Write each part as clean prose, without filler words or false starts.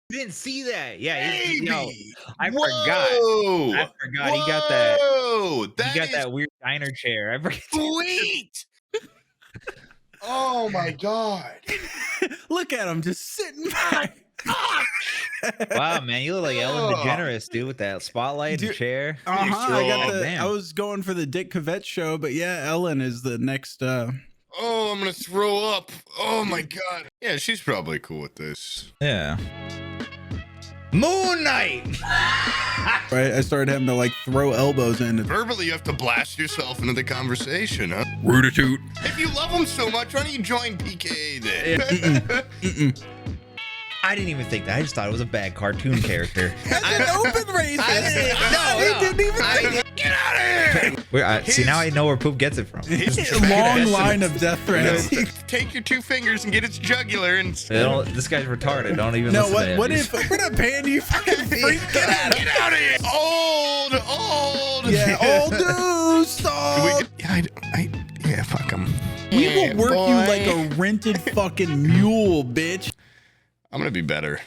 didn't see that. Yeah, I Whoa! forgot. He got that. Whoa! He got that weird diner chair. I forget. Sweet. Oh my god! Look at him just sitting back. Wow, man, you look like Ellen DeGeneres, dude, with that spotlight and chair. I was going for the Dick Cavett show, but yeah, Ellen is the next. Oh, I'm gonna throw up. Oh my god. Yeah, she's probably cool with this. Yeah. Moon Knight. Right, I started having to like throw elbows in. Verbally, you have to blast yourself into the conversation, huh? Rootatute. If you love him so much, why don't you join PKA then? I didn't even think that. I just thought it was a bad cartoon character. That's an open racist. I didn't even think. Get out of here! See, now I know where Poob gets it from. Long line of death threats. Take your 2 fingers and get its jugular and. This guy's retarded. Don't even No, listen to him. what if we're not paying you? Fucking freak. Get out of here. Old. Yeah, old dude. Stop. Yeah, fuck him. We will work you like a rented fucking mule, bitch. I'm gonna be better.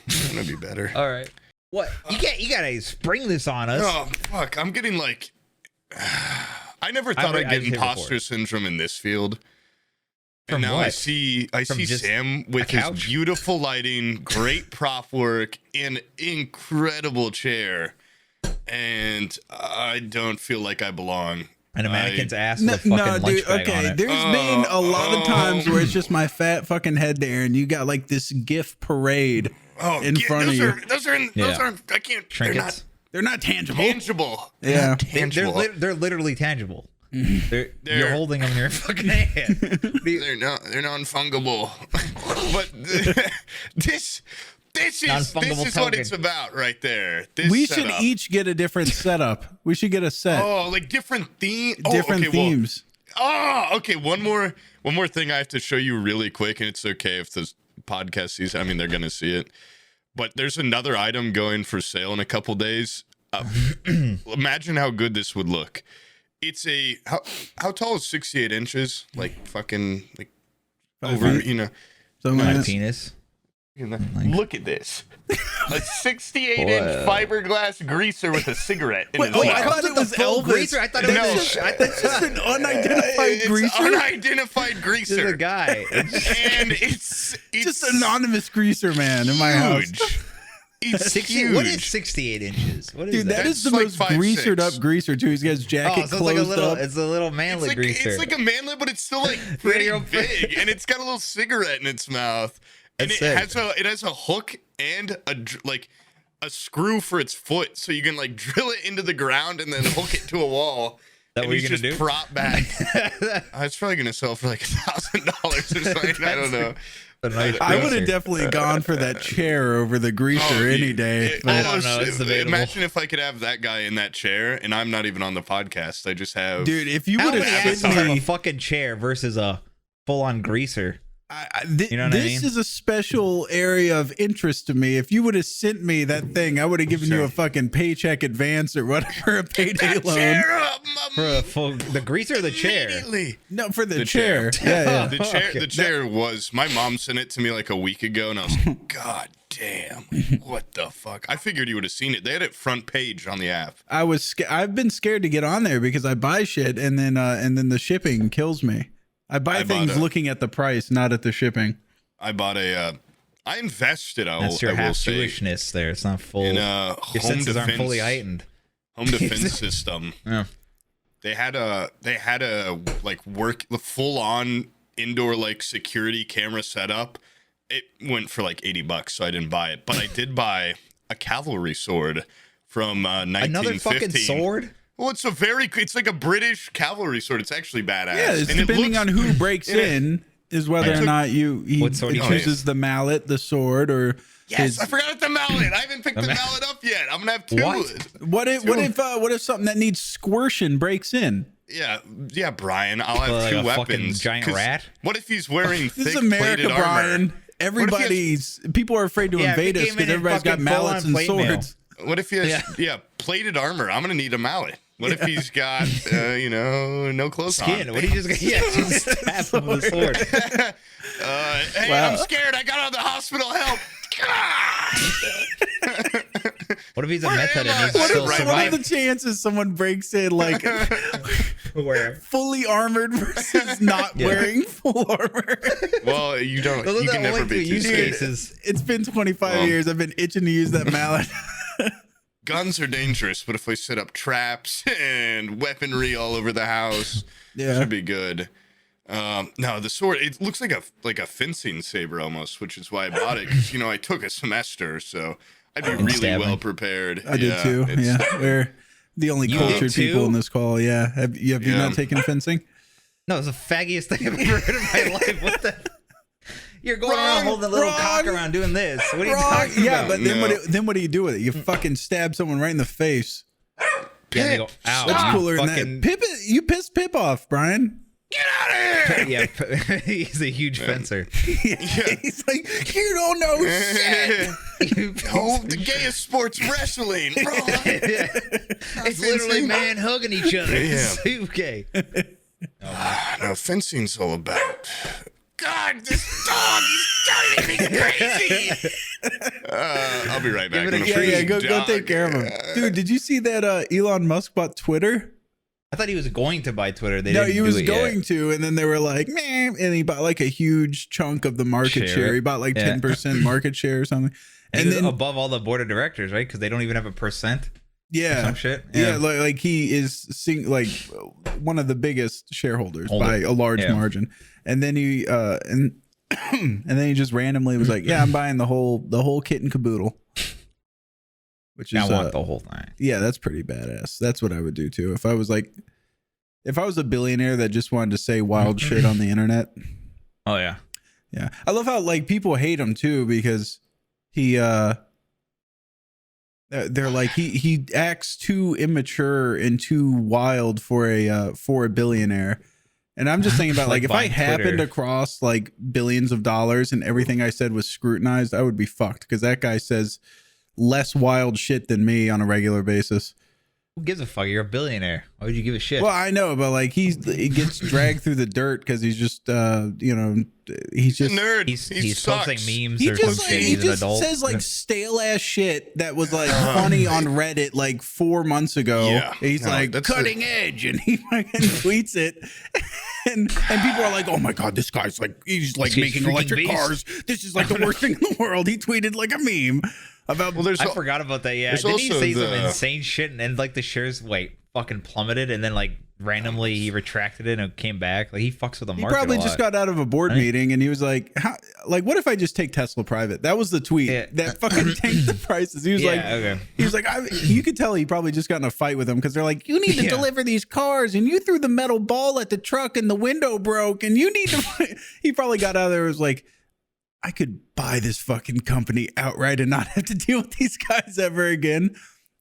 All right. What? You gotta spring this on us. Oh fuck! I'm getting like. I never thought I'd get imposter syndrome in this field. And now I see Sam with his beautiful lighting, great prop work, and incredible chair, and I don't feel like I belong. And a mannequin's ass with a fucking lunch bag on it. There's been a lot of times where it's just my fat fucking head there, and you got like this GIF parade in front of you. Those are I can't. Trinkets. They're not tangible. Yeah, they're literally tangible. You're holding them in your fucking hand. They're non-fungible. But this is what it's about right there. We should each get a different setup. We should get a set. Oh, like different themes. Different themes. Okay. One more thing I have to show you really quick, and it's okay if the podcast sees it. I mean, they're gonna see it. But there's another item going for sale in a couple days. Imagine how good this would look. It's how tall is 68 inches? Like fucking like over, My penis. Look at this. A 68-inch fiberglass greaser with a cigarette. I thought it was Elvis. Greaser. I thought it was it's just an unidentified greaser. Unidentified greaser. There's a guy. And it's just anonymous greaser man in my house. It's huge. What is 68 inches? What is Dude, that is the most greasered up greaser too. He's got his jacket closed up. It's a little manlet greaser. It's like a manlet, but it's still like pretty big, and it's got a little cigarette in its mouth. And it has a hook and a screw for its foot, so you can like drill it into the ground and then hook it to a wall. That what you're gonna do? Prop back. It's probably gonna sell for like $1,000 or something. I don't know. I would have definitely gone for that chair over the greaser any day. I don't know. It's debatable. Imagine if I could have that guy in that chair, and I'm not even on the podcast. I just have. Dude, if you would have sent me a fucking chair versus a full-on greaser. You know what I mean? This is a special area of interest to me. If you would have sent me that thing, I would have given you a fucking paycheck advance or whatever, a payday loan. For the greaser or the chair? No, for the chair. Yeah. The chair was, my mom sent it to me like a week ago, and I was like, God damn, what the fuck? I figured you would have seen it. They had it front page on the app. I've been scared to get on there because I buy shit and then the shipping kills me. I buy things looking at the price, not at the shipping. I invested. That's your half Jewishness there. It's not full. In your senses aren't fully heightened. Home defense system. Yeah. They had a like work the full on indoor like security camera setup. It went for like $80, so I didn't buy it. But I did buy a cavalry sword from 1915. Another fucking sword? Well, it's like a British cavalry sword. It's actually badass. Yeah, it's depending on who breaks in is whether or not he chooses the mallet, the sword, or I forgot the mallet. I haven't picked the mallet up yet. I'm gonna have two. What if something that needs squirtion breaks in? Yeah, Brian. I'll have two weapons. Giant rat. What if he's wearing thick this is America, Brian? People are afraid to invade us because everybody's got mallets and swords. What if he has plated armor? I'm gonna need a mallet. What if he's got no clothes skin? on? What if he just stab him with a sword? Hey, I'm scared. I got out of the hospital. Help! What if he's a meth head and he's What still are surviving? the chances someone breaks in like Where? fully armored versus not wearing full armor? Well, you can never be too safe. It's been 25 years. I've been itching to use that mallet. Guns are dangerous, but if we set up traps and weaponry all over the house, it should be good. No, the sword, it looks like a fencing saber almost, which is why I bought it, because I took a semester, so I'd be really well prepared. I did too. Yeah, we're the only cultured people in this call. Yeah, have you not taken fencing? No, it's the faggiest thing I've ever heard in my life. What the? You're going around holding a little cock around doing this. What are you talking about? Yeah, but then what do you do with it? You fucking stab someone right in the face. Yeah, they go, ow. What's cooler than that? Pip it, you pissed Pip off, Brian. Get out of here! Yeah, he's a huge fencer. He's like, you don't know shit. The gayest sports wrestling. It's literally man hugging each other. It's so gay. No, fencing's all about. God, this dog is driving me crazy. I'll be right back. Go take care of him. Dude, did you see that Elon Musk bought Twitter? I thought he was going to buy Twitter. He was going to, and then they were like, man, and he bought like a huge chunk of the market share. He bought like 10% market share or something. And then above all the board of directors, right? Because they don't even have a percent. Yeah. Some shit. Yeah, like he is one of the biggest shareholders by a large margin. And then he and then he just randomly was like, "Yeah, I'm buying the whole kit and caboodle." Which is I want the whole thing. Yeah, that's pretty badass. That's what I would do too. If I was a billionaire that just wanted to say wild shit on the internet. Oh yeah. Yeah. I love how like people hate him too because he they're like he acts too immature and too wild for a billionaire. And I'm just thinking about like if I happened across like billions of dollars and everything I said was scrutinized, I would be fucked because that guy says less wild shit than me on a regular basis. Who gives a fuck? You're a billionaire. Why would you give a shit? Well, I know, but like he gets dragged through the dirt because he's just he's just a nerd. He's posting memes. He just says like stale ass shit that was like funny on Reddit like 4 months ago. Yeah, he's like cutting edge, and he fucking tweets it. And people are like, oh my god, this guy's like he's making electric cars. This is like the worst thing in the world. He tweeted like a meme. I forgot about that. Yeah, didn't he say some insane shit and like the shares fucking plummeted and then like randomly he retracted it and came back? Like he fucks with the market. He probably just got out of a board meeting and he was like, what if I just take Tesla private? That was the tweet that fucking tanked the prices. He was you could tell he probably just got in a fight with them because they're like, you need to deliver these cars and you threw the metal ball at the truck and the window broke and you need to. He probably got out of there and was like, I could buy this fucking company outright and not have to deal with these guys ever again.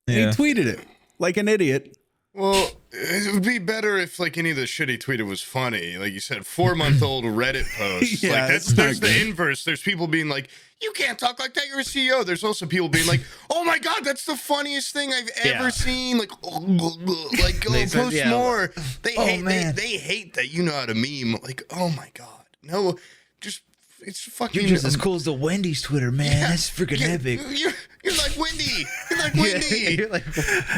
And he tweeted it like an idiot. Well, it would be better if like any of the shit he tweeted was funny. Like you said, 4-month-old Reddit post. Yeah, like there's the inverse. There's people being like, you can't talk like that. You're a CEO. There's also people being like, oh my God, that's the funniest thing I've ever seen. Like, post more. They hate that you know how to meme. Like, oh my God. No, just it's fucking. You're just as cool as the Wendy's Twitter, man. Yeah, that's freaking epic. You're like Wendy. You're like Wendy. You're like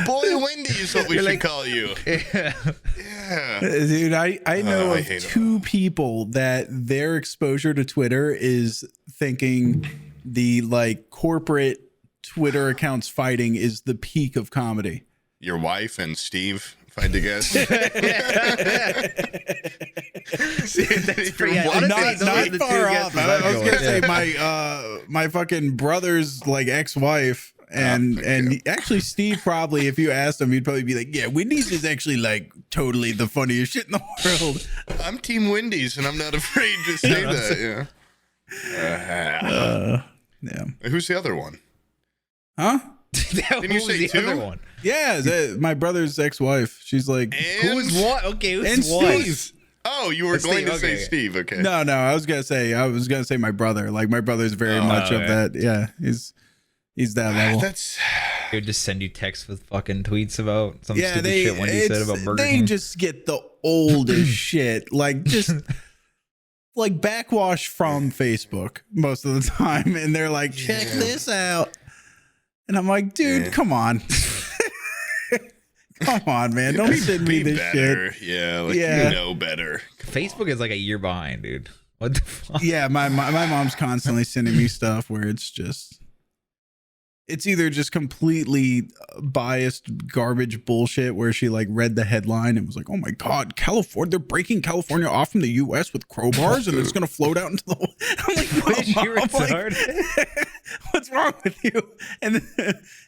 Boy Wendy is what we should call you. Yeah. Dude, I know of two people that their exposure to Twitter is thinking the like corporate Twitter accounts fighting is the peak of comedy. Your wife and Steve, if I had to guess. Not far off. I was gonna say my fucking brother's like ex-wife, and actually Steve probably, if you asked him, he'd probably be like, yeah, Wendy's is actually like totally the funniest shit in the world. I'm Team Wendy's, and I'm not afraid to say that. Yeah. Who's the other one? Huh? Didn't you say two? Other one? Yeah, my brother's ex-wife. She's like, who's what? Okay, who's and what? Steve. Oh, you were going to say Steve. Okay. No, I was gonna say my brother. Like my brother's very much of that. Yeah, he's that level. They would just send you texts with fucking tweets about some stupid shit Wendy said about Burger King. They just get the oldest shit. Like just like backwash from Facebook most of the time, and they're like, check this out, and I'm like, dude, come on. Come on, man. Don't send me this better. shit. Yeah, like you know better. Facebook is like a year behind, dude. What the fuck? Yeah, my mom's constantly sending me stuff where it's either just completely biased garbage bullshit where she like read the headline and was like, oh my God, California, they're breaking California off from the US with crowbars and it's going to float out into the whole. I'm like, what's wrong with you? And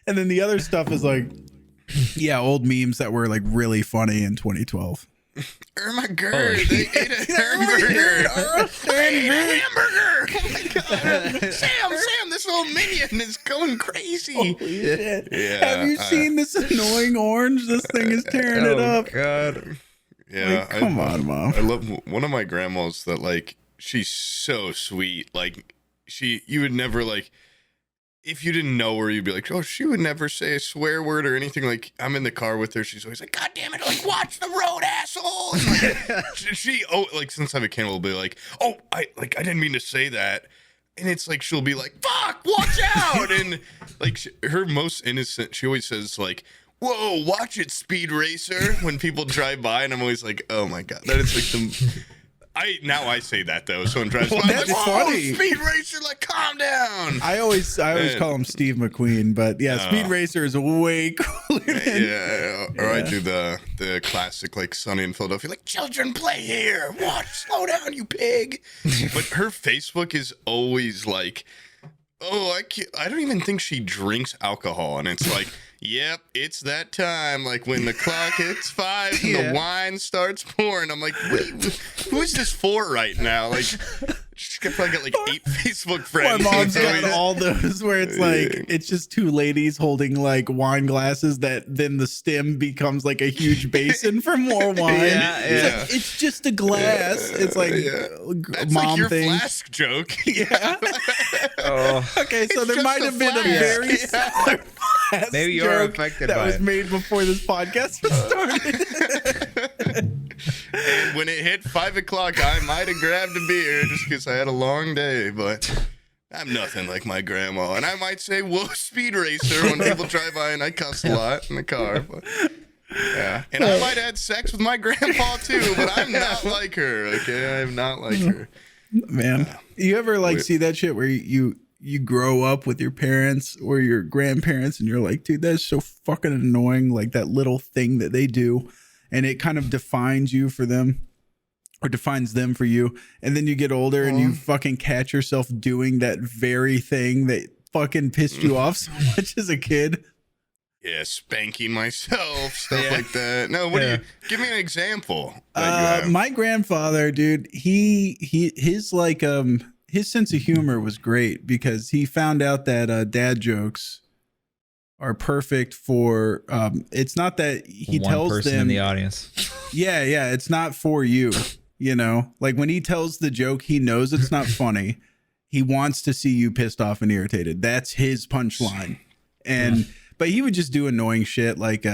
then the other stuff is like, yeah, old memes that were like really funny in 2012. My God, they ate a hamburger. They ate a hamburger. Oh my God. Sam, this little minion is going crazy. Holy shit. Yeah, have you seen this annoying orange? This thing is tearing it up. God. Yeah. Like, come on, Mom. I love one of my grandmas that like, she's so sweet. Like you would never like, if you didn't know her, you'd be like, oh, she would never say a swear word or anything. Like, I'm in the car with her. She's always like, God damn it. Like, watch the road, asshole. Like, like, since I have a kid, will be like, oh, I didn't mean to say that. And it's like, she'll be like, fuck, watch out. And like her most innocent, she always says like, whoa, watch it, Speed Racer. When people drive by, and I'm always like, oh my God, that is like the... I say that though. Someone drives by, that's like, funny. Speed Racer, like, calm down. I always call him Steve McQueen, but yeah, Speed Racer is way cooler. I do the classic like Sunny in Philadelphia, like, children play here. Watch, slow down, you pig. But her Facebook is always like, oh, I don't even think she drinks alcohol, and it's like. Yep, it's that time. Like when the clock hits 5 and the wine starts pouring. I'm like, wait, who is this for right now? Like, she's probably got like 8 Facebook friends. My mom's got all those where it's like it's just 2 ladies holding like wine glasses that then the stem becomes like a huge basin for more wine. It's just a glass. It's like that's mom like your thing. flask joke. Okay, so there might have been a very similar maybe you're affected that by was it. made before this podcast was started. And when it hit 5 o'clock, I might have grabbed a beer just because I had a long day, but I'm nothing like my grandma. And I might say, whoa, Speed Racer when people drive by, and I cuss a lot in the car. But yeah, and I might have had sex with my grandpa too, but I'm not like her. Okay, I'm not like her. Man, you ever like see that shit where you grow up with your parents or your grandparents and you're like, dude, that's so fucking annoying. Like that little thing that they do, and it kind of defines you for them or defines them for you. And then you get older and you fucking catch yourself doing that very thing that fucking pissed you off so much as a kid. Yeah, spanking myself, stuff like that. No, what do you give me an example? My grandfather, dude, his like his sense of humor was great because he found out that dad jokes are perfect for it's not that he one tells person them in the audience. Yeah, it's not for you, you know? Like when he tells the joke, he knows it's not funny. He wants to see you pissed off and irritated. That's his punchline. And but he would just do annoying shit like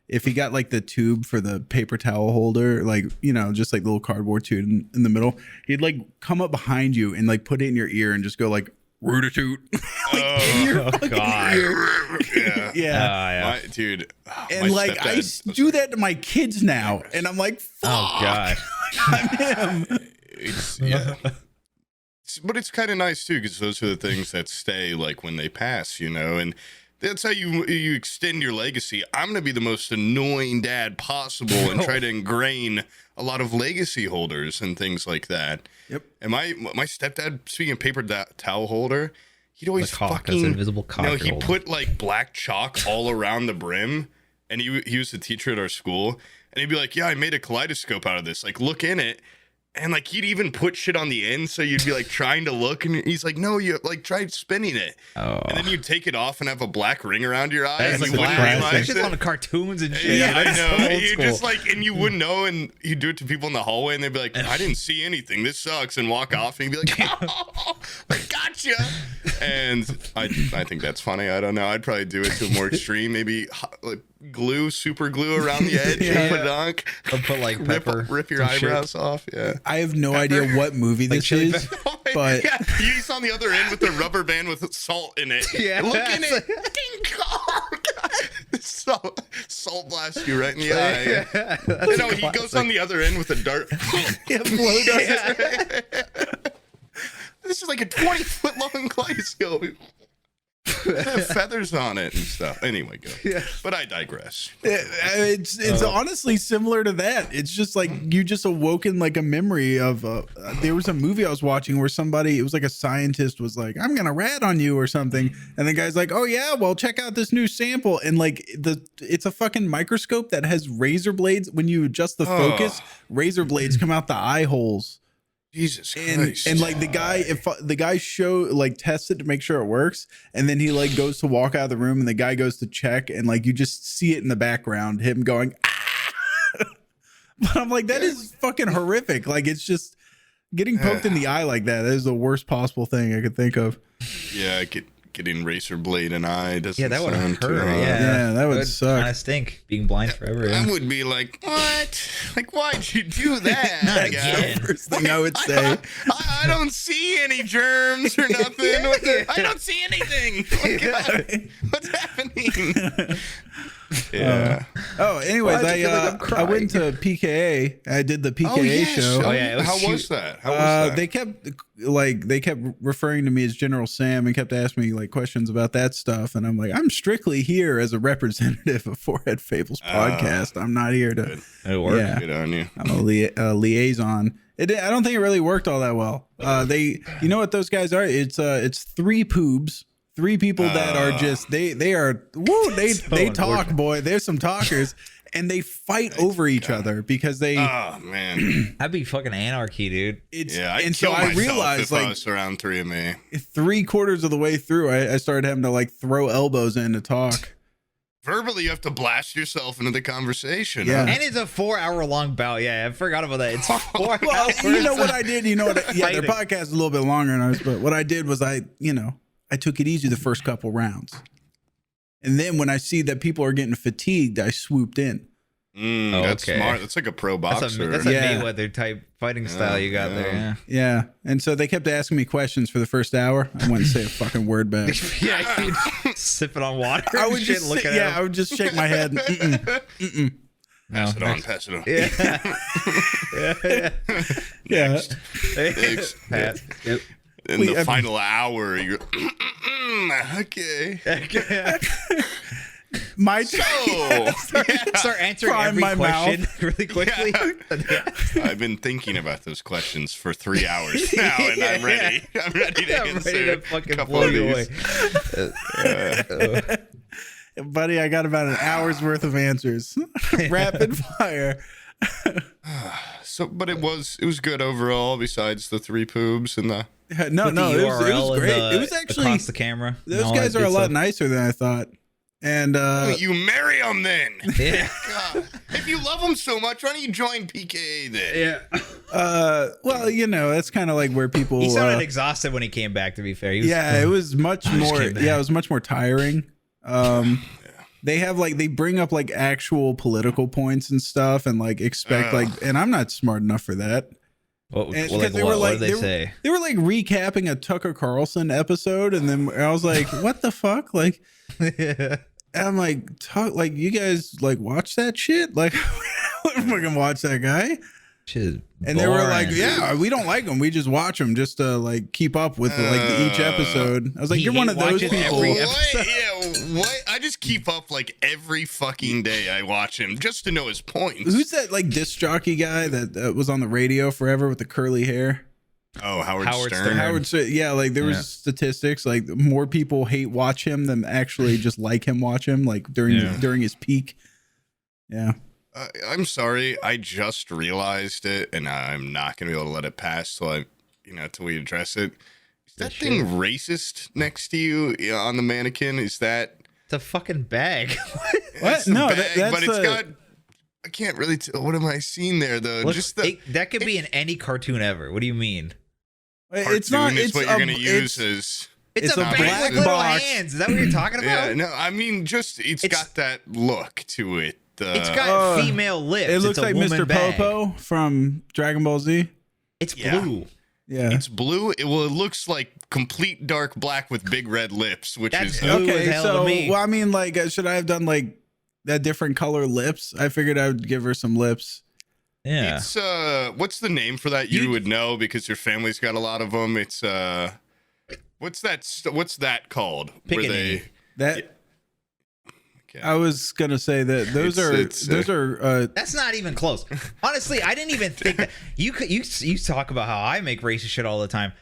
if he got like the tube for the paper towel holder, like, you know, just like the little cardboard tube in the middle, he'd like come up behind you and like put it in your ear and just go like root-a-toot. Like in your fucking ear. Yeah. Dude. And like I do that to my kids now and I'm like, fuck. Oh God. I'm him. But it's kind of nice too, because those are the things that stay like when they pass, you know, and that's how you extend your legacy. I'm going to be the most annoying dad possible and try to ingrain a lot of legacy holders and things like that. Yep. And my stepdad, speaking of paper towel holder, he'd always fucking invisible cock. No, he put like black chalk all around the brim, and he was a teacher at our school, and he'd be like, "Yeah, I made a kaleidoscope out of this. Like, look in it." And like he'd even put shit on the end, so you'd be like trying to look, and he's like, "No, you like try spinning it." And then you'd take it off and have a black ring around your eye, and like you wouldn't realize it. On the cartoons and shit. Yeah, I know. You just like, and you wouldn't know, and you do it to people in the hallway, and they'd be like, "I didn't see anything. This sucks," and walk off, and you'd be like, "Oh, like God gotcha. And I think that's funny. I don't know. I'd probably do it to a more extreme. Maybe like super glue around the edge and put it on. Or put like pepper. Rip your eyebrows off. Yeah. I have no idea what movie this is, but yeah, he's on the other end with a rubber band with salt in it. Yeah. Look in it. Salt blast you right in the eye. You know, he goes on the other end with a dart. blow dart. This is like a 20-foot long kaleidoscope. Have feathers on it and stuff. Anyway, go. Yeah. But I digress. It's honestly similar to that. It's just like you just awoken like a memory of. There was a movie I was watching where somebody, it was like a scientist was like, "I'm gonna rat on you" or something, and the guy's like, "Oh yeah, well check out this new sample," and like it's a fucking microscope that has razor blades. When you adjust the focus, razor blades come out the eye holes. Jesus Christ. And like the guy, if the guy tests it to make sure it works, and then he like goes to walk out of the room, and the guy goes to check, and like you just see it in the background, him going, ah! But I'm like, that is fucking horrific. Like it's just getting poked in the eye like that. That is the worst possible thing I could think of. Yeah, getting razor blade in eye doesn't. Yeah, that would hurt. Yeah, that would suck. Kind of stink being blind forever. Yeah. I would be like, what? Like, why'd you do that? Not again. The first thing I would say. I don't see any germs or nothing. I don't see anything. What's happening? Yeah. Anyways, I went to PKA. I did the PKA show. Oh yeah. How was that? How was that? They kept referring to me as General Sam and kept asking me like questions about that stuff, and I'm like, I'm strictly here as a representative of Forehead Fables podcast. I'm not here to. It worked. Yeah. Good on you. I'm a liaison. I don't think it really worked all that well. You know what those guys are? It's three Poobs. Three people that are just they talk, boy. There's some talkers, and they fight over each other because they. Oh man, that'd be fucking anarchy, dude. And so I realized if I was around three of me. 3/4 of the way through, I started having to like throw elbows in to talk. Verbally, you have to blast yourself into the conversation. Yeah, and it's a 4-hour-long bout. Yeah, I forgot about that. It's 4 well, hours. You know what I did? You know what? Yeah, their podcast is a little bit longer than ours, but what I did was I took it easy the first couple rounds. And then when I see that people are getting fatigued, I swooped in. That's smart. That's like a pro boxer. That's a Mayweather type fighting style you got there. Yeah. Yeah. And so they kept asking me questions for the first hour. I wouldn't say a fucking word back. Yeah, sipping on water. I would just I would just shake my head. Pass it on. Pass it on. Yeah. Next. Pat. Yep. In the final hour, you're okay. My start answering every question really quickly. Yeah. I've been thinking about those questions for 3 hours now, and I'm ready. I'm ready to answer fucking a couple blow of you these. away. Buddy, I got about an hour's worth of answers. Rapid fire. But it was good overall. Besides the three Poobs and the it was great. It was actually across the camera. Those guys are a lot nicer than I thought. And you marry them then. Yeah. God. If you love them so much, why don't you join PKA then? Yeah. Well, that's kind of like where people. He sounded exhausted when he came back. To be fair, it was much more. Yeah, it was much more tiring. They have they bring up like actual political points and stuff, and like expect and I'm not smart enough for that. What did they say? They were like recapping a Tucker Carlson episode, and then I was like, "What the fuck?" Like, I'm like, you guys like watch that shit? Like, I wouldn't fucking watch that guy. And they were like, "Yeah, we don't like him. We just watch him just to like keep up with each episode." I was like, "You're one of those people." What? I just keep up like every fucking day. I watch him just to know his points. Who's that like disc jockey guy that was on the radio forever with the curly hair? Oh, Howard Stern. Howard Stern. Yeah, like there was statistics like more people watch him than actually just like him watch him like during his peak. Yeah. I'm sorry. I just realized it, and I'm not going to be able to let it pass till we address it. Is that thing racist next to you on the mannequin? Is that? It's a fucking bag. What? No, that's but it's got. I can't really tell. What am I seeing there though? That could be in any cartoon ever. What do you mean? It's not. It's It's what you're going to use as. It's a bag with little hands. Is that what you're talking about? Yeah, no, I mean, it's got that look to it. It's got female lips. It looks like Mr. Popo from Dragon Ball Z. It's blue. Yeah. It's blue. It looks like complete dark black with big red lips, which is blue as hell to me. Well, I mean, like, should I have done like that different color lips? I figured I would give her some lips. Yeah. It's what's the name for that? You would know because your family's got a lot of them. It's what's that called? Pickaninny. I was gonna say that those are that's not even close. Honestly, I didn't even think that you talk about how I make racist shit all the time.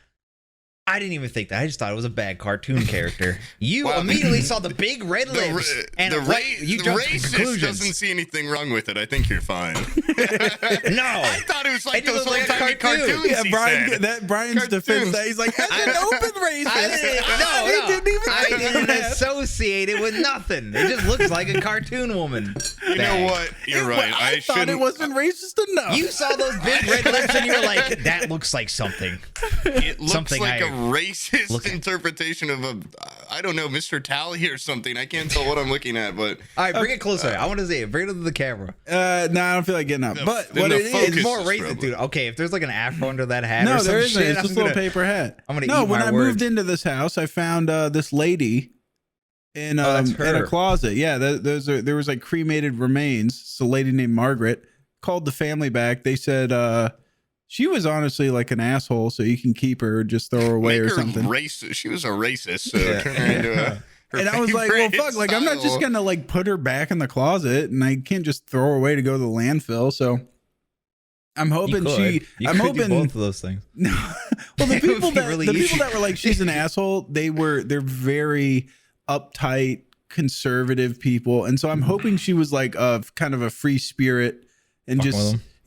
I didn't even think that. I just thought it was a bad cartoon character. You immediately saw the big red lips and the racist doesn't see anything wrong with it. I think you're fine. No, I thought it was like those old timey cartoons. Yeah, Brian's defense that he's like, that's an open racist. I didn't associate it with nothing. It just looks like a cartoon woman. You know what? You're right. I thought it wasn't racist enough. You saw those big red lips and you were like, that looks like something. It looks like a racist interpretation of I don't know, Mr. Tally or something. I can't tell what I'm looking at, but all right, bring it closer. I want to see it. Bring it to the camera. I don't feel like getting up. But what it is, it's more racist, dude. Okay, if there's like an afro under that hat, no, or some there isn't. shit, It's just a little paper hat. I'm gonna no. Eat When my I moved into this house, I found this lady in a closet. Yeah, there was like cremated remains. It's a lady named Margaret. Called the family back. They said she was honestly like an asshole, so you can keep her or just throw her away or something. Racist. She was a racist, so turn her into and I was like, well, fuck, like I'm not just gonna like put her back in the closet, and I can't just throw her away to go to the landfill. So I'm hoping I'm hoping both of those things. No, well, the people that were like she's an asshole, they're very uptight, conservative people, and so I'm hoping she was like kind of a free spirit and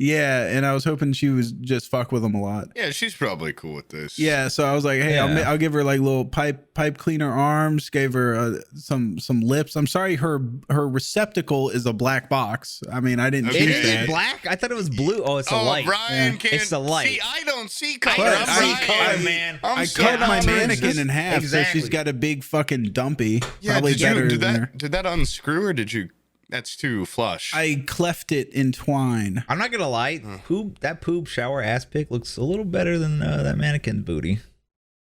yeah, and I was hoping she was just fuck with them a lot. Yeah, she's probably cool with this. Yeah, so I was like, hey, I'll give her like little pipe cleaner arms. Gave her some lips. I'm sorry, her receptacle is a black box. I mean, I didn't choose that. It is black? I thought it was blue. Oh, it's a light. Brian can't it's the light. See, I don't see color. I color, man. I cut my mannequin in half, so she's got a big fucking dumpy. Yeah, probably better did that unscrew or did you? That's too flush. I cleft it in twine. I'm not gonna lie, that Poob shower ass pic looks a little better than that mannequin booty.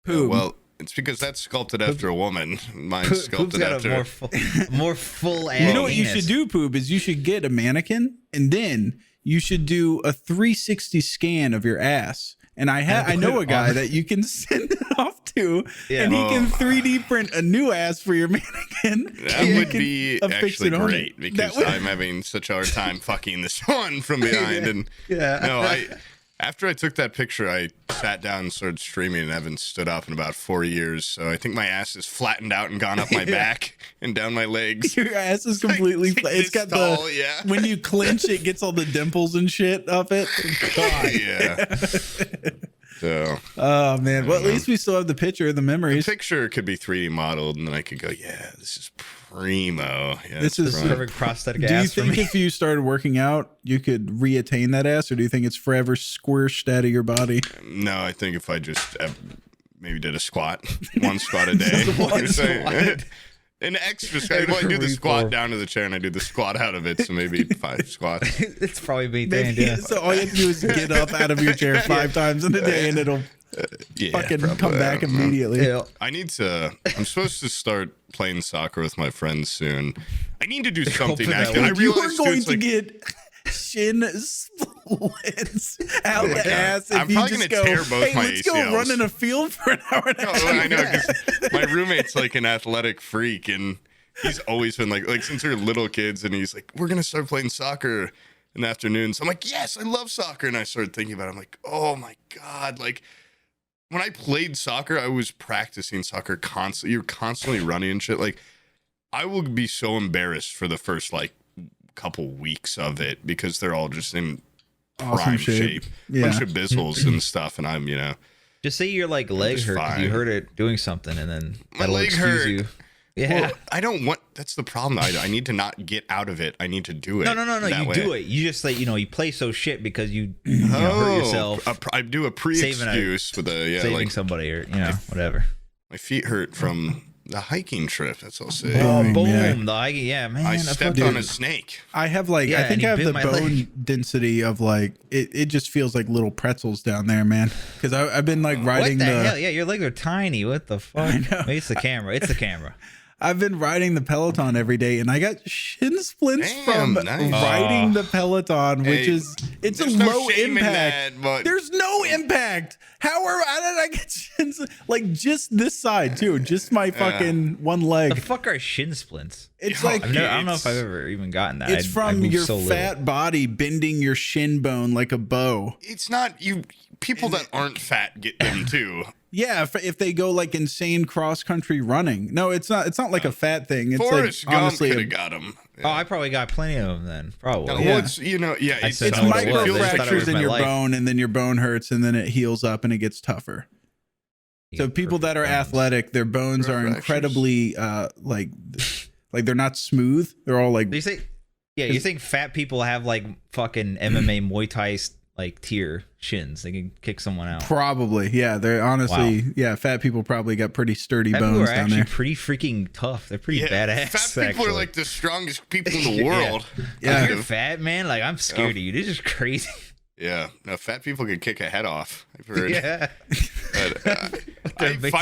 Poob. Well, it's because that's sculpted after a woman. Mine's sculpted after a more full ass. You know what you should do, Poob, is you should get a mannequin and then you should do a 360 scan of your ass. And I know a guy that you can send it off to, and he can 3D print a new ass for your mannequin. That would be actually great because I'm having such a hard time fucking this one from behind. And after I took that picture, I sat down and started streaming and haven't stood up in about 4 years. So I think my ass is flattened out and gone up my back and down my legs. Your ass is completely flat. It's got tall, when you clench, it gets all the dimples and shit up it. God. Yeah. So. Oh man. Well, at least we still have the picture of the memories. The picture could be 3D modeled, and then I could go, yeah, this is primo. Yeah, this is perfect prosthetic ass. Do you think if you started working out, you could reattain that ass, or do you think it's forever squished out of your body? No, I think if I just maybe did a squat, one squat a day. An extra squat. Well, I do the squat down to the chair, and I do the squat out of it, so maybe 5 squats. It's probably maintained. So all you have to do is get up out of your chair 5 times in a day, and it'll fucking come back immediately. Yeah. I'm supposed to start playing soccer with my friends soon. I need to do something active. I realize you're going to get shin splits out the ass if you just go, tear both my let's ACLs. go run in a field for an hour and a half. I know, because my roommate's like an athletic freak, and he's always been like since we were little kids, and he's like, we're going to start playing soccer in the afternoons. I'm like, yes, I love soccer. And I started thinking about it. I'm like, oh my God. Like, when I played soccer, I was practicing soccer constantly. You're constantly running and shit. Like, I will be so embarrassed for the first, couple weeks of it because they're all just in prime shape. Bunch of Bizzles and stuff, and I'm, Just say your leg hurt because you hurt it doing something, and then my leg hurt. Yeah. Well, I don't want. That's the problem. I need to not get out of it. I need to do it. No. You do it. You just like you play so shit because you hurt yourself. I do a pre-excuse with saving somebody or whatever. My feet hurt from the hiking trip. That's all I'll say. Oh, boom! The hiking, man. I stepped on a snake. I have I think I have the bone density of it just feels like little pretzels down there, man. Because I've been riding what the hell? Yeah, your legs are tiny. What the fuck? Maybe it's the camera. It's the camera. I've been riding the Peloton every day, and I got shin splints from riding the Peloton, which it's a low impact. There's no impact. How did I get shins? Just this side too, just my fucking one leg. The fuck are shin splints? It's I don't know if I've ever even gotten that. It's from your fat body bending your shin bone like a bow. It's not you. People that aren't fat get them too. Yeah, if they go insane cross country running. No, it's not. It's not like a fat thing. It's Forrest Gump honestly could have got them. Yeah. Oh, I probably got plenty of them then. Probably. No, well, it's it's micro fractures in your bone, and then your bone hurts, and then it heals up and it gets tougher. So people that are athletic, their bones are incredibly they're not smooth. They're all You think fat people have fucking MMA Muay Thai tier shins? They can kick someone out. Probably, yeah. They're honestly, fat people probably got pretty sturdy bones down there. Pretty freaking tough. They're pretty badass. Fat people are the strongest people in the world. Yeah. If you're fat, man, I'm scared of you. This is crazy. Yeah, no, fat people can kick a head off. I've heard. Yeah. But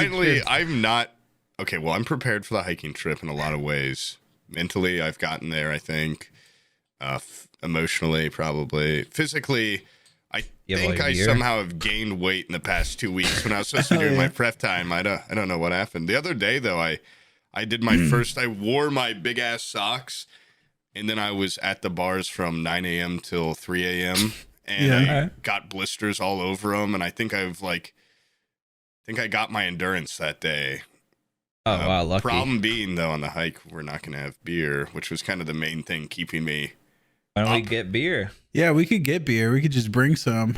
I'm not. Okay, well, I'm prepared for the hiking trip in a lot of ways. Mentally, I've gotten there, I think. Emotionally, probably. Physically, I think I somehow have gained weight in the past 2 weeks when I was supposed to be doing my prep time. I don't know what happened. The other day, though, I did my first, I wore my big-ass socks, and then I was at the bars from 9 a.m. till 3 a.m., and I got blisters all over them, and I think I got my endurance that day. Oh, wow, lucky. Problem being, though, on the hike, we're not going to have beer, which was kind of the main thing keeping me Why don't we get beer? Yeah, we could get beer. We could just bring some.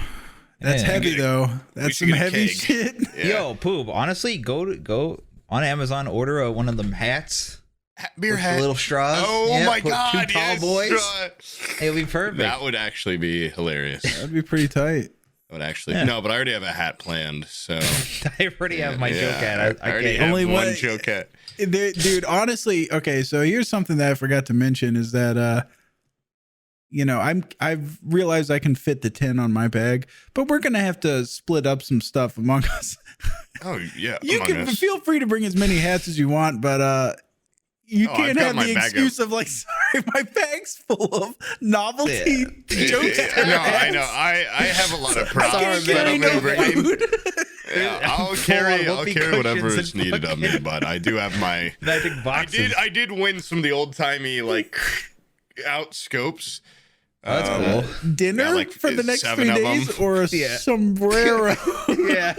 That's heavy, though. That's some heavy shit. Yeah. Yo, Poob, honestly, go on Amazon, order one of them hats. Beer hat. Little straws. Oh, my God. Two tall boys. It'll be perfect. That would actually be hilarious. That'd be pretty tight. But no, but I already have a hat planned, so I already have my joke hat. I already have one joke hat. Dude, honestly, okay, so here's something that I forgot to mention is that I've realized I can fit the 10 on my bag, but we're gonna have to split up some stuff among us. Oh yeah. You can feel free to bring as many hats as you want, but you can't have the excuse of sorry, my bag's full of novelty jokes. No, I know. I have a lot of props. I'll carry whatever is needed of me, but I do have my magic boxes. I did win some of the old timey out scopes. Oh, that's cool. Dinner for the next 3 days or a sombrero? Yeah.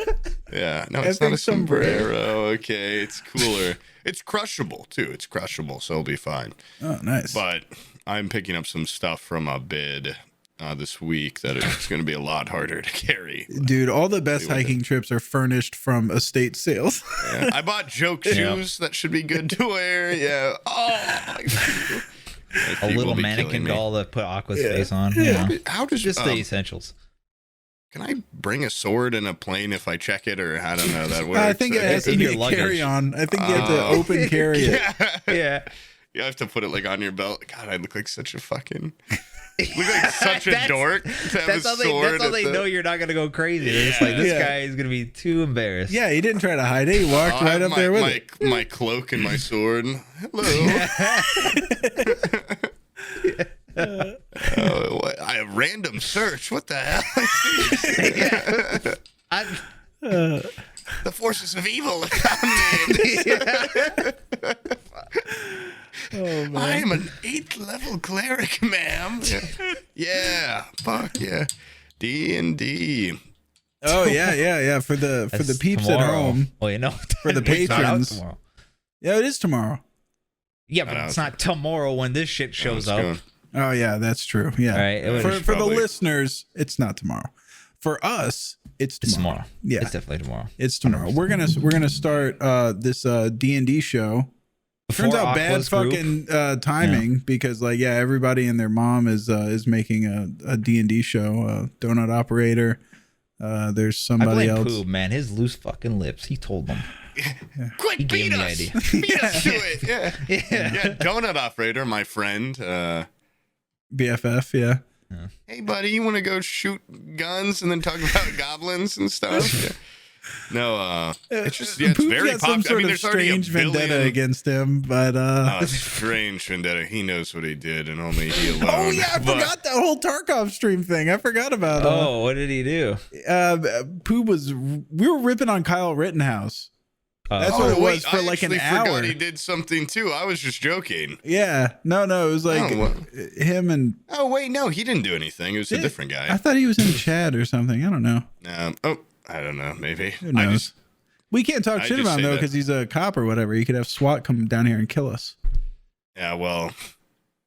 No, it's not a sombrero. Okay, it's cooler. It's crushable too. It's crushable, so it'll be fine. Oh, nice. But I'm picking up some stuff from a bid this week that it's going to be a lot harder to carry. Dude, all the best hiking trips are furnished from estate sales. Yeah. I bought joke shoes that should be good to wear. Yeah. Oh. A little mannequin doll to put Aqua's face on. Yeah. How does just the essentials? Can I bring a sword in a plane if I check it, or I don't know that works? I think it has to be a carry-on. I think you have to open carry it. Yeah. You have to put it on your belt. God, I look like such a fucking. Look like such a dork. That's how they know you're not gonna go crazy. They're just this guy is gonna be too embarrassed. Yeah, he didn't try to hide it. He walked right up there with it. My cloak and my sword. Hello. A random search. What the hell? The forces of evil have found me. Oh, man. I am an 8th level cleric, ma'am. Yeah. Fuck yeah. D&D. Oh yeah. For the peeps tomorrow. At home. Well, for the patrons. Yeah, it is tomorrow. Yeah, but it's not tomorrow when this shit shows up. Oh yeah, that's true. Yeah. All right, for the listeners, it's not tomorrow. For us, it's tomorrow. Yeah, it's definitely tomorrow. It's tomorrow. 100%. We're gonna start this D&D show Turns out bad fucking timing because like everybody and their mom is making a D&D show. Donut Operator. There's somebody else. Poob, man, his loose fucking lips. He told them. Quick, he beat gave us. Me the idea. Beat us to it. Yeah. Donut Operator, my friend. BFF. Yeah. Hey, buddy, you want to go shoot guns and then talk about goblins and stuff? Yeah. No, it's just it's very popular. Some sort of strange vendetta against him, but strange vendetta. He knows what he did, and only he alone. Oh yeah, I forgot that whole Tarkov stream thing. I forgot about it. Oh, what did he do? Poob we were ripping on Kyle Rittenhouse. That's what it was for like an hour. I forgot he did something too. I was just joking. Yeah, no, it was like him and. Oh wait, no, he didn't do anything. It was a different guy. I thought he was in Chad or something. I don't know. I don't know. Maybe. Who knows? We can't talk shit about him though because he's a cop or whatever. He could have SWAT come down here and kill us. Yeah, well,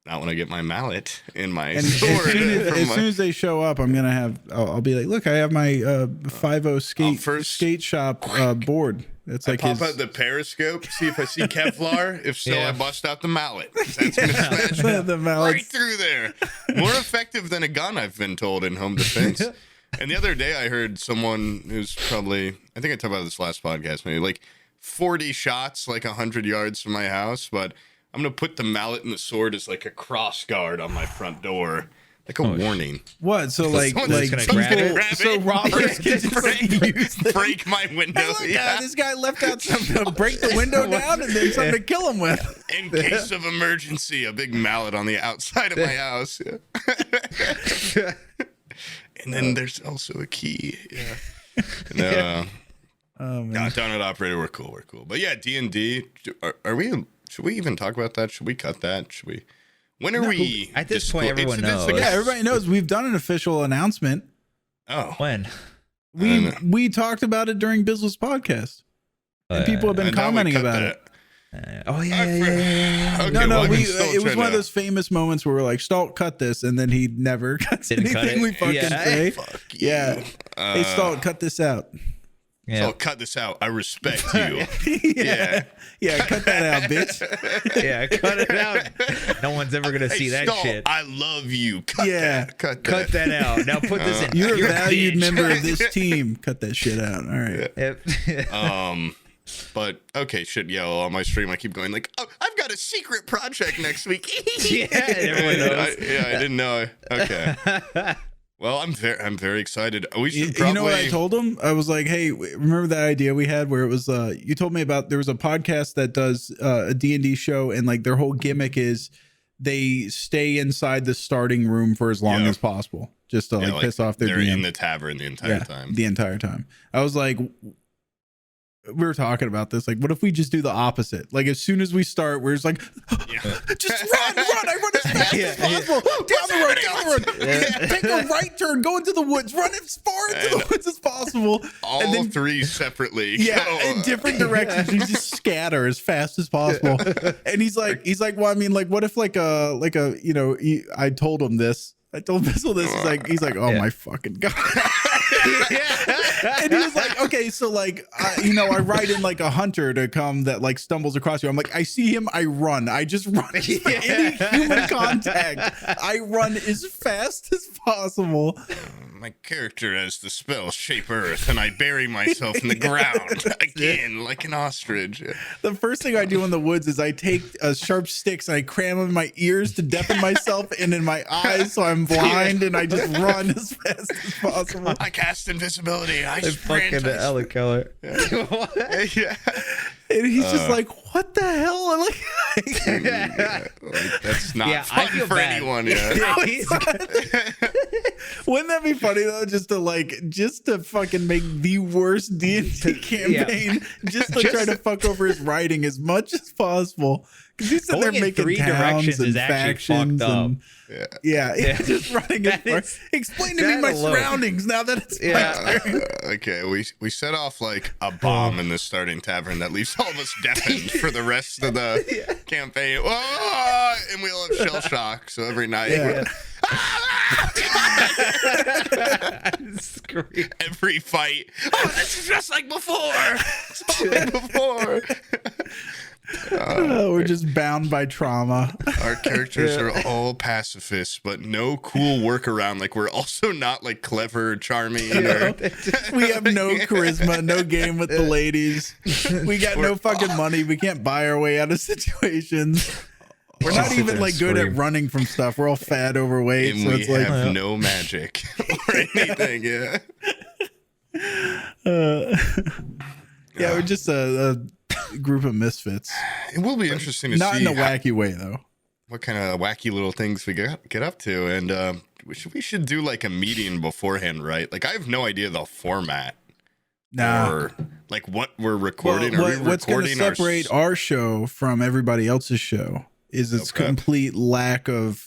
not when I get my mallet in my sword. As soon as they show up, I'm gonna have. I'll be like, look, I have my 5.0 skate shop board. It's like pop out the periscope, see if I see Kevlar. If so, I bust out the mallet. That's gonna smash the mallet right through there. More effective than a gun, I've been told, in home defense. And the other day, I heard someone who's probably, I think I talked about this last podcast, maybe like 40 shots, like 100 yards from my house. But I'm gonna put the mallet and the sword as like a cross guard on my front door. Like a warning. What? So like robbers can just break my window. Hey, look, this guy left out something to break the window down and then something to kill him with. In case of emergency, a big mallet on the outside of my house. Yeah. And then there's also a key. Yeah. No. Oh man. Donut Operator, we're cool. But yeah, D&D. Are we? Should we even talk about that? Should we cut that? Should we? When are we? At this point, everyone knows. Yeah, everybody knows. We've done an official announcement. Oh. When? We talked about it during Bizzle's podcast. And people have been commenting about it. Yeah. Okay, it was one of those famous moments where we're like, Stalt, cut this, and then he never cuts anything we fucking say. Fuck yeah. Hey, Stalt, cut this out. Yeah. So cut this out. I respect you. Yeah, cut that out, bitch. Yeah, cut it out. No one's ever gonna see that shit. I love you. Cut that out. Now put this in. You're a valued member of this team. Cut that shit out. All right. Yep. But okay, shit. Yeah, on my stream, I keep going like, "Oh, I've got a secret project next week." Yeah, everyone knows. I didn't know. Okay. Well, I'm very excited. We should probably. You know what I told him? I was like, "Hey, remember that idea we had where it was? You told me about there was a podcast that does a D&D show, and like their whole gimmick is they stay inside the starting room for as long as possible, just to like piss off their they're DM. In the tavern the entire time. The entire time. I was like, we were talking about this. Like, what if we just do the opposite? Like, as soon as we start, we're just like, just run! I run as fast as possible. Down the road. Take a right turn. Go into the woods. Run as far into the woods as possible. All and then, three separately. Yeah, in different directions. You just scatter as fast as possible. And he's like, well, I mean, like, what if like a, you know, I told him this. I told Bizzle this. He's like, oh my fucking god. And he was like, okay, so like, I ride in like a hunter to come that like stumbles across you. I'm like, I see him, I run. I just run. Any human contact, I run as fast as possible. My character has the spell Shape Earth, and I bury myself in the ground again like an ostrich. The first thing I do in the woods is I take sharp sticks and I cram them in my ears to deafen myself and in my eyes so I'm blind, and I just run as fast as possible. I cast invisibility. I sprint. Fucking Ella Keller. Yeah. And he's just like, what the hell? And like, that's not fun for anyone. Yeah. Wouldn't that be funny though? Just to fucking make the worst D&D campaign, just to try to fuck over his writing as much as possible. Because he's sitting there making three directions and factions and just running explain to me my surroundings now that it's my turn. Okay, we set off like a bomb in the starting tavern that leaves all of us deafened for the rest of the campaign. Whoa! And we all have shell shock, so every night every fight. Oh, this is just like before. We're just bound by trauma. Our characters are all pacifists, but no cool workaround. Like, we're also not like clever, charming. Or... We have no charisma, no game with the ladies. We got no fucking money. We can't buy our way out of situations. We're not even like good at running from stuff. We're all fat, overweight. And so we it's like have no magic or anything. Yeah. Yeah, we're just a group of misfits. It will be interesting to Not see in a wacky way, though. what kind of wacky little things we get up to. And we should do like a meeting beforehand, right? Like, I have no idea the format. Nah. Or like what we're recording. What's going to separate our show from everybody else's show is its complete lack of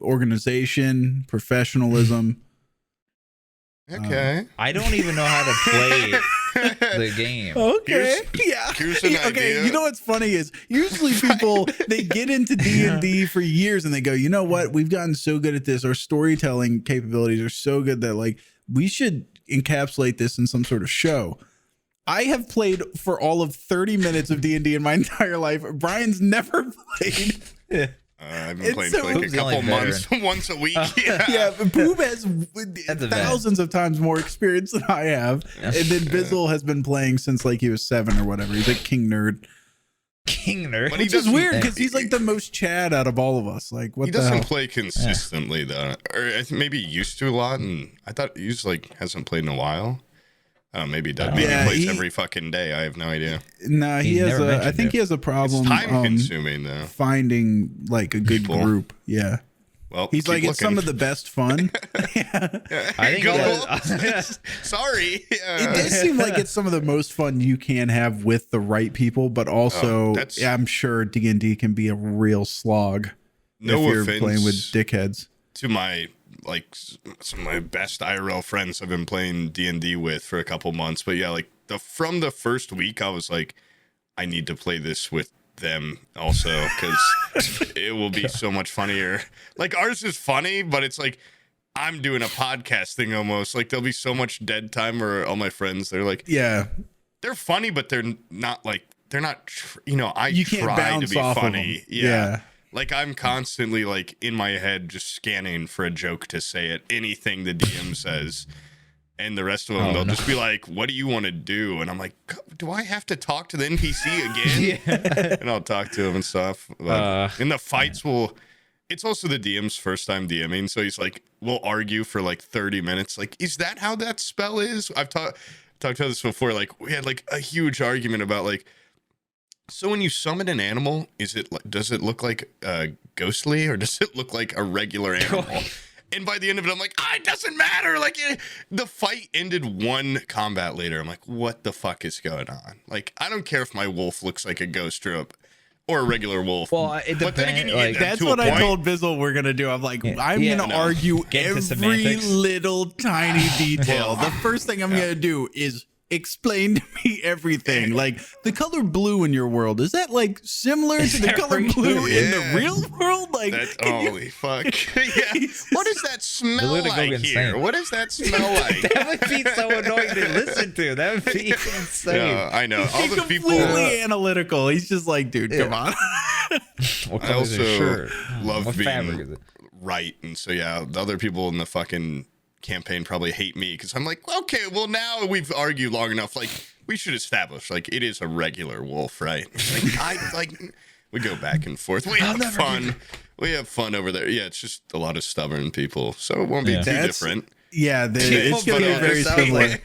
organization, professionalism. Okay. I don't even know how to play the game. Okay. Here's an idea. You know what's funny is usually people they get into D&D for years and they go, you know what? We've gotten so good at this. Our storytelling capabilities are so good that like we should encapsulate this in some sort of show. I have played for all of 30 minutes of D&D in my entire life. Brian's never played. I've been playing for like a couple months, once a week. Yeah, but Poob has thousands of times more experience than I have. And then Bizzle has been playing since like he was 7 or whatever. He's like king nerd. But which is weird because he's like the most Chad out of all of us. Like, what he the hell? doesn't play consistently though, or I think maybe he used to a lot, and I thought he's like hasn't played in a while. Maybe he does. Maybe he plays every fucking day. I have no idea. Nah, he has I think he has a problem. It's time consuming though. Finding like a good group. Yeah. Well, he's like it's some of the best fun. I think sorry. It does seem like it's some of the most fun you can have with the right people, but also I'm sure D&D can be a real slog if you're playing with dickheads. To my some of my best IRL friends I've been playing D&D with for a couple months, but yeah, like from the first week I was like, I need to play this with them also because it will be so much funnier. Like ours is funny, but it's like I'm doing a podcast thing almost. Like there'll be so much dead time where all my friends they're like, they're funny, but they're not I try to be funny. Yeah. Like I'm constantly like in my head just scanning for a joke to say at anything the DM says. And the rest of them, they'll just be like, what do you want to do? And I'm like, do I have to talk to the NPC again? And I'll talk to him and stuff. And the fights it's also the DM's first time DMing. So he's like, we'll argue for like 30 minutes. Like, is that how that spell is? I've talked about this before. Like we had like a huge argument about like, so when you summon an animal, does it look like ghostly or does it look like a regular animal? And by the end of it, I'm like, it doesn't matter. Like the fight ended one combat later. I'm like, what the fuck is going on? Like, I don't care if my wolf looks like a ghost or a regular wolf. Well, it depends. Then again, that's what I told Bizzle we're gonna do. I'm like, I'm gonna argue every little tiny detail. The first thing I'm gonna do is explain to me everything. Like the color blue in your world, is that like similar to the color blue in the real world? Like that's holy fuck. What does that smell like here? What does that smell like? That would be so annoying to listen to. That would be insane. Yeah, I know. All the people completely analytical. He's just like, dude, come on. I also love being right, and so the other people in the fucking campaign probably hate me because I'm like, okay, well now we've argued long enough. Like we should establish like it is a regular wolf, right? Like we go back and forth. We have fun. We have fun over there. Yeah, it's just a lot of stubborn people, so it won't be too different. Yeah, it's gonna be very similar.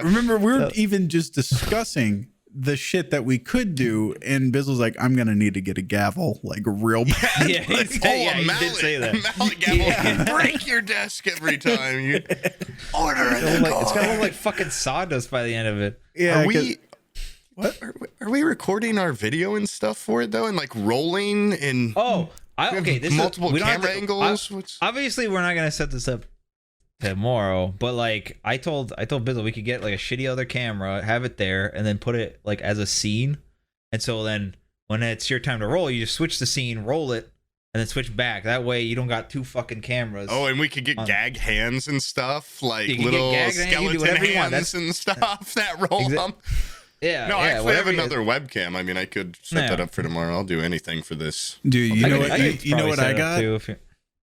Remember, we're even just discussing the shit that we could do, and Bizzle's like, I'm gonna need to get a gavel, like real bad. Yeah, he did say that. Mallet gavel, break your desk every time you order it. It's gonna look like fucking sawdust by the end of it. Yeah, are we recording our video and stuff for it though, and like rolling and this multiple camera angles? Obviously, we're not gonna set this up tomorrow, but like I told Bizzle we could get like a shitty other camera, have it there, and then put it like as a scene. And so then when it's your time to roll, you just switch the scene, roll it, and then switch back. That way you don't got two fucking cameras. Oh, and we could get gag hands and stuff, like little skeleton hands and stuff that roll them. Yeah. No, I yeah, actually have another webcam. I mean, I could set that up for tomorrow. I'll do anything for this. Dude, you know what I got?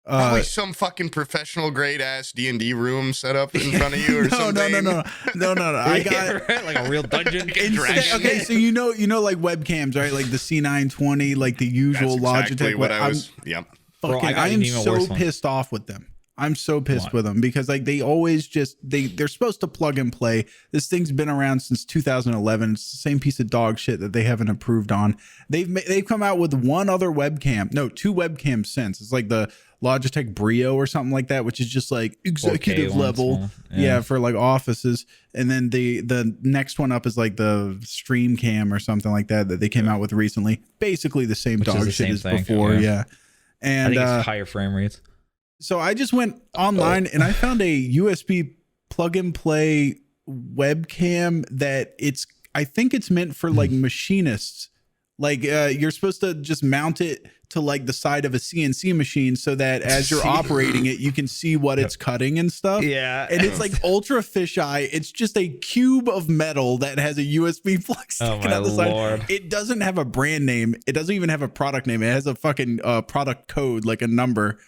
Probably some fucking professional grade ass D&D room set up in front of you or something. No. I got like a real dungeon. Okay, so you know, like webcams, right? Like the C920, like the usual That's exactly Logitech. what I was. Yep. I am so pissed off with them. I'm so pissed with them because like they always just they're supposed to plug and play. This thing's been around since 2011. It's the same piece of dog shit that they haven't improved on. They've come out with two webcams since. It's like the Logitech Brio or something like that, which is just like executive level, for like offices. And then the next one up is like the Stream Cam or something like that they came out with recently. Basically the same dog shit as before, And I think it's higher frame rates. So I just went online and I found a USB plug and play webcam that I think it's meant for like machinists. Like you're supposed to just mount it to like the side of a CNC machine so that as you're operating it, you can see what it's cutting and stuff. Yeah. And it's like ultra fisheye. It's just a cube of metal that has a USB plug sticking out the side. It doesn't have a brand name. It doesn't even have a product name. It has a fucking product code, like a number.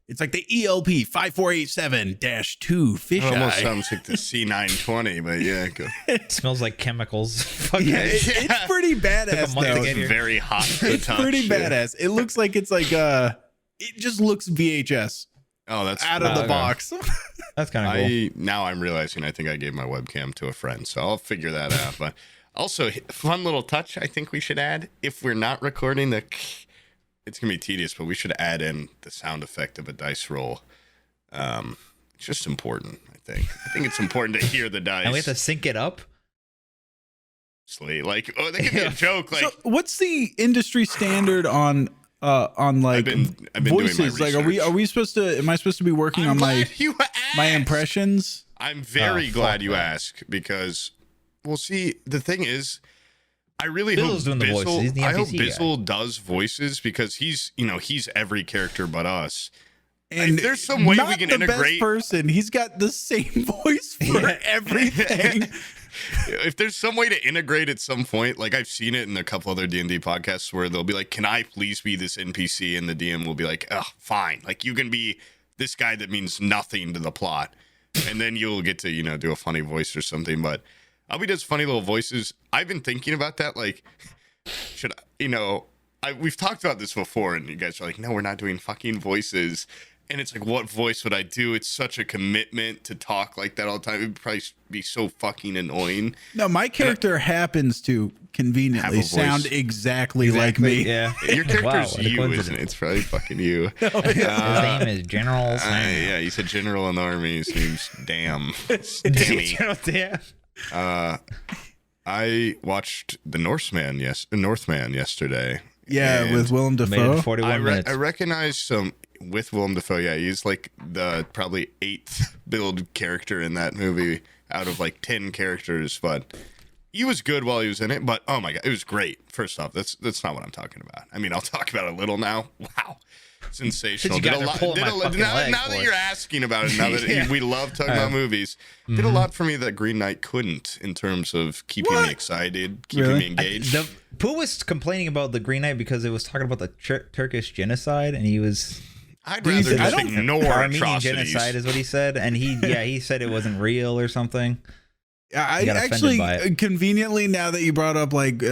It's like the ELP 5487-2 fisheye. Almost sounds like the C920, but yeah, go. It smells like chemicals. It's pretty badass though. It's very hot. It's pretty badass. It looks like it's like it just looks VHS. Oh, that's out of the box. That's kind of cool. Now I'm realizing I think I gave my webcam to a friend, so I'll figure that out. But also, fun little touch I think we should add if we're not recording the. It's gonna be tedious, but we should add in the sound effect of a dice roll. It's just important, I think. I think it's important to hear the dice. And we have to sync it up. Like, oh, that could be a joke. Like, so what's the industry standard on like I've been voices? Doing my like, are we supposed to? Am I supposed to be working on my impressions? I'm very glad you ask because, well, see, the thing is. I really hope Bizzle does voices because he's every character but us. And if there's some way we can integrate. Best person, he's got the same voice for everything. If there's some way to integrate at some point, like I've seen it in a couple other D&D podcasts where they'll be like, "Can I please be this NPC?" And the DM will be like, "Oh, fine. Like you can be this guy that means nothing to the plot," and then you'll get to do a funny voice or something, but. Albie does funny little voices. I've been thinking about that. Like, should we've talked about this before, and you guys are like, no, we're not doing fucking voices. And it's like, what voice would I do? It's such a commitment to talk like that all the time. It would probably be so fucking annoying. No, my character happens to conveniently sound exactly like me. Yeah. Your character's you, isn't it? It's probably fucking you. His name is General. Yeah, you said General in the Army. His name's Damn. Dammy. Damn. I watched The Northman yesterday. Yeah, with Willem Dafoe. 41 minutes. I recognize some with Willem Dafoe. Yeah, he's like the probably 8th build character in that movie out of like 10 characters, but he was good while he was in it. But oh my god, it was great. First off, that's not what I'm talking about. I mean, I'll talk about it a little now. Wow. Sensational. Now that you're asking about it, now that we love talking about movies, did a lot for me that Green Knight couldn't in terms of keeping me excited, keeping me engaged. Pooh was complaining about the Green Knight because it was talking about the Turkish genocide, and he was. I'd rather just ignore Armenian genocide is what he said, and he said it wasn't real or something. I actually conveniently, now that you brought up like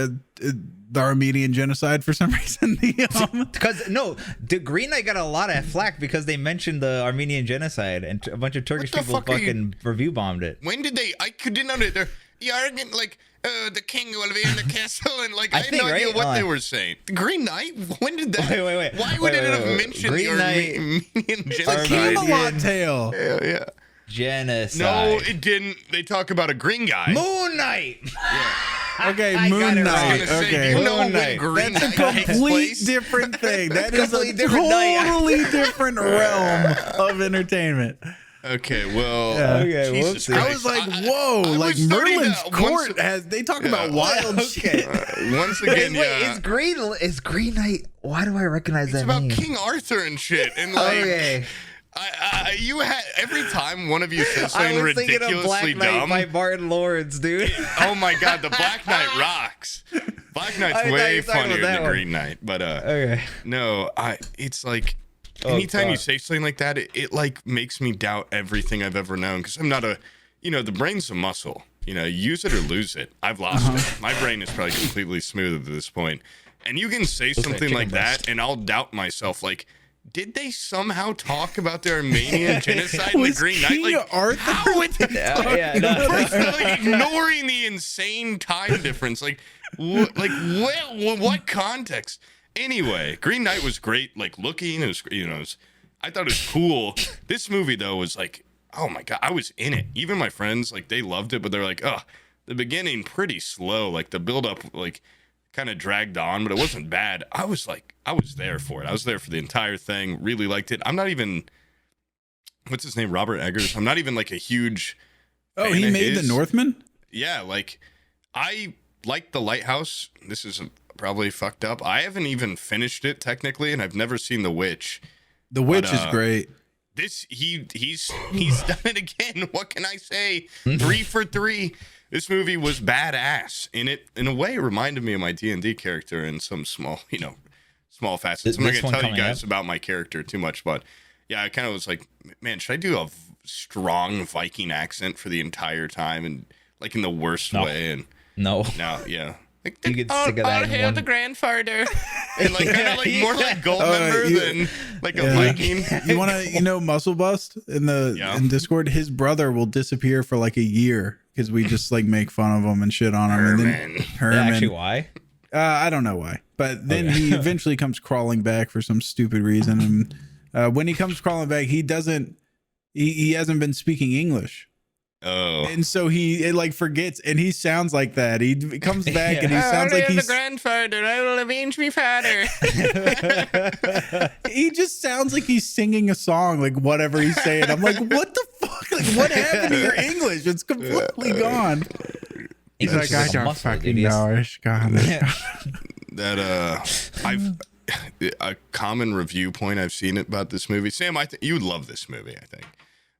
the Armenian genocide for some reason, because the Green Knight got a lot of flack because they mentioned the Armenian genocide and a bunch of Turkish people fucking review bombed it. When did they? I didn't understand. The arrogant the king will be in the castle, and like I had no idea what they were saying. The Green Knight? When did that? Wait. Why would it have mentioned the Armenian genocide? It's a Camelot tale. Yeah. Genocide. No, it didn't. They talk about a green guy. Moon Knight. Yeah. Okay, Moon Knight. Okay, Moon Knight. That's a complete different thing. That is a totally different realm of entertainment. Okay, well, Jesus Christ. I was like, whoa, like Merlin's court they talk about wild shit. Once again, is Green Knight? Why do I recognize that name? It's about King Arthur and shit, and like. Okay. You had every time one of you says I something was thinking of ridiculously Black Knight dumb. by Martin Lawrence, dude. Oh my god, the Black Knight rocks. Black Knight's way funnier than the Green Knight, but okay. no, it's like anytime you say something like that, it like makes me doubt everything I've ever known because I'm not the brain's a muscle. Use it or lose it. I've lost it. My brain is probably completely smooth at this point. And you can say something like that, and I'll doubt myself. Like, did they somehow talk about the Armenian genocide in the Green Knight? Like, how would they like, ignoring the insane time difference? Like, what context? Anyway, Green Knight was great. Like, looking, it was, I thought it was cool. This movie though was like, oh my god, I was in it. Even my friends, like, they loved it, but they're like, oh, the beginning pretty slow. Like the build up, like, kind of dragged on, but it wasn't bad. I was there for it. I was there for the entire thing. Really liked it. I'm not even, what's his name? Robert Eggers. I'm not even like a huge. Oh, he made The Northman? Yeah, like I like The Lighthouse. This is probably fucked up. I haven't even finished it technically, and I've never seen The Witch. The Witch is great. This he's done it again. What can I say? 3 for 3. This movie was badass. In a way, it reminded me of my D&D character in some small facets. I'm not gonna tell you guys about my character too much, but yeah, I kind of was like, man, should I do a strong Viking accent for the entire time and like in the worst way? And no, yeah. Like, you could stick of that. I'll hail the grandfather, and like kind of like more like Goldmember than like a Viking. You want to, Muscle Bust in Discord? His brother will disappear for like a year because we just like make fun of him and shit on him. Herman. Actually, why? I don't know why, but then he eventually comes crawling back for some stupid reason, and when he comes crawling back, he hasn't been speaking English. Oh, and so he like forgets, and he sounds like that. He comes back and he sounds like he's the grandfather. I will avenge me father. He just sounds like he's singing a song, like whatever he's saying. I'm like, what the fuck? Like, what happened to your English? It's completely gone. He's like, I don't fucking know. It's gone. I've a common review point I've seen about this movie. Sam, you would love this movie, I think,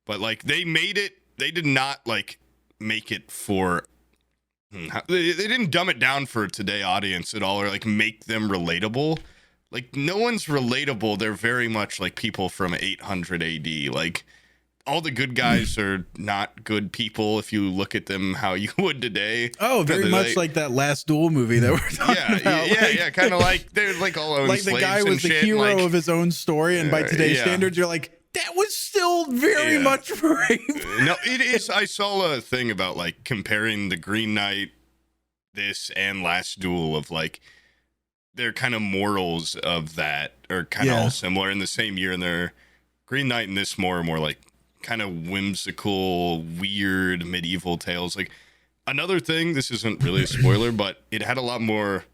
but like they made it. They did not like make it for. They didn't dumb it down for a today audience at all, or like make them relatable. Like no one's relatable. They're very much like people from 800 AD. Like all the good guys are not good people if you look at them how you would today. Oh, very much like that Last Duel movie that we're talking about. Yeah, kind of like they're like all own like slaves the guy was the shit, hero like, of his own story, and by today's standards, you're like, that was still very much rape. No, it is. I saw a thing about like comparing the Green Knight, this and Last Duel of like their kind of morals of that are kind of all similar in the same year, and their Green Knight and this more like kind of whimsical, weird medieval tales. Like another thing, this isn't really a spoiler, but it had a lot more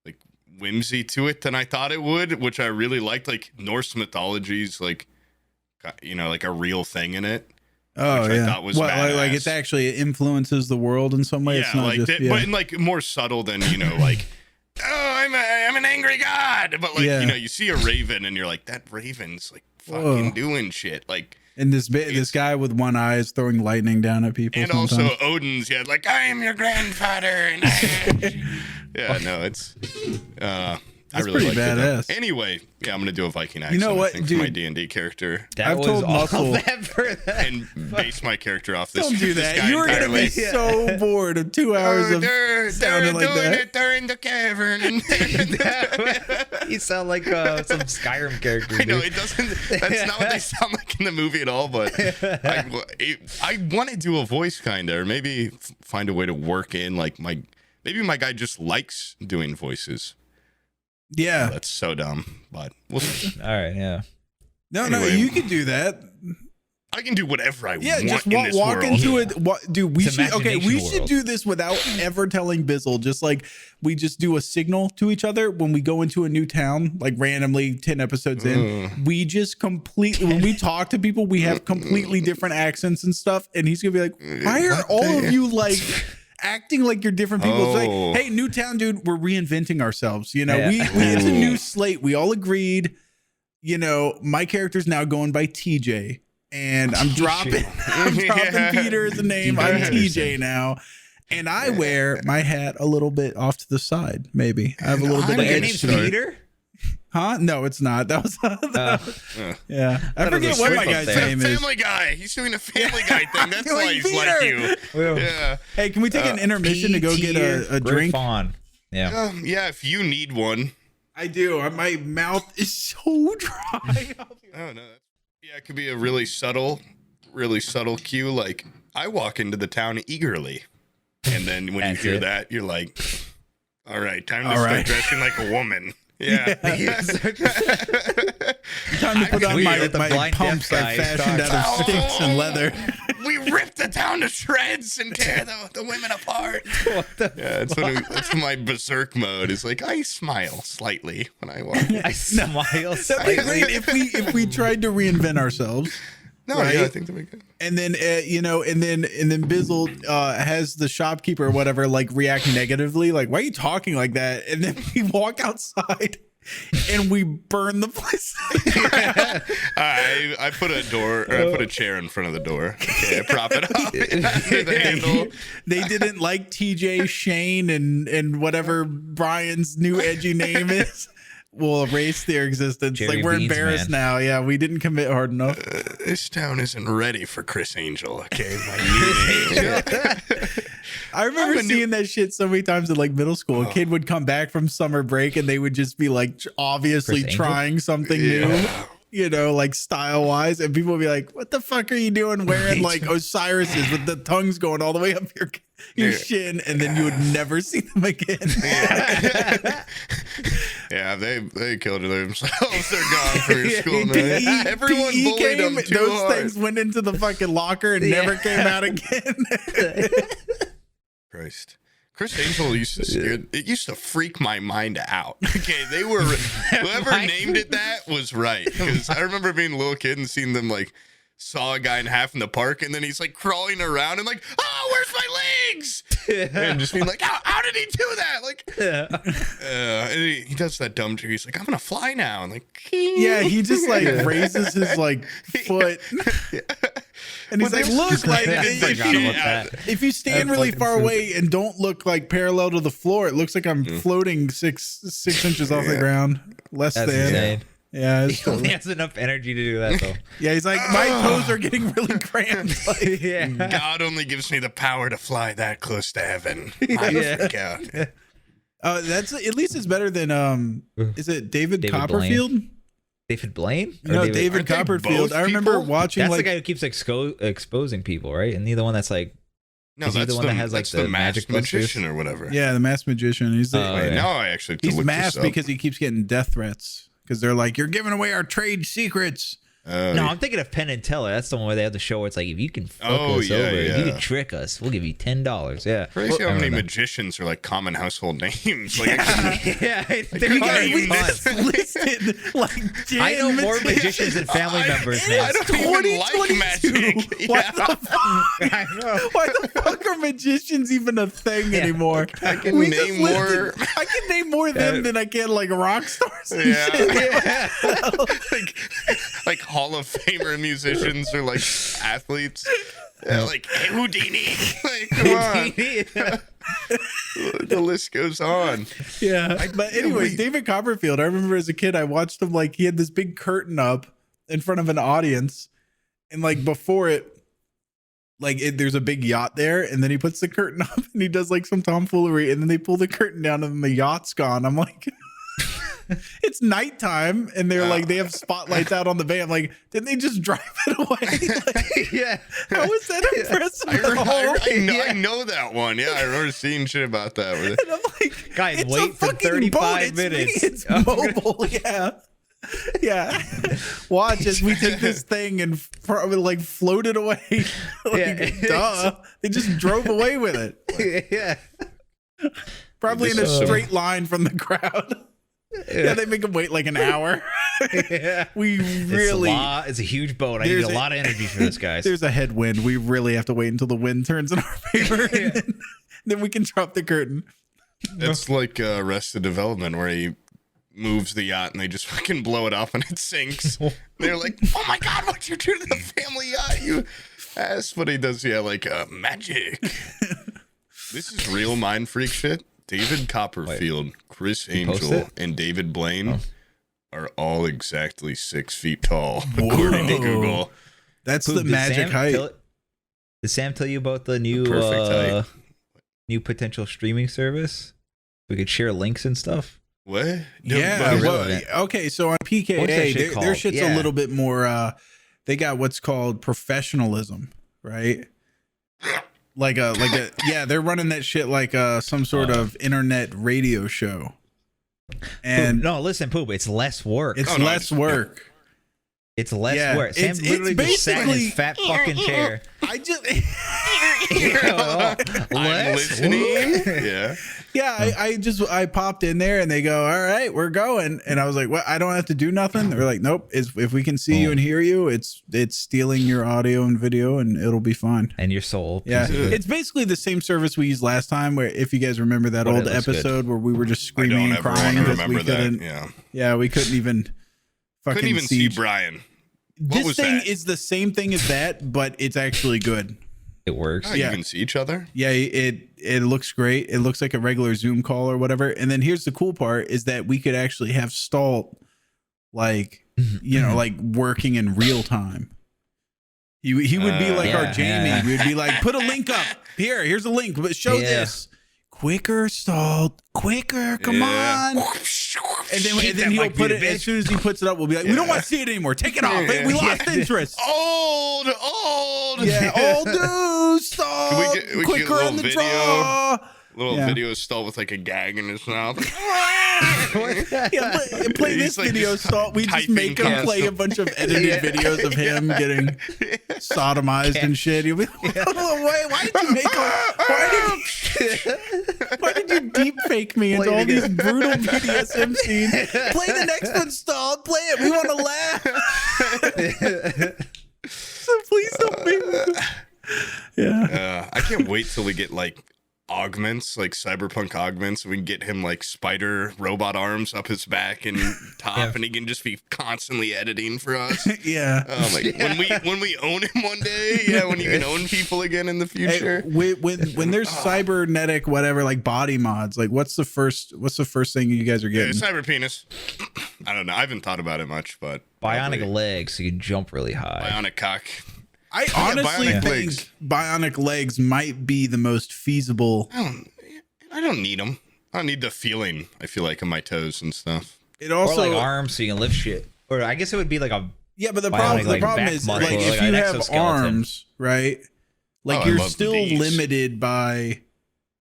like whimsy to it than I thought it would, which I really liked. Like Norse mythology's like, like a real thing in it. Oh which I thought was like it's actually it influences the world in some way. Yeah, it's not like just, that, but in like more subtle than like, oh, I'm an angry god. But like you see a raven and you're like, that raven's like fucking doing shit. Like, and this guy with one eye is throwing lightning down at people. And sometimes. Also Odin's like, I am your grandfather. And it's I really like badass. Anyway, I'm gonna do a Viking accent. You know what, dude? For my D&D character. I've told Muscle and base my character off this. Don't do that. You're gonna be so bored of 2 hours of sounding like that. They're in the cavern. You sound like some Skyrim character. I know it doesn't. That's not what they sound like in the movie at all. But I want to do a voice kind of, or maybe find a way to work in like maybe my guy just likes doing voices. Yeah, that's so dumb, but we'll see. All right, yeah. No, you can do that. I can do whatever I want. Just in this walk world. into it. Dude, we should do this without ever telling Bizzle. Just like we just do a signal to each other when we go into a new town, like randomly 10 episodes in. We just completely, when we talk to people, we have completely different accents and stuff. And he's gonna be like, why are all of you like acting like you're different people? It's like, hey, new town, dude, we're reinventing ourselves. It's a new slate. We all agreed. you know, my character's now going by TJ, and I'm dropping Peter as a name. I'm TJ now. And I wear my hat a little bit off to the side. Maybe I have a little bit of edge to it. Peter? Huh? No, it's not. That was yeah. I forget what my guy's name is. Family Guy. He's doing a Family Guy thing. That's why he's like you. Yeah. Hey, can we take an intermission to go get a drink? Yeah. Yeah. If you need one, I do. My mouth is so dry. Oh no. Yeah, it could be a really subtle cue. Like I walk into the town eagerly. And then when you hear that, you're like, all right, time to start dressing like a woman. Yeah. Time to put on my pumps I fashioned out of sticks and leather. We rip the town to shreds and tear the women apart. That's when my berserk mode is like, I smile slightly when I walk. I smile slightly. That'd be great if we tried to reinvent ourselves. No, right? Yeah, I think that'd be good. And then you know, and then Bizzle has the shopkeeper or whatever like react negatively, like, why are you talking like that? And then we walk outside and we burn the place. I put a chair in front of the door. Okay, I prop it up under the handle. They didn't like TJ, Shane, and whatever Brian's new edgy name is. We'll erase their existence. Jerry like we're Beans, embarrassed man. now. Yeah, we didn't commit hard enough. This town isn't ready for Chris Angel. Okay, my new name. I remember seeing that shit so many times in like middle school. A kid would come back from summer break and they would just be like obviously trying something new, you know, like style wise, and people would be like, "What the fuck are you doing wearing like Osiris's with the tongues going all the way up your shin?" And then you would never see them again. Yeah, they killed themselves. They're gone for school now. Everyone bullied them too those hard. things went into the fucking locker and never came out again. Christ. Chris Angel used to freak my mind out. Okay, whoever named it that was right. Because I remember being a little kid and seeing them like saw a guy in half in the park, and then he's like crawling around and like, oh, where's my legs? And just being like, how did he do that? Like, and he does that dumb trick. He's like, I'm gonna fly now, and like, yeah, he just like raises his like foot. And he's like, look, like if you stand really far away and don't look like parallel to the floor, it looks like I'm floating six inches off the ground. That's insane. Yeah, he only has enough energy to do that though. Yeah, he's like, my toes are getting really cramped. Like, God only gives me the power to fly that close to heaven. Freak out. That's at least it's better than is it David Copperfield? Blaine? David Blaine? No, David Copperfield. I remember watching. That's like, the guy who keeps exposing people, right? And the one that's like, no, that's the one that has like the magic magician or whatever. Yeah, the masked magician. He's no, I actually he's masked because he keeps getting death threats because they're like, you're giving away our trade secrets. No, I'm thinking of Penn and Teller. That's the one where they have the show where it's like, if you can fuck us over, if you can trick us, we'll give you $10. Yeah. Crazy how many magicians are like common household names. Like, they're listed like I know more magicians than family members, man. I don't even like magic. What the fuck? I know. Why the fuck are magicians even a thing anymore? I can name more. I can name more them than I can like rock stars. And shit. Like Hall of Famer musicians or like athletes. Like Houdini. Like, come on. The list goes on. Yeah. But anyways, David Copperfield, I remember as a kid, I watched him like he had this big curtain up in front of an audience. And like before it, there's a big yacht there, and then he puts the curtain up and he does like some tomfoolery, and then they pull the curtain down and the yacht's gone. I'm like, it's nighttime, and they're like, they have spotlights out on the van. I'm like, didn't they just drive it away? Like, how is that impressive? I know that one. Yeah, I remember seeing shit about that. And I'm like, guys, it's wait for 35 minutes. It's mobile. Yeah. Watch as we take this thing and probably like float it away. Duh. They just drove away with it. Probably in a straight line from the crowd. Yeah, they make them wait like an hour. We really, it's a huge boat. I need a lot of energy for this, guys. There's a headwind. We really have to wait until the wind turns in our favor, and then we can drop the curtain. It's like Arrested Development, where moves the yacht and they just fucking blow it up and it sinks. They're like, oh my God, what'd you do to the family yacht, you ass? But he does, like magic. This is real mind freak shit. David Copperfield, Chris Angel, and David Blaine are all exactly 6 feet tall, according to Google. That's the magic height. Did Sam tell you about the new new potential streaming service? We could share links and stuff. What? Yeah. Well, okay, so on PKA, their shit's a little bit more. They got what's called professionalism, right? Like a they're running that shit like some sort of internet radio show. And Poob, no, listen, Poob, it's less work. It's less work. It's less work. Sam literally just sat in his fat fucking chair. I just I'm listening. Yeah, I popped in there and they go, all right, we're going. And I was like, what? I don't have to do nothing? They're like, nope. If we can see you and hear you, it's stealing your audio and video and it'll be fine. And your soul. Yeah. It's basically the same service we used last time where if you guys remember that old episode where we were just screaming and crying because we couldn't. Yeah, we couldn't even fucking see Brian. This thing is the same thing as that, but it's actually good. It works. You can see each other. Yeah, it looks great. It looks like a regular Zoom call or whatever. And then here's the cool part is that we could actually have Stallt like working in real time. He would be like our Jamie. Yeah. We'd be like, put a link up. Here's a link, but show this. Quicker, Stallt. Quicker, come on. And then he'll put it, as soon as he puts it up, we'll be like, we don't want to see it anymore. Take it off. We lost interest. Old. Yeah, old dude, Stallt. We quicker on the draw. Little video of Stallt with like a gag in his mouth. Play this video, Stallt. We just make him play a bunch of edited videos of him getting sodomized and shit. He'll be like, why did you make why did you deep fake me into all these brutal BDSM scenes? Play the next one, Stallt. Play it. We want to laugh. So please help me. Yeah. I can't wait till we get like augments, like cyberpunk augments, and we can get him like spider robot arms up his back and top, and he can just be constantly editing for us. When we own him one day, when you can own people again in the future. Hey, when there's cybernetic whatever like body mods, like what's the first thing you guys are getting? Cyber penis. I don't know. I haven't thought about it much, but bionic legs so you can jump really high. Bionic cock. I honestly think bionic legs might be the most feasible. I don't need them. I don't need the feeling, I feel like, in my toes and stuff. It also or like arms so you can lift shit. Or I guess it would be like a but the problem is like if you have arms, right? Like you're still limited by.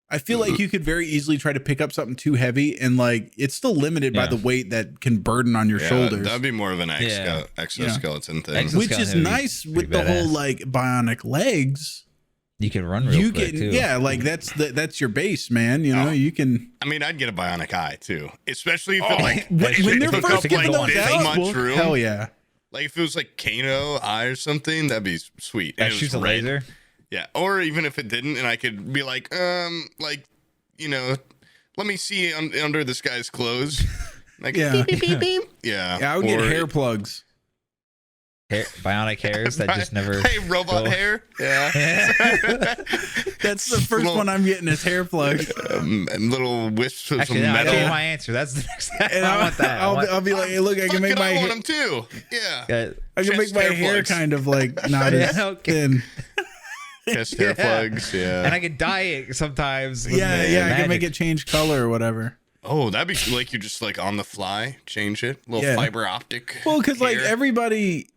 I feel like you could very easily try to pick up something too heavy and like it's still limited by the weight that can burden on your shoulders. That'd be more of an exoskeleton thing. Which is nice with the whole like bionic legs. You can run real quick too. Yeah, like that's your base, man. You know, you can. I mean, I'd get a bionic eye too, especially if it like when they're first getting those out. Hell yeah! Like if it was like Kano eye or something, that'd be sweet. That shoots a laser. Yeah, or even if it didn't, and I could be like, let me see under this guy's clothes. Like, beep, beep, beep, beep. Yeah, I would get hair plugs. Bionic hairs that just never. Hey, robot hair. Yeah. That's the first one I'm getting is hair plugs. And little wisps of some metal. I changed my answer. That's the next. I want that. I'll be like, hey, look, I can make my. I want them too. Yeah. I can make my hair kind of like not as thin. Chest hair plugs, and I can dye it sometimes. I can make it change color or whatever. Oh, that'd be like you just like on the fly change it, little fiber optic. Well, because like everybody,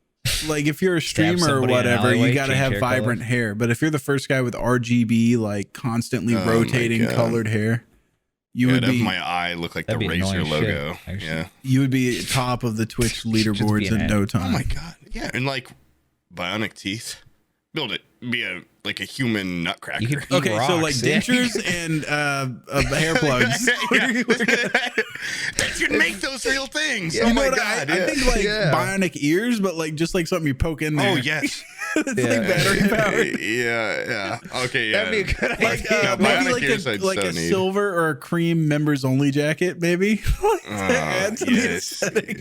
like if you're a streamer or whatever, you got to have vibrant hair. But if you're the first guy with RGB, like constantly rotating colored hair, you would be. My eye look like the Razer logo. You would be top of the Twitch leaderboards in no time. Oh my god, yeah, and like bionic teeth. Build be a human nutcracker. You could eat Okay, so rocks, like yeah. dentures and hair plugs. They should make those real things. You Oh know my what, god! I think like Yeah. bionic ears, but like just like something you poke in there. Oh yes. It's like battery powered. Yeah. Okay, yeah. That'd be a good idea. Like No, maybe bionic like ears I'd a so need. silver or a cream members only jacket, maybe. To add to the Yes. aesthetic.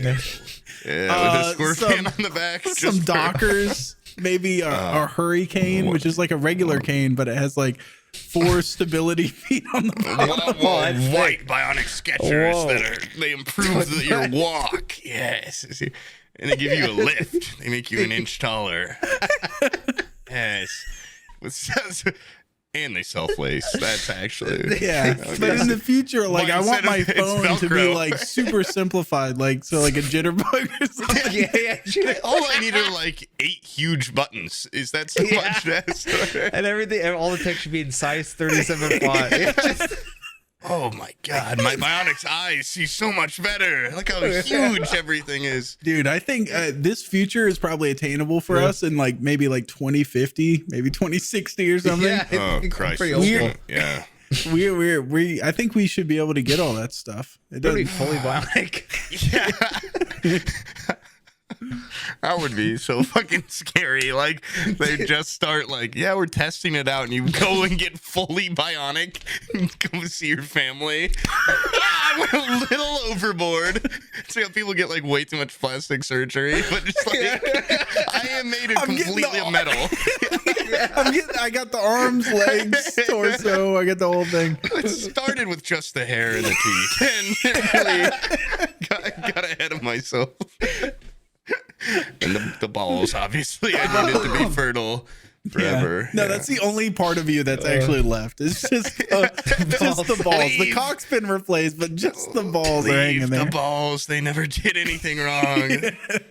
Yeah, with a scorpion some- on the back. Some just for- Dockers, maybe a hurricane, which is like a regular cane, but it has like 4 stability feet on the bottom. White bionic Skechers Whoa. they improve your walk. Yes. And they give you a lift. They make you an inch taller. Yes. And they self-lace. That's actually... Yeah, but in the future, like I want my Instead of- it's phone to be Velcro. like super simplified, like so like a jitterbug or something. Yeah. All I need are like 8 huge buttons. Is that so Yeah. much? And everything, and all the text should be in size 37 font. It's just, Oh my god, my Bionic's eyes see so much better. Look how huge everything is. Dude, I think this future is probably attainable for us in like maybe like 2050, maybe 2060 or something. yeah. Oh it's Christ. pretty Weird. old. Yeah. We I think we should be able to get all that stuff. It It'd be doesn't. fully bionic. Yeah. That would be so fucking scary. Like they just start like, yeah, we're testing it out, and you go and get fully bionic and go see your family. I went a little overboard. See how people get like way too much plastic surgery, but just like I am made of I'm getting completely the- of metal. I got the arms, legs, torso. I got the whole thing. It started with just the hair and the teeth, and it really got ahead of myself. And the balls, obviously, I needed to be fertile forever. No, that's the only part of you that's actually left. It's just the balls. The Leave. cock's been replaced, but just the balls are hanging Leave there. the balls. They never did anything wrong.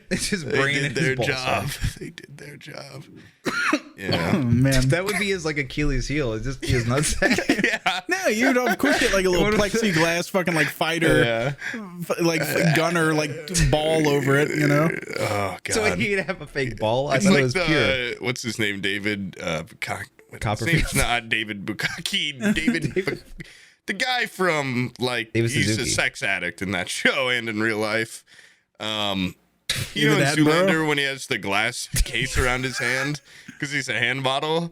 It's his They brain did and their his job. balls. They did their job. Oh Yeah. man. That would be his like Achilles heel. It's just his nutsack. Yeah. No, you'd of course get like a little What if- plexiglass fucking like fighter, like gunner, like ball over it, you know? Oh god. So he'd have a fake ball. I It's thought like it was pure. what's his name? David Copperfield. His name's not David Bukkake. David. The guy from like David he's Suzuki. a sex addict in that show and in real life. You know David in Attenborough? Zoolander when he has the glass case around his hand because he's a hand model.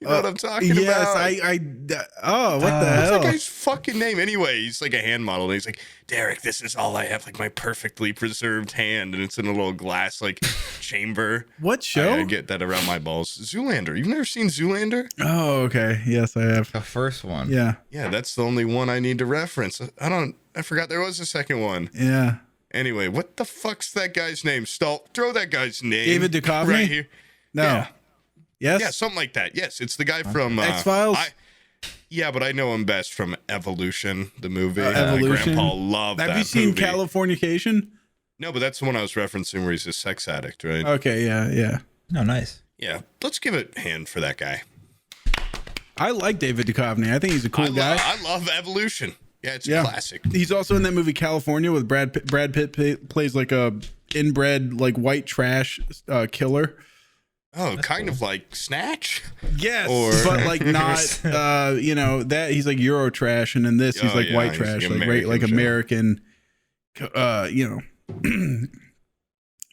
You know what I'm talking Yes, about? oh, what the What's hell? that guy's fucking name anyway? He's like a hand model, and he's like, Derek, this is all I have, like my perfectly preserved hand, and it's in a little glass like chamber. What show? I get that around my balls. Zoolander. You've never seen Zoolander? Oh, okay. Yes, I have. The first one. Yeah, Yeah, that's the only one I need to reference. I forgot there was a second one. yeah. Anyway, what the fuck's that guy's name? Throw that guy's name. David Duchovny? Right here. No. Yeah. Yes. Yeah, something like that. Yes, it's the guy from X-Files? Yeah, but I know him best from Evolution, the movie. Evolution? My grandpa loved that Have you seen movie. Californication? No, but that's the one I was referencing where he's a sex addict, right? Okay, yeah. Oh, nice. Yeah, let's give a hand for that guy. I like David Duchovny. I think he's a cool guy. I love Evolution. Yeah, it's a classic. He's also in that movie California with Brad Pitt. Brad Pitt plays like a inbred like white trash killer. Oh, kind of like Snatch? Yes, Or- but like not that he's like Euro trash, and in this he's Oh, like yeah, white he's trash, like like American American.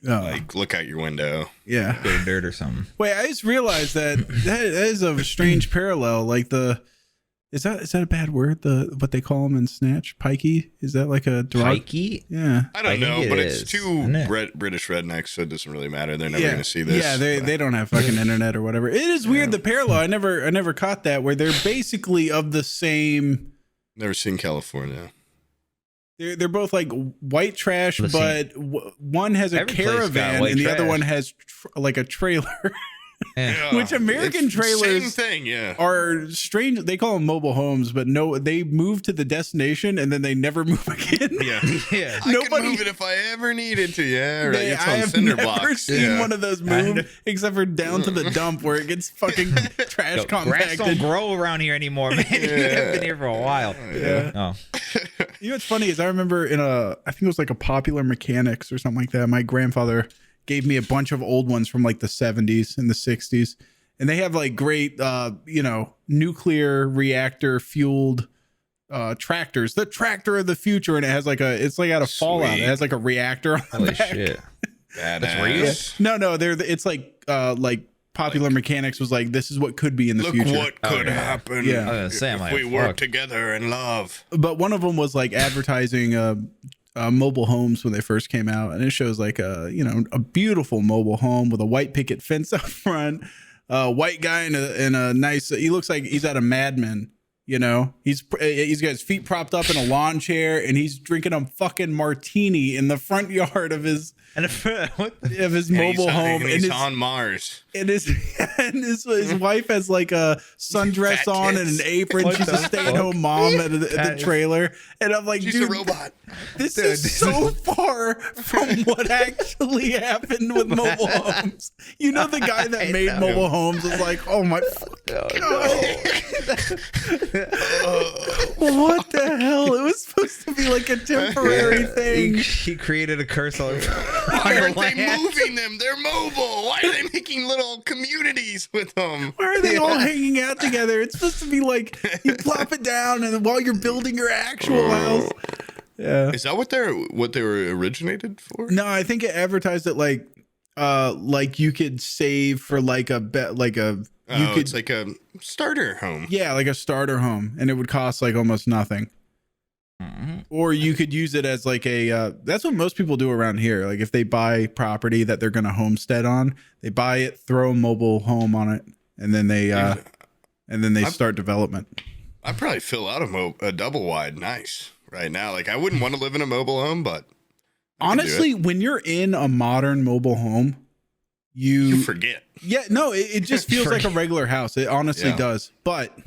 Like, look out your window. Yeah. Bit of dirt or something. Wait, I just realized that is a strange parallel. Like is that a bad word? What they call them in Snatch, pikey? Is that like a derog- Pikey? Yeah. I don't I think know, it but is, it's two isn't it? British rednecks, so it doesn't really matter. They're never going to see this. Yeah, they don't have fucking internet or whatever. It is weird the parallel. I never caught that where they're basically of the same. Never seen California. They're both like white trash, Let's but one has a Every place got caravan white and the other trash. one has like a trailer. Yeah. Which American It's trailers same thing, yeah. are strange. They call them mobile homes, but no, they move to the destination and then they never move again. Yeah. Yeah. I Nobody- could move it if I ever needed to. Yeah, right. It's I on have cinder never blocks. seen Yeah. one of those move except for down to the dump where it gets fucking trash Yo, grass don't compacted. grow around here anymore, man. You have been here for a while. Yeah. Oh. You know what's funny is I remember I think it was like a Popular Mechanics or something like that. My grandfather gave me a bunch of old ones from like the 70s and the 60s. and they have like great, nuclear reactor fueled tractors. The tractor of the future, and it has like it's like out of Fallout. It has like a reactor on the Holy back. shit. That's real? No, it's like Popular Mechanics was like, this is what could be in the future. Look what could happen if we work together in love. But one of them was like advertising mobile homes when they first came out, and it shows like a beautiful mobile home with a white picket fence up front, white guy in a nice. He looks like he's at a Mad Men. He's got his feet propped up in a lawn chair, and he's drinking a fucking martini in the front yard of his mobile home. And he's on Mars. And his wife has like a sundress on and an apron. She's a stay-at-home mom at the trailer. And I'm like, she's dude, a robot. This is so far from what actually happened with mobile homes. The guy that made mobile homes was like, oh my fucking God. What the hell? It was supposed to be like a temporary thing. He created a curse on Why aren't they moving them? They're mobile. Why are they making little communities with them? Why are they all hanging out together? It's supposed to be like you plop it down and while you're building your actual house. Yeah. Is that what they were originated for? No, I think it advertised it like you could save for It's like a starter home. Yeah, like a starter home, and it would cost like almost nothing. Or you could use it as like that's what most people do around here. Like if they buy property that they're going to homestead on, they buy it, throw a mobile home on it, and then they start development. I'd probably fill out a double wide nice right now. Like I wouldn't want to live in a mobile home, but honestly, when you're in a modern mobile home, you forget. Yeah, no, it just feels like a regular house. It honestly does. But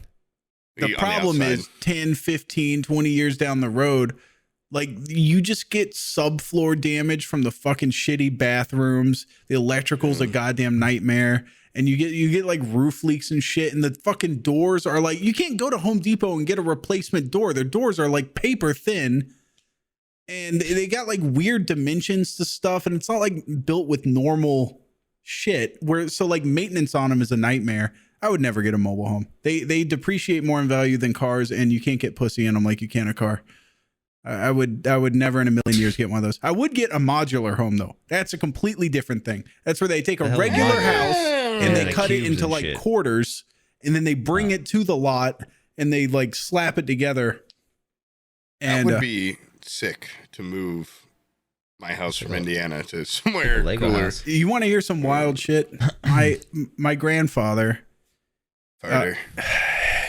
the problem is 10, 15, 20 years down the road, like you just get subfloor damage from the fucking shitty bathrooms. The electrical's a goddamn nightmare. And you get like roof leaks and shit. And the fucking doors are like, you can't go to Home Depot and get a replacement door. Their doors are like paper thin. And they got like weird dimensions to stuff. And it's not like built with normal shit so like maintenance on them is a nightmare. I would never get a mobile home. They depreciate more in value than cars, and you can't get pussy in them like you can a car. I would never in a million years get one of those. I would get a modular home though. That's a completely different thing. That's where they take a regular house and they cut it into like quarters, and then they bring it to the lot and they like slap it together. And that would be sick to move my house from Indiana to somewhere cooler. You want to hear some wild shit? My grandfather,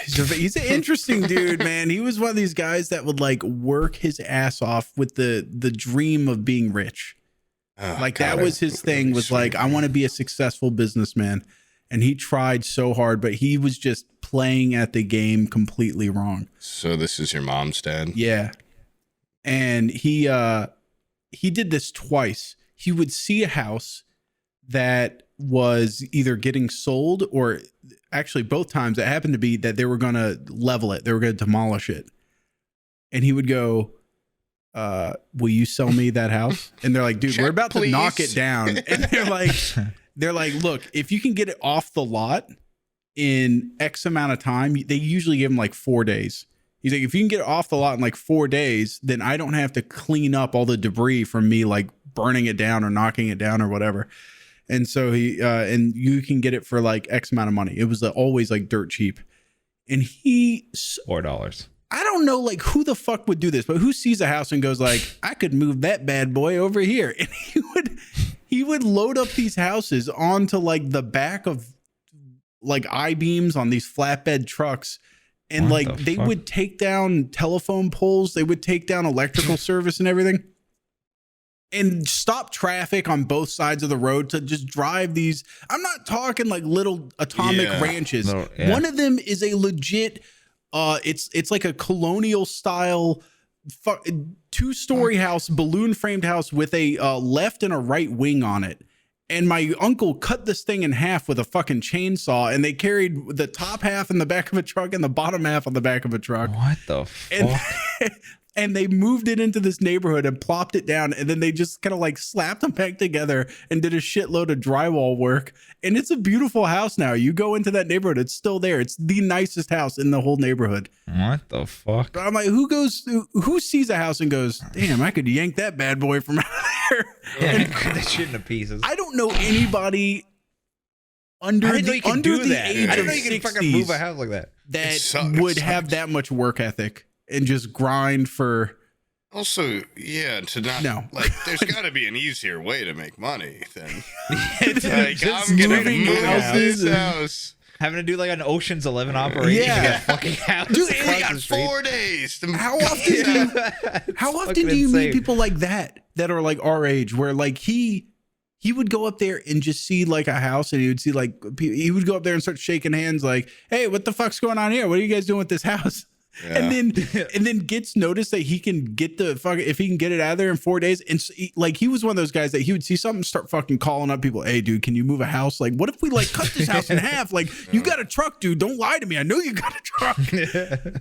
he's an interesting dude, man. He was one of these guys that would like work his ass off with the dream of being rich. That was his thing, was like, I want to be a successful businessman. And he tried so hard, but he was just playing at the game completely wrong. So this is your mom's dad? Yeah. And he did this twice. He would see a house that was either getting sold, or actually both times it happened to be that they were going to level it. They were going to demolish it. And he would go, will you sell me that house? And they're like, dude, we're about to knock it down. And they're like, look, if you can get it off the lot in X amount of time, they usually give him like 4 days. He's like, if you can get it off the lot in like 4 days, then I don't have to clean up all the debris from me like burning it down or knocking it down or whatever. And so and you can get it for like X amount of money. It was always like dirt cheap. And $4. I don't know like who the fuck would do this, but who sees a house and goes like, I could move that bad boy over here. And he would load up these houses onto like the back of like I-beams on these flatbed trucks. And like they would take down telephone poles. They would take down electrical service and everything, and stop traffic on both sides of the road to just drive these. I'm not talking like little atomic ranches. No, one of them is a legit, it's like a colonial style 2-story house, balloon framed house with a left and a right wing on it. And my uncle cut this thing in half with a fucking chainsaw, and they carried the top half in the back of a truck and the bottom half on the back of a truck. What the fuck? And and they moved it into this neighborhood and plopped it down, and then they just kind of like slapped them back together and did a shitload of drywall work. And it's a beautiful house now. You go into that neighborhood, it's still there. It's the nicest house in the whole neighborhood. What the fuck? But I'm like, who sees a house and goes, damn, I could yank that bad boy from out of there. Yeah, cut that shit into pieces. I don't know anybody under the age I of didn't know you could fucking move a 60s house like that. that would have that much work ethic and just grind for. Also, yeah, to not like, there's got to be an easier way to make money than like I'm gonna move this house. Having to do like an Ocean's 11 operation to get a fucking house. Dude, we got 4 days. How often do you meet people like that are like our age, where like he would go up there and just see like a house, and he would see like he would go up there and start shaking hands like, hey, what the fuck's going on here? What are you guys doing with this house? Yeah. And then gets noticed that he can get the fuck, if he can get it out of there in 4 days. And so like, he was one of those guys that he would see something, start fucking calling up people. Hey dude, can you move a house? Like, what if we like cut this house in half? Like, you got a truck, dude. Don't lie to me. I know you got a truck.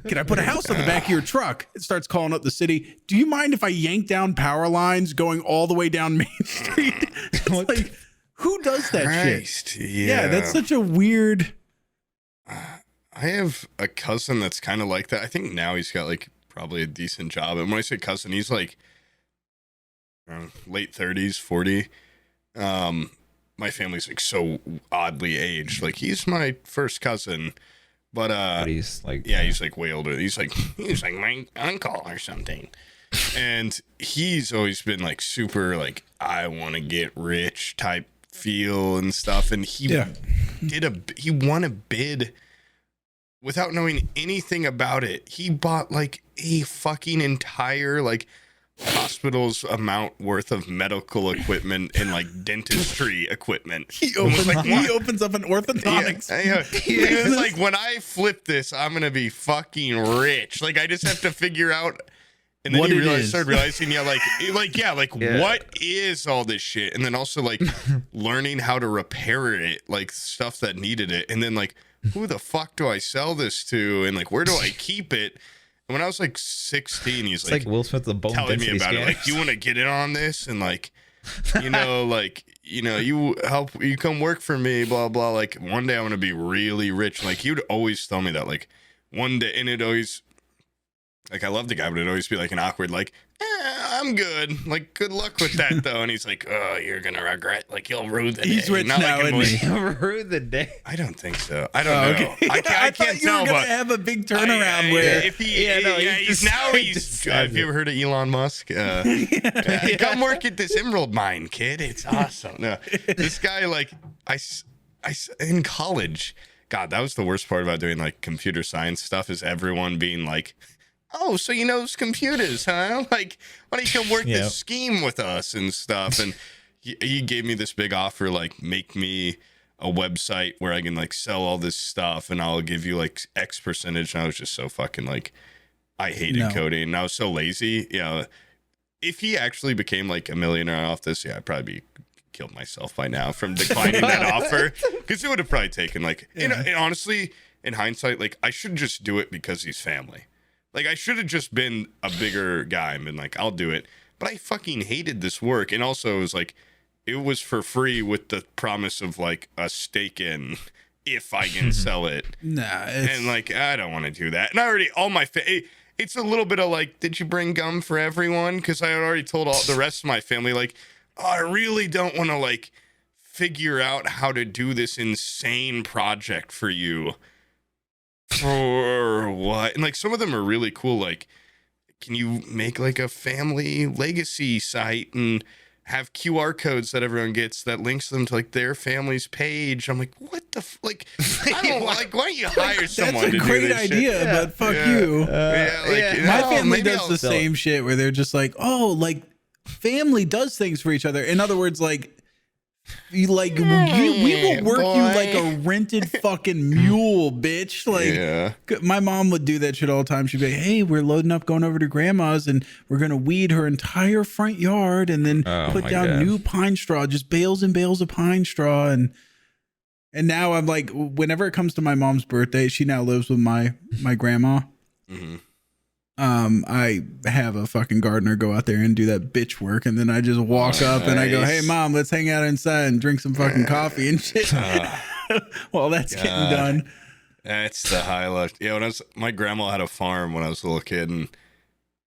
Can I put a house on the back of your truck? It starts calling up the city. Do you mind if I yank down power lines going all the way down Main Street? Like, who does that shit? Yeah, that's such a weird. I have a cousin that's kind of like that. I think now he's got like probably a decent job. And when I say cousin, he's like late 30s, 40. My family's like so oddly aged. Like, he's my first cousin, but he's like, he's like way older. He's like my uncle or something. And he's always been like super like, I want to get rich type feel and stuff. And he he won a bid without knowing anything about it. He bought like a fucking entire like hospital's amount worth of medical equipment and like dentistry equipment. He opens up an orthodontics. He was like, when I flip this, I'm gonna be fucking rich. Like, I just have to figure out. And then what he started realizing, what is all this shit? And then also like learning how to repair it, like stuff that needed it. And then like, who the fuck do I sell this to? And like, where do I keep it? And when I was like 16, he's like Will Smith, the bone telling me about scanners. it. Like, you want to get in on this? And like, you come work for me, blah, blah. Like, one day I want to be really rich. Like, he would always tell me that, like, one day, and it always, like, I love the guy, but it'd always be like an awkward, like, I'm good. Like, good luck with that, though. And he's like, oh, you're going to regret. Like, you'll rue the day. He's rich now, isn't he? He'll rue the day. I don't think so. I don't know. Okay. I can't thought you tell, were gonna but have a big turnaround where if he's have you ever heard of Elon Musk? Come work at this emerald mine, kid. It's awesome. No, this guy, like, I in college, God, that was the worst part about doing like computer science stuff, is everyone being like, oh, so you know computers, huh? Like, why don't you come work this scheme with us and stuff? And he gave me this big offer, like, make me a website where I can like sell all this stuff and I'll give you like X percentage. And I was just so fucking like, I hated coding and I was so lazy. Yeah. If he actually became like a millionaire off this, I'd probably be killed myself by now from declining that offer, because it would have probably taken like, and honestly, in hindsight, like, I should just do it because he's family. Like, I should have just been a bigger guy and been like, I'll do it. But I fucking hated this work. And also, it was like, it was for free with the promise of like a stake in if I can sell it. And like, I don't want to do that. And I already, it's a little bit of like, did you bring gum for everyone? Because I had already told all the rest of my family, like, oh, I really don't want to like figure out how to do this insane project for you. For what? And like, some of them are really cool. Like, can you make like a family legacy site and have QR codes that everyone gets that links them to like their family's page? I'm like, what the like, I don't like, why don't you hire someone to do this? That's a great idea, but fuck you. My family does the same shit where they're just like, oh, like, family does things for each other. In other words, like, we will work you like a rented fucking mule, bitch. Like, my mom would do that shit all the time. She'd be like, hey, we're loading up going over to grandma's and we're gonna weed her entire front yard and then put down new pine straw, just bales and bales of pine straw. And now I'm like, whenever it comes to my mom's birthday, she now lives with my grandma. I have a fucking gardener go out there and do that bitch work, and then I just walk up and I go, "Hey, mom, let's hang out inside and drink some fucking coffee and shit." While that's getting done. That's the highlight. Yeah, my grandma had a farm when I was a little kid, and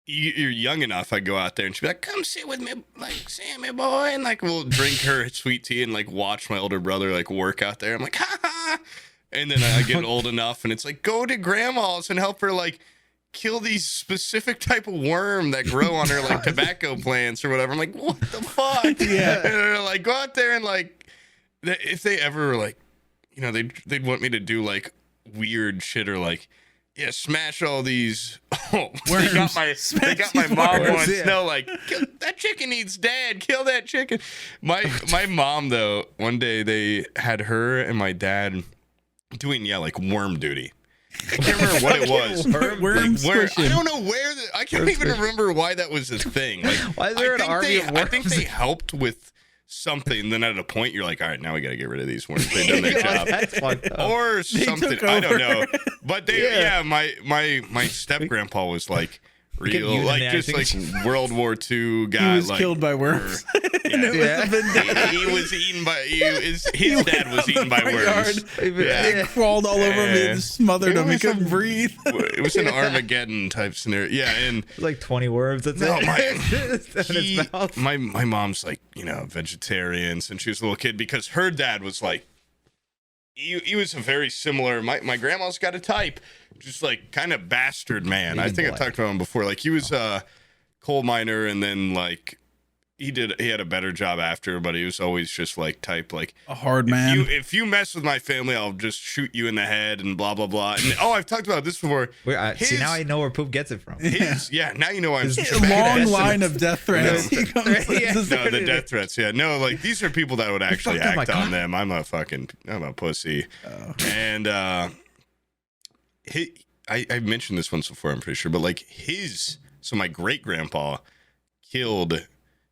you're young enough. I go out there and she'd be like, "Come sit with me, like Sammy boy," and like we'll drink her sweet tea and like watch my older brother like work out there. I'm like, ha ha. And then I get old enough, and it's like, go to grandma's and help her like kill these specific type of worm that grow on her like tobacco plants or whatever. I'm like, what the fuck? Yeah. And they're like, go out there and like, if they ever like, you know, they'd want me to do like weird shit or like, yeah, smash all these worms. They got my mom once. Yeah. No, like, that chicken needs dad. Kill that chicken. My mom though, one day they had her and my dad doing like worm duty. I can't remember what it was. I don't know where. I can't even remember why that was a thing. Like, why is there an army of worms? I think they helped with something. Then at a point, you're like, all right, now we got to get rid of these worms. They've done their job, or something. I don't know. But they, my step grandpa was like real, like just like World War II guy. He was like, killed by worms. He was eaten by his dad was eaten by worms. They crawled all over him and smothered him. He couldn't breathe. It was an Armageddon type scenario. Yeah, and like 20 worms. That's my mom's like, you know, vegetarian since she was a little kid because her dad was like, he was a very similar. My grandma's got a type, just like kind of bastard man. I think I talked about him before. Like he was a coal miner, and then like he had a better job after, but he was always just like type like a hard man. If you mess with my family, I'll just shoot you in the head and blah blah blah. And I've talked about this before. See, now I know where Poob gets it from. Now you know I'm a long line of death threats. No, the death threats. Yeah, no, like these are people that would actually act on them. I'm a pussy. Oh. And I mentioned this once before, I'm pretty sure, but like so my great grandpa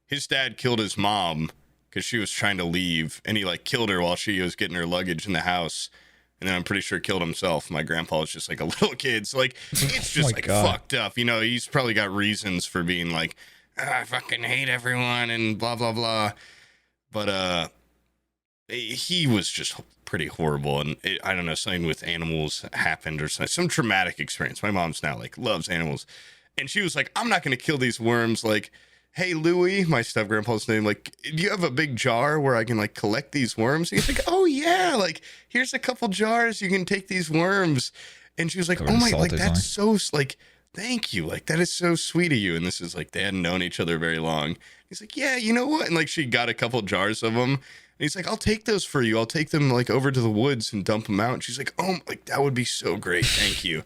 his dad killed his mom because she was trying to leave, and he like killed her while she was getting her luggage in the house, and then I'm pretty sure killed himself. My grandpa was just like a little kid, so like it's just fucked up. You know, he's probably got reasons for being like, I fucking hate everyone and blah blah blah, but he was just pretty horrible, and I don't know, something with animals happened or some traumatic experience. My mom's now like loves animals, and she was like, I'm not gonna kill these worms. Like, hey Louie, my step grandpa's name, like, do you have a big jar where I can like collect these worms? And he's like, oh yeah, like here's a couple jars, you can take these worms. And she was like, oh my, like that's so like, thank you, like that is so sweet of you. And this is like, they hadn't known each other very long. He's like, yeah, you know what? And like she got a couple jars of them, and he's like, I'll take those for you, I'll take them like over to the woods and dump them out. And she's like, oh, like that would be so great, thank you.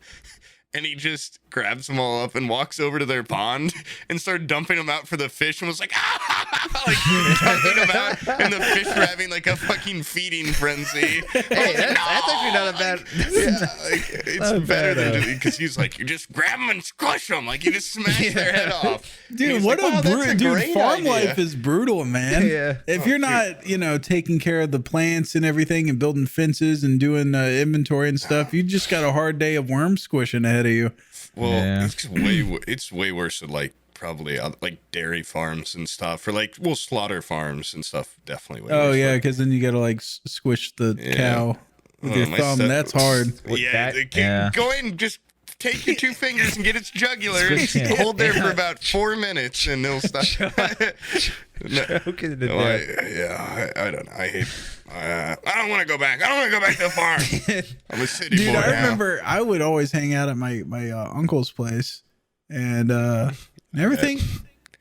And he just grabs them all up and walks over to their pond and started dumping them out for the fish, and was like, like dumping them out, and the fish were having like a fucking feeding frenzy. Hey, that's actually not a bad. It's better than because he's like, you just grab them and squish them, like you just smash their head off. Dude, what like, a farm life is brutal, man. Yeah. If you're not, you know, taking care of the plants and everything and building fences and doing inventory and stuff, you just got a hard day of worm squishing ahead of you. Well, it's way worse at like probably like dairy farms and stuff, or like slaughter farms and stuff. Definitely. Oh yeah, because then you gotta like squish the cow with your thumb. That's hard. Go ahead and just take your two fingers and get its jugular and hold there for about 4 minutes, and it'll stop. I don't know. I hate. I don't want to go back. I don't want to go back to the farm. I'm a city boy now. I remember I would always hang out at my uncle's place, and everything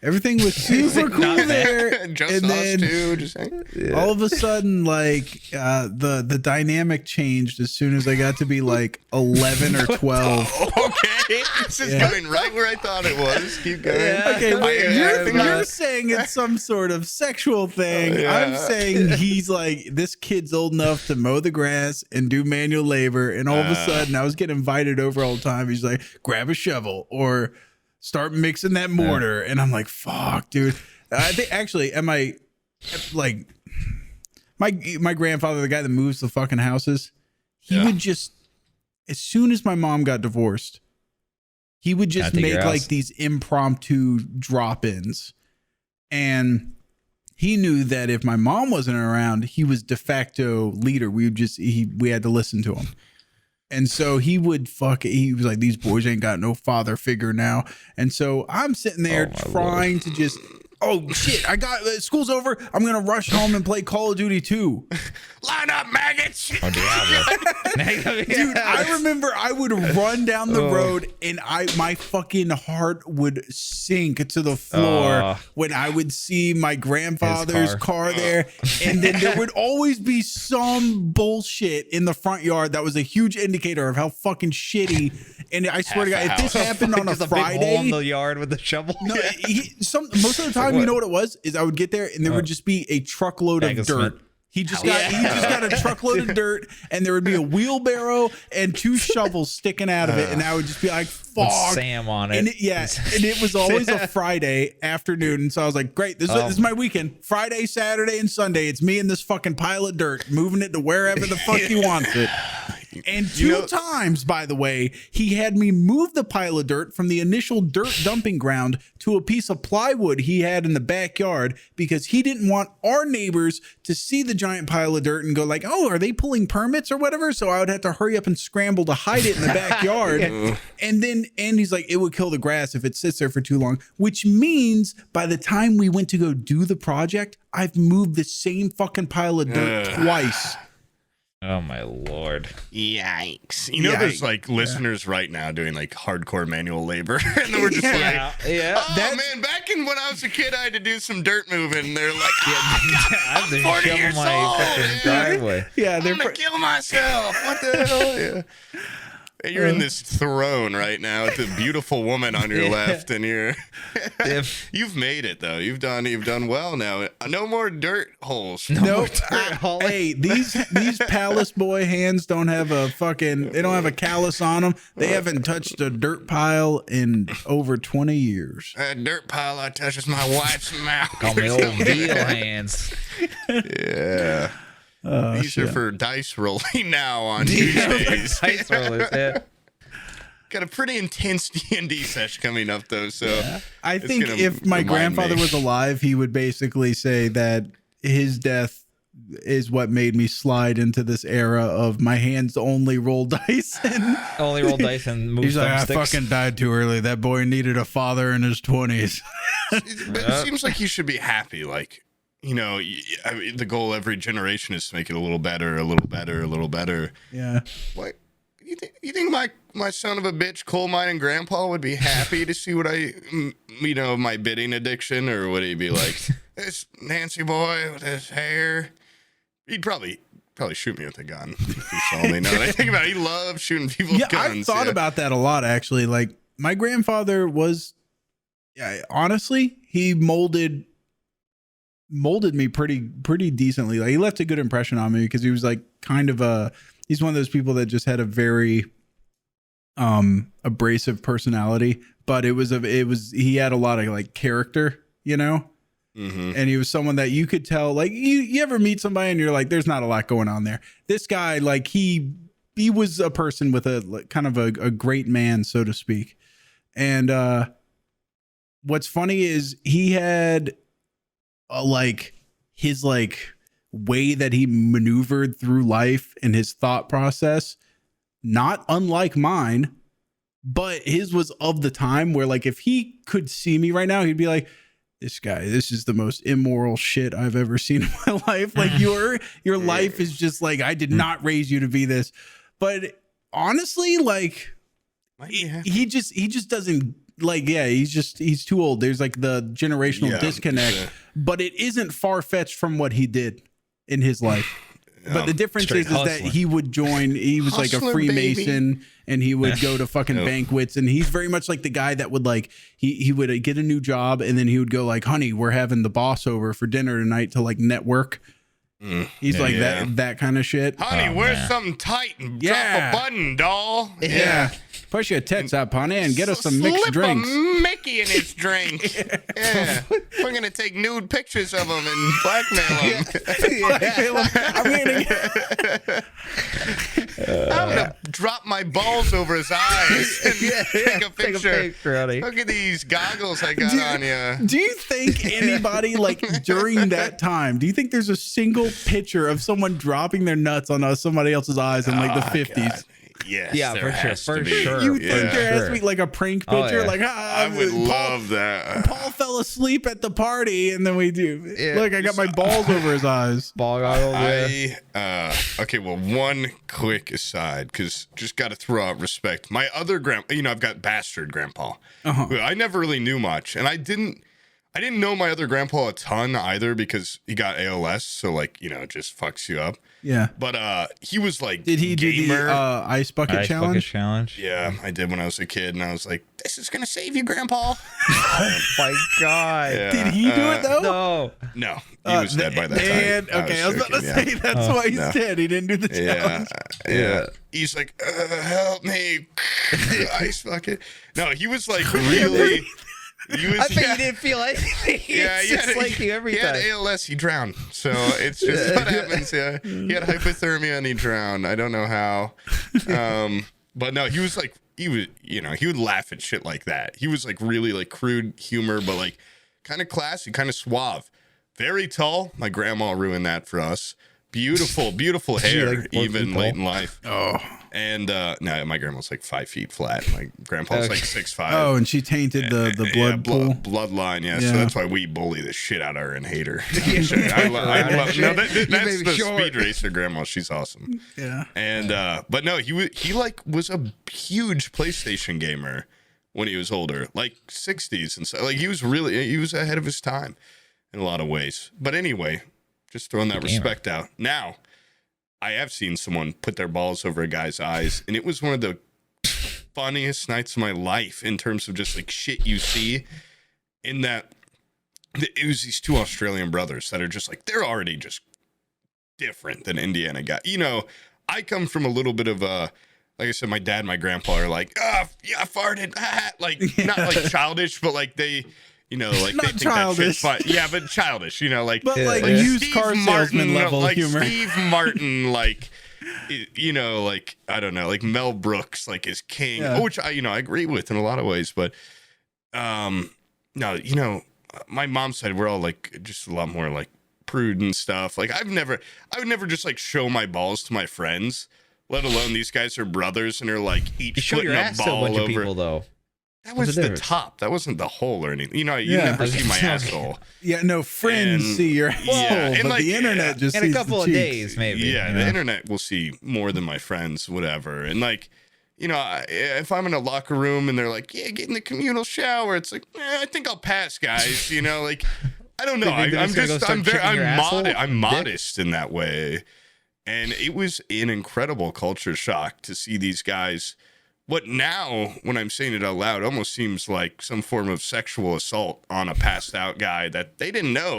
was super cool there. Just and then all of a sudden, like the dynamic changed as soon as I got to be like 11 or 12. Okay, this is going right where I thought it was. Keep going. Yeah. Okay, wait, you're saying it's some sort of sexual thing. I'm saying he's like, this kid's old enough to mow the grass and do manual labor, and all of a sudden I was getting invited over all the time. He's like, grab a shovel or start mixing that mortar. And I'm like, fuck, dude. I think actually, my grandfather, the guy that moves the fucking houses, he would just, as soon as my mom got divorced, He would just make like these impromptu drop-ins. And he knew that if my mom wasn't around, he was de facto leader. We had to listen to him. And so he was like, these boys ain't got no father figure now. And so I'm sitting there trying to just, oh shit, school's over. I'm going to rush home and play Call of Duty 2. Line up, maggots. Dude, I remember I would run down the road and my fucking heart would sink to the floor when I would see my grandfather's car there. And then there would always be some bullshit in the front yard that was a huge indicator of how fucking shitty. And I swear to God, if this happened on a Friday, big hole in the yard with the shovel. No, most of the time, you know what it was? Is I would get there and there would just be a truckload of dirt. He just got a truckload of dirt, and there would be a wheelbarrow and 2 shovels sticking out of it, and I would just be like, "Fuck!" With Sam on it, and it was always a Friday afternoon, and so I was like, "Great, this is my weekend. Friday, Saturday, and Sunday. It's me and this fucking pile of dirt, moving it to wherever the fuck he wants it." And 2 times, by the way, he had me move the pile of dirt from the initial dirt dumping ground to a piece of plywood he had in the backyard because he didn't want our neighbors to see the giant pile of dirt and go like, oh, are they pulling permits or whatever? So I would have to hurry up and scramble to hide it in the backyard. And he's like, it would kill the grass if it sits there for too long, which means by the time we went to go do the project, I've moved the same fucking pile of dirt twice. Oh my Lord. Yikes. You know, there's like listeners right now doing like hardcore manual labor. And then we're just man, back in when I was a kid, I had to do some dirt moving. And they're like, I'm 40 years old. Driveway. I'm going to kill myself. What the hell? Yeah. You're in this throne right now with a beautiful woman on your left, and you've made it though. You've done well now. No more dirt holes. Nope. Hey, these palace boy hands don't have a callus on them. They haven't touched a dirt pile in over 20 years. A dirt pile that touches my wife's mouth. Call me old veal hands. Yeah. These are for dice rolling now on Tuesdays. Dice rollers, yeah. Got a pretty intense D&D session coming up, though. So I think if my grandfather was alive, he would basically say that his death is what made me slide into this era of my hands only roll dice. Only roll dice and move. He's like, I fucking died too early. That boy needed a father in his 20s. It seems like you should be happy, like. You know, the goal every generation is to make it a little better, a little better, a little better. Yeah. What you think my son of a bitch, coal mining grandpa would be happy to see what my bidding addiction, or would he be like, this Nancy boy with his hair? He'd probably shoot me with a gun if he saw me. Now that I think about it, he loves shooting people with guns. I've thought about that a lot, actually. Like, my grandfather was, honestly, he molded me pretty decently. Like, he left a good impression on me because he was like he's one of those people that just had a very abrasive personality, but he had a lot of like character, you know. Mm-hmm. And he was someone that you could tell, like, you ever meet somebody and you're like, there's not a lot going on there. This guy, like, he was a person with a kind of a great man, so to speak. And what's funny is he had his way that he maneuvered through life and his thought process, not unlike mine, but his was of the time where, like, if he could see me right now, he'd be like, this is the most immoral shit I've ever seen in my life. Like, your life is just like, I did not raise you to be this. But honestly, like, he just doesn't, like, he's too old. There's like the generational disconnect, but it isn't far-fetched from what he did in his life. But the difference is that he would join, he was like a Freemason, baby. And he would go to fucking banquets, and he's very much like the guy that would, like, he would get a new job, and then he would go like, honey, we're having the boss over for dinner tonight to, like, network. He's that kind of shit. Honey, wear something tight and drop a button, doll. Yeah. Push your tits up, honey, and get us some mixed drinks. Slip a Mickey in his drink. Yeah. We're going to take nude pictures of him and blackmail him. I'm going to gonna drop my balls over his eyes and take a picture. Honey. Look at these goggles I got on you. Do you think anybody like during that time? Do you think there's a single picture of someone dropping their nuts on somebody else's eyes in like the 50s? God. Yes, yeah, for sure, for sure. You think there has to be like a prank picture? Like, I would love that. Paul fell asleep at the party, and then we do. Yeah. Look, I got my balls over his eyes. Ball goggles. Okay, well, one quick aside, because just got to throw out respect. My other grandpa, I've got bastard grandpa. I never really knew much, and I didn't know my other grandpa a ton either because he got ALS, so it just fucks you up. Yeah. But he was like, did he do the ice bucket challenge? Yeah, I did when I was a kid, and I was like, this is gonna save you, Grandpa. Oh my God. Yeah, did he do it though? No, he was dead by that time. Okay, I was about to say that's why he's dead. He didn't do the challenge. Yeah. He's like, help me, ice bucket. No, he was like really. I bet you didn't feel anything. Yeah, He had ALS. He drowned. So it's just what happens. Yeah, he had hypothermia and he drowned. I don't know how. But no, he was like, he would laugh at shit like that. He was like really like crude humor, but like kind of classy, kind of suave. Very tall. My grandma ruined that for us. Beautiful, beautiful hair, even late in life. Oh. And no, my grandma's like 5 feet flat. My grandpa's like 6'5". Oh, and she tainted the blood pool. Bloodline, yeah. So that's why we bully the shit out of her and hate her. I love. No, that's the speed racer grandma. She's awesome. Yeah. And but no, he was a huge PlayStation gamer when he was older, like 60s and so. Like he was ahead of his time in a lot of ways. But anyway, just throwing that respect out. Now, I have seen someone put their balls over a guy's eyes, and it was one of the funniest nights of my life in terms of just like shit you see. In that, it was these two Australian brothers that are just like, they're already just different than Indiana guys. I come from a little bit of a, like I said, my dad and my grandpa are like, yeah, I farted. Like, not like childish, but like they... like not they think childish. That shit's fun. Yeah, but childish, But like used Steve car salesman level like humor. Steve Martin, like, like, I don't know, like Mel Brooks, like is king, which I agree with in a lot of ways. But, no, my mom's side, we're all like just a lot more like prude and stuff. Like I would never just like show my balls to my friends, let alone these guys are brothers and are like each putting a ball over. People, though. That was the top. That wasn't the hole or anything. You never see my asshole. Yeah, no, friends see your asshole, but like, the internet just sees in a couple of cheeks. days, maybe. Yeah, the internet will see more than my friends, whatever. And like, if I'm in a locker room and they're like, yeah, get in the communal shower, it's like, I think I'll pass, guys. Like, I don't know. I'm modest in that way. And it was an incredible culture shock to see these guys. What now, when I'm saying it out loud, almost seems like some form of sexual assault on a passed out guy that they didn't know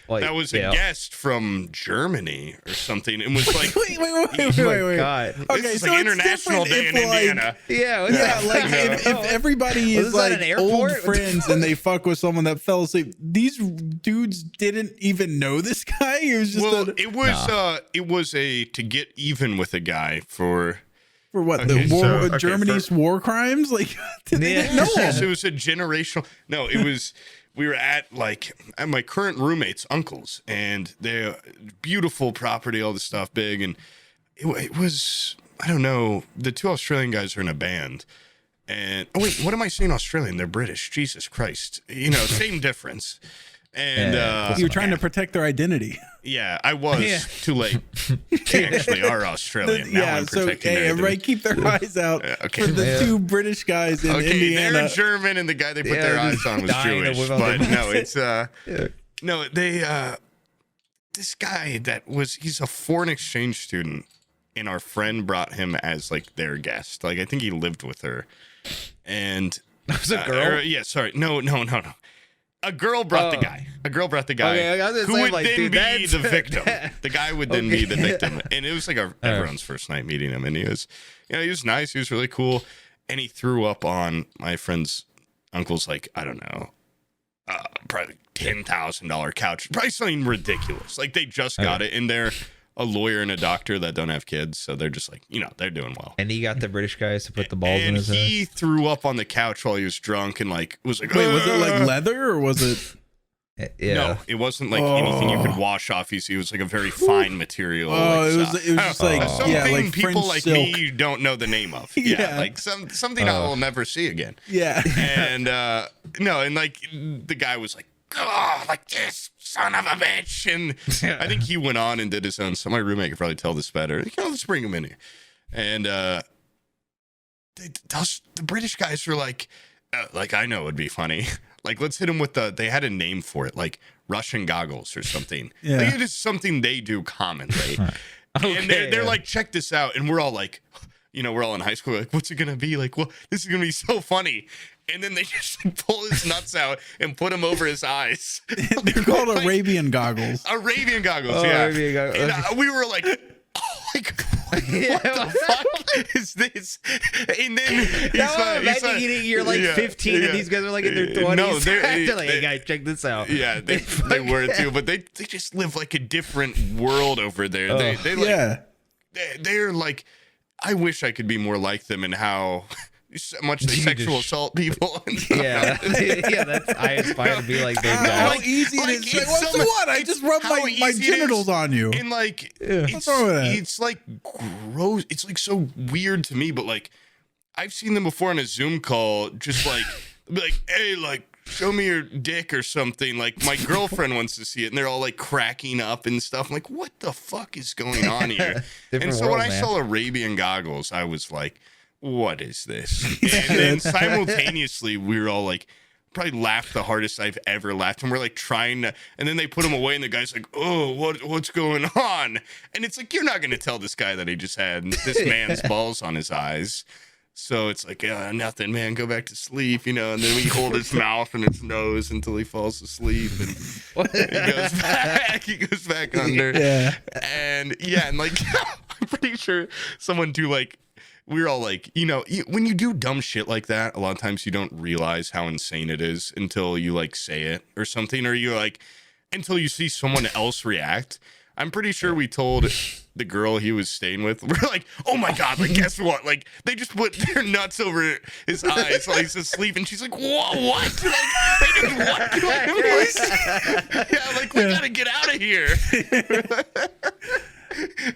that was a guest from Germany or something. And was like, wait. God. This is like International Day in Indiana. If everybody is like old friends and they fuck with someone that fell asleep, these dudes didn't even know this guy. It was just it was to get even with a guy for what Germany's war crimes? Like they didn't know. Yes, it was a generational. No, it was. We were at my current roommate's uncle's, and they're beautiful property, all this stuff, big, and it was. I don't know. The two Australian guys are in a band, and what am I saying? Australian? They're British. Jesus Christ! Same difference. And you were trying to protect their identity. Yeah, I was too late. They actually are Australian. Now I'm protecting their everybody keep their eyes out for the two British guys in Indiana. They're German, and the guy they put their eyes on was Jewish. But no, it's no, they this guy he's a foreign exchange student, and our friend brought him as like their guest. Like I think he lived with her, and that was a girl. No. A girl brought the guy. Okay, who would then be the victim. The guy would then be the victim. And it was like everyone's first night meeting him. And he was nice. He was really cool. And he threw up on my friend's uncle's, like, I don't know, probably $10,000 couch. Probably something ridiculous. Like they just got it in there. a lawyer and a doctor that don't have kids, so they're just like, they're doing well. And he got the British guys to put the balls in his head. And he threw up on the couch while he was drunk and like was like, wait, was it like leather or was it? Yeah. No, it wasn't like anything you could wash off. It was like a very fine material. It was just like something like people French like silk. me don't know the name of. Like something I will never see again. Yeah, and and like the guy was like, oh, like this son of a bitch, and I think he went on and did his own. So my roommate could probably tell this better. Let's bring him in here, and the British guys were like I know it would be funny. Like, let's hit him with they had a name for it, like Russian goggles or something. Yeah. Like, it is something they do commonly. And they're like, check this out. And we're all like, we're all in high school. Like, what's it going to be? Like, well, this is going to be so funny. And then they just like, pull his nuts out and put them over his eyes. They're called Arabian goggles. Arabian goggles, yeah. Arabian goggles. And we were like, what the fuck is this? And then you're like 15 and these guys are like in their 20s. No, they're like, hey guys, check this out. Yeah, they were too, but they just live like a different world over there. They're like, I wish I could be more like them in how much they sexual assault people. Yeah, I aspire to be like those guys. How easy it is. Like, so what? I just rub my genitals on you. And like, what's wrong with that? It's like gross. It's like so weird to me, but like, I've seen them before on a Zoom call, just like, be like, hey, like, show me your dick or something. Like, my girlfriend wants to see it, and they're all like cracking up and stuff. I'm like, what the fuck is going on here? And so when I saw Arabian goggles, I was like, what is this? And then simultaneously, we were all like, probably laughed the hardest I've ever laughed. And we're like trying to, and then they put him away, and the guy's like, oh, what's going on? And it's like, you're not going to tell this guy that he just had this man's balls on his eyes. So it's like, nothing, man, go back to sleep, and then we hold his mouth and his nose until he falls asleep, and he goes back under. Yeah. And like, I'm pretty sure someone we're all like, when you do dumb shit like that, a lot of times you don't realize how insane it is until you like say it or something, or you like, until you see someone else react. I'm pretty sure we told the girl he was staying with, we're like, oh my God, like, guess what? Like, they just put their nuts over his eyes while he's asleep. And she's like, what? Like, they just what to him? Yeah, like, we gotta get out of here.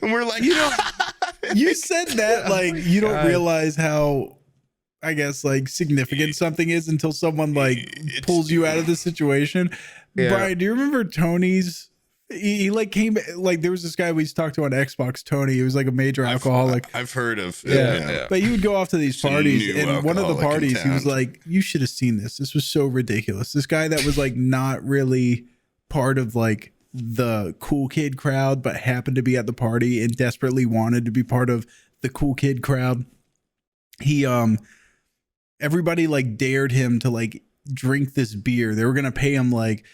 And we're like, you said that, like, you don't realize how, I guess, like, significant something is until someone, like, pulls you out of the situation. Yeah. Brian, do you remember Tony's? He like came, like, there was this guy we used to talk to on Xbox, Tony. He was like a major alcoholic. I've heard of. Yeah. But he would go off to these parties, and one of the parties, he was like, you should have seen this. This was so ridiculous. This guy that was like not really part of like the cool kid crowd, but happened to be at the party and desperately wanted to be part of the cool kid crowd. He, everybody like dared him to like drink this beer. They were going to pay him like,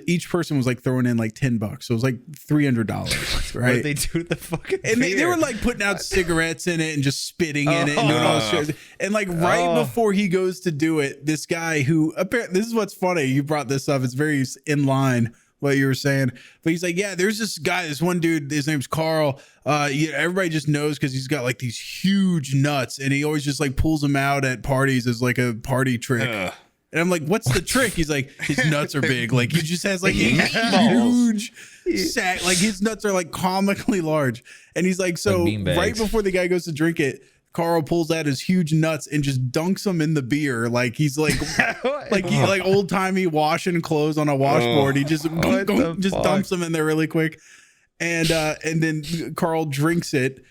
each person was like throwing in like $10. So it was like $300, right? What did they do with the fucking and they were like putting out cigarettes in it and just spitting in it and doing all this shit. And like right before he goes to do it, this guy who apparently, this is what's funny. You brought this up. It's very in line what you were saying, but he's like, yeah, there's this guy, this one dude, his name's Carl. Everybody just knows because he's got like these huge nuts, and he always just like pulls them out at parties as like a party trick. And I'm like, what's the trick? He's like, his nuts are big. Like, he just has like a huge sack. Like, his nuts are like comically large. And he's like, so like right before the guy goes to drink it, Carl pulls out his huge nuts and just dunks them in the beer. Like, he's like, like old timey washing clothes on a washboard. He just dumps them in there really quick. And then Carl drinks it.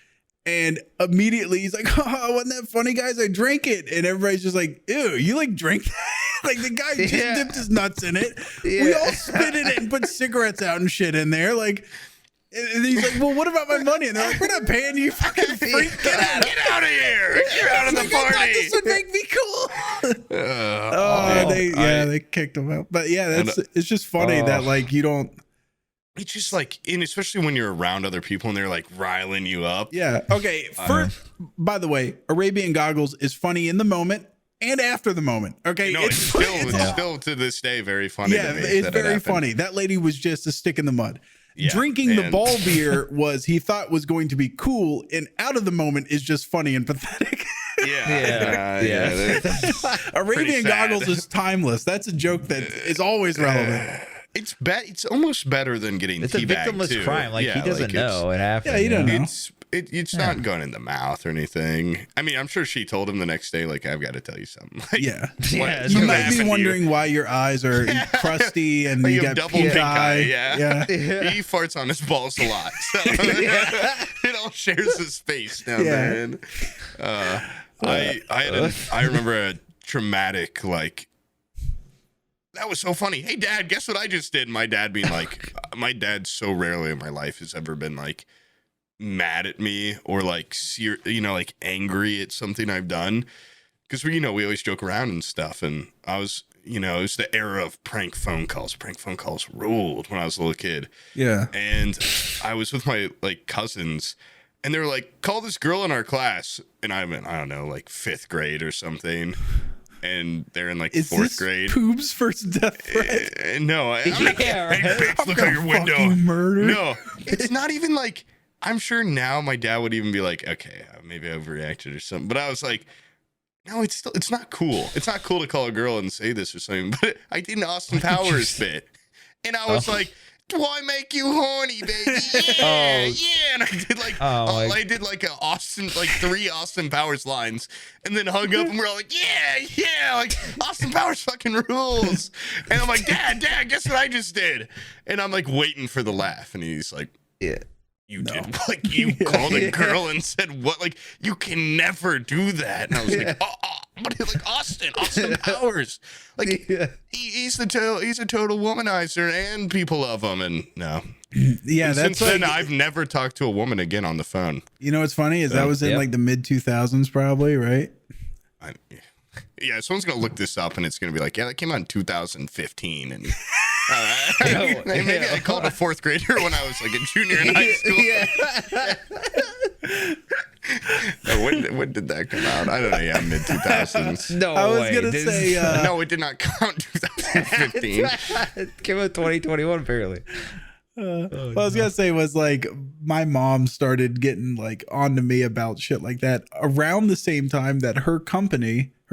And immediately he's like, oh, wasn't that funny, guys? I drank it. And everybody's just like, ew, you like drink that? Like, the guy just dipped his nuts in it. Yeah. We all spit in it and put cigarettes out and shit in there. Like, and he's like, well, what about my money? And they're like, we're not paying you, fucking freak. Get out of here. Get out of the party. I thought this would make me cool. They kicked him out. But yeah, it's just funny that like you don't. It's just like, and especially when you're around other people and they're like riling you up. Yeah. Okay. First, by the way, Arabian Goggles is funny in the moment and after the moment. Okay. No, it's still to this day very funny. Yeah, to me it's very funny. That lady was just a stick in the mud. drinking the ball beer he thought was going to be cool, and out of the moment is just funny and pathetic. Arabian Goggles is timeless. That's a joke that is always relevant. It's almost better than getting it's a victimless too. crime. Like he doesn't know it happened. Yeah, you don't know. It's not going in the mouth or anything. I mean, I'm sure she told him the next day, like, I've got to tell you something. Like, you might be wondering why your eyes are crusty and you got double pink eye. He farts on his balls a lot, so it all shares his space down there. And, I remember a traumatic, like, that was so funny. Hey, Dad, guess what I just did? My dad being like, my dad so rarely in my life has ever been like mad at me or like, like angry at something I've done. Because we always joke around and stuff. And I was, it was the era of prank phone calls. Prank phone calls ruled when I was a little kid. Yeah. And I was with my like cousins and they were like, call this girl in our class. And I'm in, I don't know, like 5th grade or something. And they're in like 4th grade. Poob's first death threat? No. I'm like, hey, bitch, look out your window. Murder. No, it's not even like, I'm sure now my dad would even be like, okay, maybe I overreacted or something. But I was like, no, it's not cool. It's not cool to call a girl and say this or something. But I did an Austin Powers bit. And I was like, do I make you horny, baby? Yeah, yeah. And I did like, I did like a Austin, like 3 Austin Powers lines, and then hung up, and we're all like, yeah, like Austin Powers fucking rules. And I'm like, Dad, guess what I just did? And I'm like waiting for the laugh, and he's like, yeah. You did, like, you called a girl and said what? Like, you can never do that. And I was like, but like Austin Powers, like he's a total womanizer, and people love him. And no, and that's since then I've never talked to a woman again on the phone. You know what's funny is that was in like the mid 2000s, probably, right? Yeah, someone's gonna look this up, and it's gonna be like, that came out in 2015, and maybe I called a 4th grader when I was like a junior in high school. When did that come out? I don't know. Yeah, mid 2000s. No, I was gonna say no, it did not come out 2015. It came out 2021, apparently. What I was gonna say was like my mom started getting like onto me about shit like that around the same time that her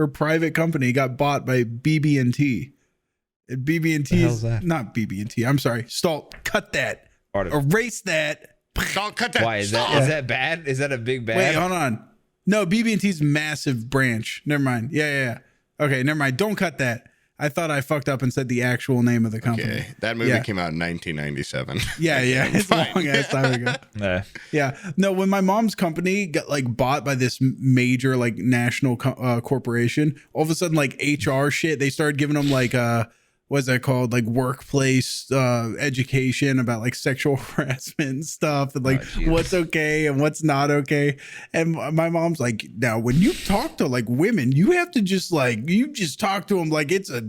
private company got bought by BB&T. And BB&T is not BB&T. I'm sorry. Stallt, cut that. Erase that. Stallt, cut that. Why is that bad? Is that a big bad? Wait, hold on. No, BB&T's massive branch. Never mind. Yeah. Okay, never mind. Don't cut that. I thought I fucked up and said the actual name of the company. Okay, that movie came out in 1997. Yeah, it's a long ass time ago. Yeah, no, when my mom's company got like bought by this major like national corporation, all of a sudden like HR shit, they started giving them like what's that called, like workplace education about like sexual harassment and stuff, and like what's okay and what's not okay. And my mom's like, now when you talk to like women, you have to just like, you just talk to them like it's a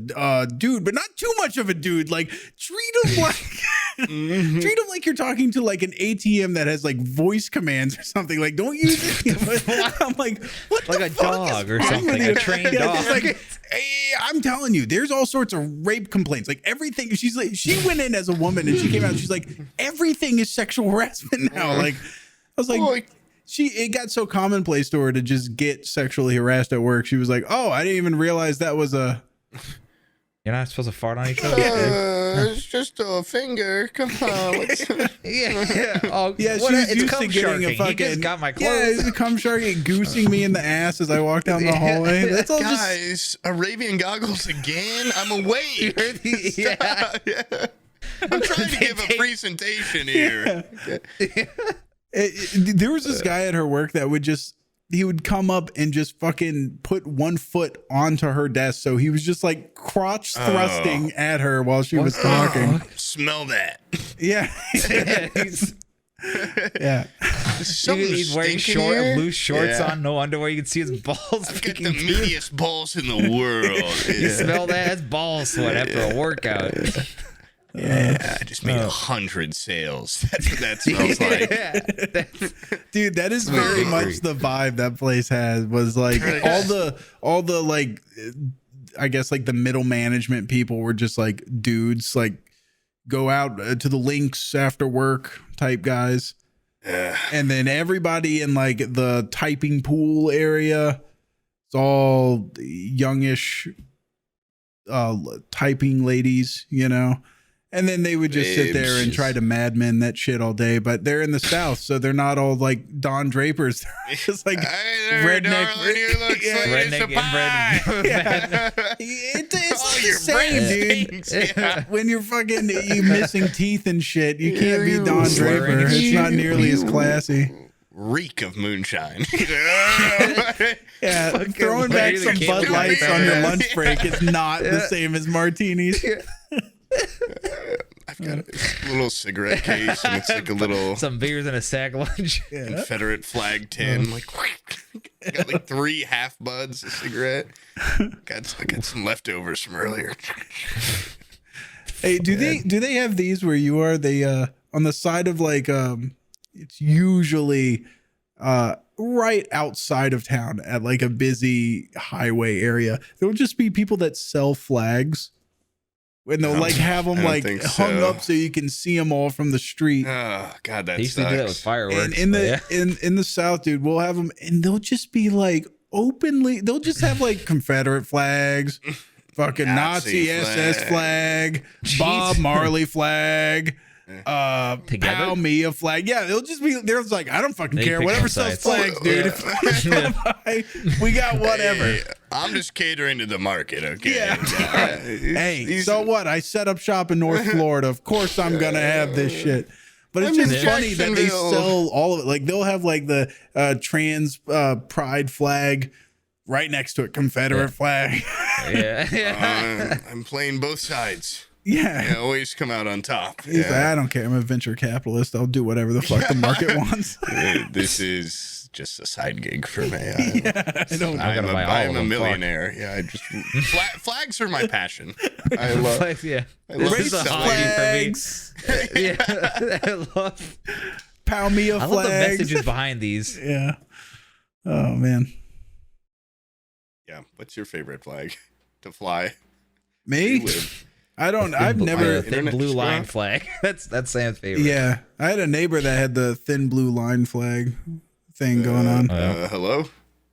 dude, but not too much of a dude. Like treat them like treat them like you're talking to like an ATM that has like voice commands or something. Like don't use it. I'm like, what like the a fuck dog or something, a trained dog. Like, hey, I'm telling you, there's all sorts of rape complaints. Like everything, she's like, she went in as a woman and she came out and she's like, everything is sexual harassment now. Like, I was like, it got so commonplace to her to just get sexually harassed at work. She was like, oh, I didn't even realize that was a. You're not supposed to fart on each other. It's just a finger. Come on. Yeah. Oh, yeah. She's used to getting a fucking. He just got my clothes. Yeah, it's a cum sharking, goosing me in the ass as I walk down the hallway. That's all. Guys, Arabian Goggles again. I'm awake. I'm trying to give a presentation here. There was this guy at her work that would just. He would come up and just fucking put one foot onto her desk. So he was just like crotch thrusting at her while she was talking. Smell that. Yeah. Yeah. He's wearing loose shorts on, no underwear. You can see his balls. I've got the meatiest balls in the world. You smell that? That's ball sweat after a workout. Yeah, I just made 100 sales. That's what that smells like. Dude, that is very much the vibe that place has. Was like all the like, I guess like the middle management people were just like dudes, like go out to the links after work type guys. And then everybody in like the typing pool area, it's all youngish typing ladies, you know. And then they would just sit there and try to madmen that shit all day. But they're in the South, so they're not all like Don Drapers. It's like redneck. Redneck inbred. Yeah. It's the same, dude. Yeah. When you're fucking you missing teeth and shit, you can't be Don Draper. It's not nearly as classy. Reek of moonshine. Yeah, throwing back some Bud Lights on your lunch break is not the same as martinis. I've got a little cigarette case, and it's like a little some beers in a sack lunch. Confederate flag tin. Like, got like 3 half buds of cigarette. I got some leftovers from earlier. Hey, do they have these where you are? They on the side of like it's usually right outside of town at like a busy highway area. There will just be people that sell flags. And they'll like have them like hung up so you can see them all from the street. Oh God, that they used to do that with fireworks. And in the South, dude, we'll have them, and they'll just be like openly. They'll just have like Confederate flags, fucking Nazi SS flag, Bob Marley flag, Palmia flag. Yeah, they'll just be. They're like, I don't fucking care. Whatever sells flags, dude. We got whatever. Hey, I'm just catering to the market, okay? Yeah. Hey, so what? I set up shop in North Florida. Of course I'm gonna have this shit. But it's just funny that they sell all of it. Like they'll have like the trans pride flag right next to it, Confederate flag. I'm playing both sides. Yeah. Always come out on top. He's like, I don't care. I'm a venture capitalist. I'll do whatever the fuck the market wants. This is just a side gig for me. I'm a millionaire. Yeah, I just flags are my passion. I love flags. Yeah, I love race flags. Yeah, I love Palmia flags. I love the messages behind these. Yeah. Oh man. Yeah. What's your favorite flag to fly? Me? I've never thin blue line flag. That's Sam's favorite. Yeah, I had a neighbor that had the thin blue line flag thing going on. Hello?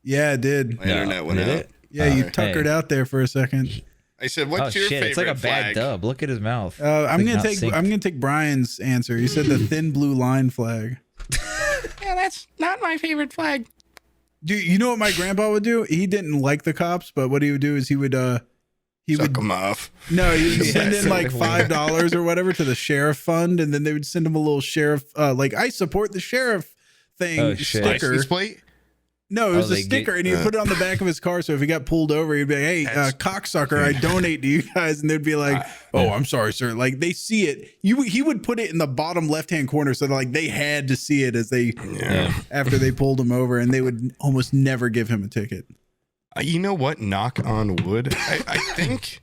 Yeah, it did. My internet went out. Yeah, you tuckered out there for a second. I said, "What's your favorite?" It's like a flag? bad dub. Look at his mouth. I'm gonna take Brian's answer. He said the thin blue line flag. Yeah, that's not my favorite flag. Dude, you know what my grandpa would do? He didn't like the cops, but what he would do is he would suck them off. No, he would send in like $5 or whatever to the sheriff fund, and then they would send him a little sheriff like I support the sheriff thing sticker. License plate? No, it was a sticker, and he'd put it on the back of his car. So if he got pulled over, he'd be like, "Hey, cocksucker, I donate to you guys," and they'd be like, "Oh, I'm sorry, sir." Like they see it. He would put it in the bottom left-hand corner, so like they had to see it as they after they pulled him over, and they would almost never give him a ticket. You know what? Knock on wood. I think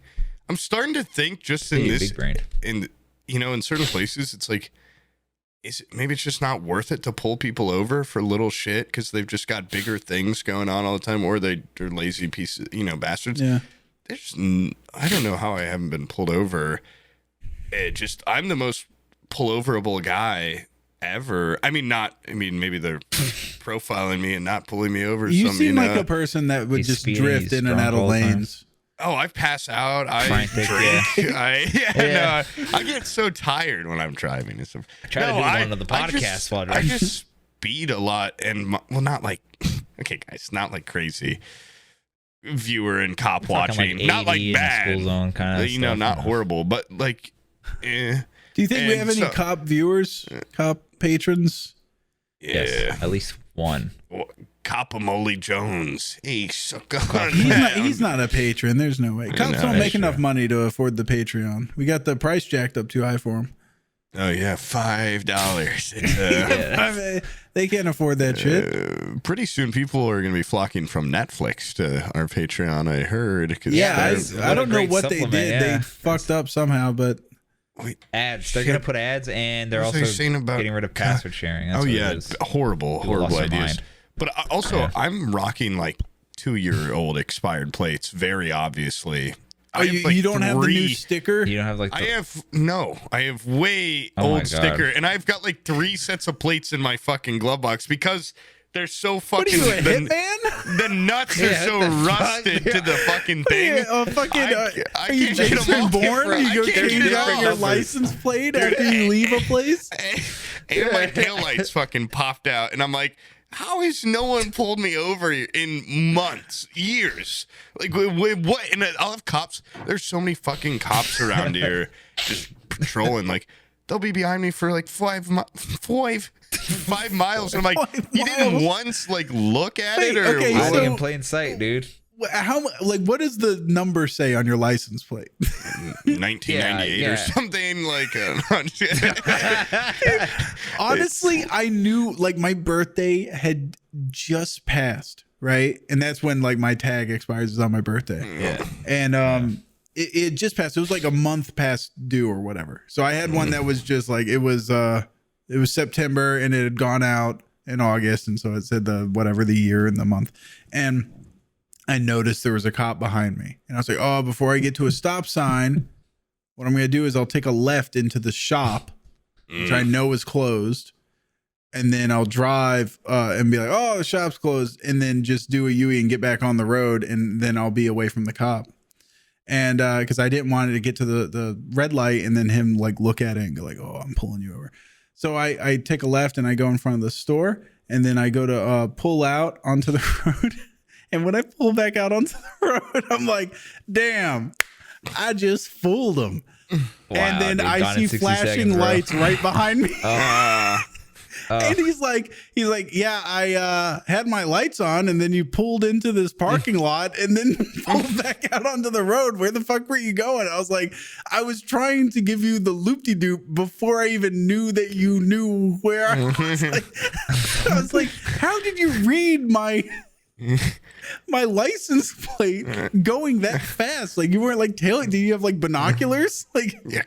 I'm starting to think just in this, in certain places, it's like, maybe it's just not worth it to pull people over for little shit because they've just got bigger things going on all the time, or they're lazy pieces, bastards. Yeah. I don't know how I haven't been pulled over. I'm the most pull-overable guy ever. Maybe they're profiling me and not pulling me over. You seem like a person that would just drift in and out of lanes. Oh, I pass out. I drink. I get so tired when I'm driving. I try to do one of the podcasts while I just speed a lot, and not like, okay, guys, not like crazy viewer and cop watching, not like bad, school zone kind of stuff, not horrible, but like. Do you think we have any cop viewers, cop patrons? Yeah, yes, at least one. Copamole Jones. Hey, suck on. He's not a patron. There's no way. Cops don't make enough money to afford the Patreon. We got the price jacked up too high for them. Oh yeah, $5. They can't afford that shit. Pretty soon, people are going to be flocking from Netflix to our Patreon. I heard. I don't know what they did. Yeah. They fucked up somehow, but. Ads. They're going to put ads, and they're also getting rid of password sharing. That's horrible ideas. But also, I'm rocking like 2-year-old expired plates. Very obviously, you don't have the new sticker? You don't have like I have way old sticker, and I've got like 3 sets of plates in my fucking glove box because they're so fucking. What are you, a hitman? The nuts are so rusted to the fucking thing. Are you Jason Bourne? You go change out your license plate after you leave a place? And my taillights fucking popped out, and I'm like, how has no one pulled me over in months, years? Like, what? And I'll have cops. There's so many fucking cops around here just patrolling. Like, they'll be behind me for like 5 miles. And I'm like, you didn't once like look at it, or hiding in plain sight, dude. What does the number say on your license plate? 1998 or something like. Honestly, I knew like my birthday had just passed, right? And that's when like my tag expires is on my birthday. Yeah, and it just passed. It was like a month past due or whatever. So I had one that was just like it was September and it had gone out in August, and so it said the year and the month, and I noticed there was a cop behind me, and I was like, oh, before I get to a stop sign, what I'm going to do is I'll take a left into the shop, which I know is closed. And then I'll drive and be like, oh, the shop's closed. And then just do a U-E and get back on the road. And then I'll be away from the cop. And because I didn't want it to get to the red light and then him like look at it and go like, oh, I'm pulling you over. So I take a left and I go in front of the store. And then I go to pull out onto the road. And when I pull back out onto the road, I'm like, damn, I just fooled him. Wow, and then I see flashing lights right behind me. And he's like, yeah, I had my lights on, and then you pulled into this parking lot and then pulled back out onto the road. Where the fuck were you going? I was like, I was trying to give you the loop-de-doop before I even knew that you knew where I was. I was like, how did you read my license plate going that fast? Like, you weren't like tailing. Did you have like binoculars? Like, yeah,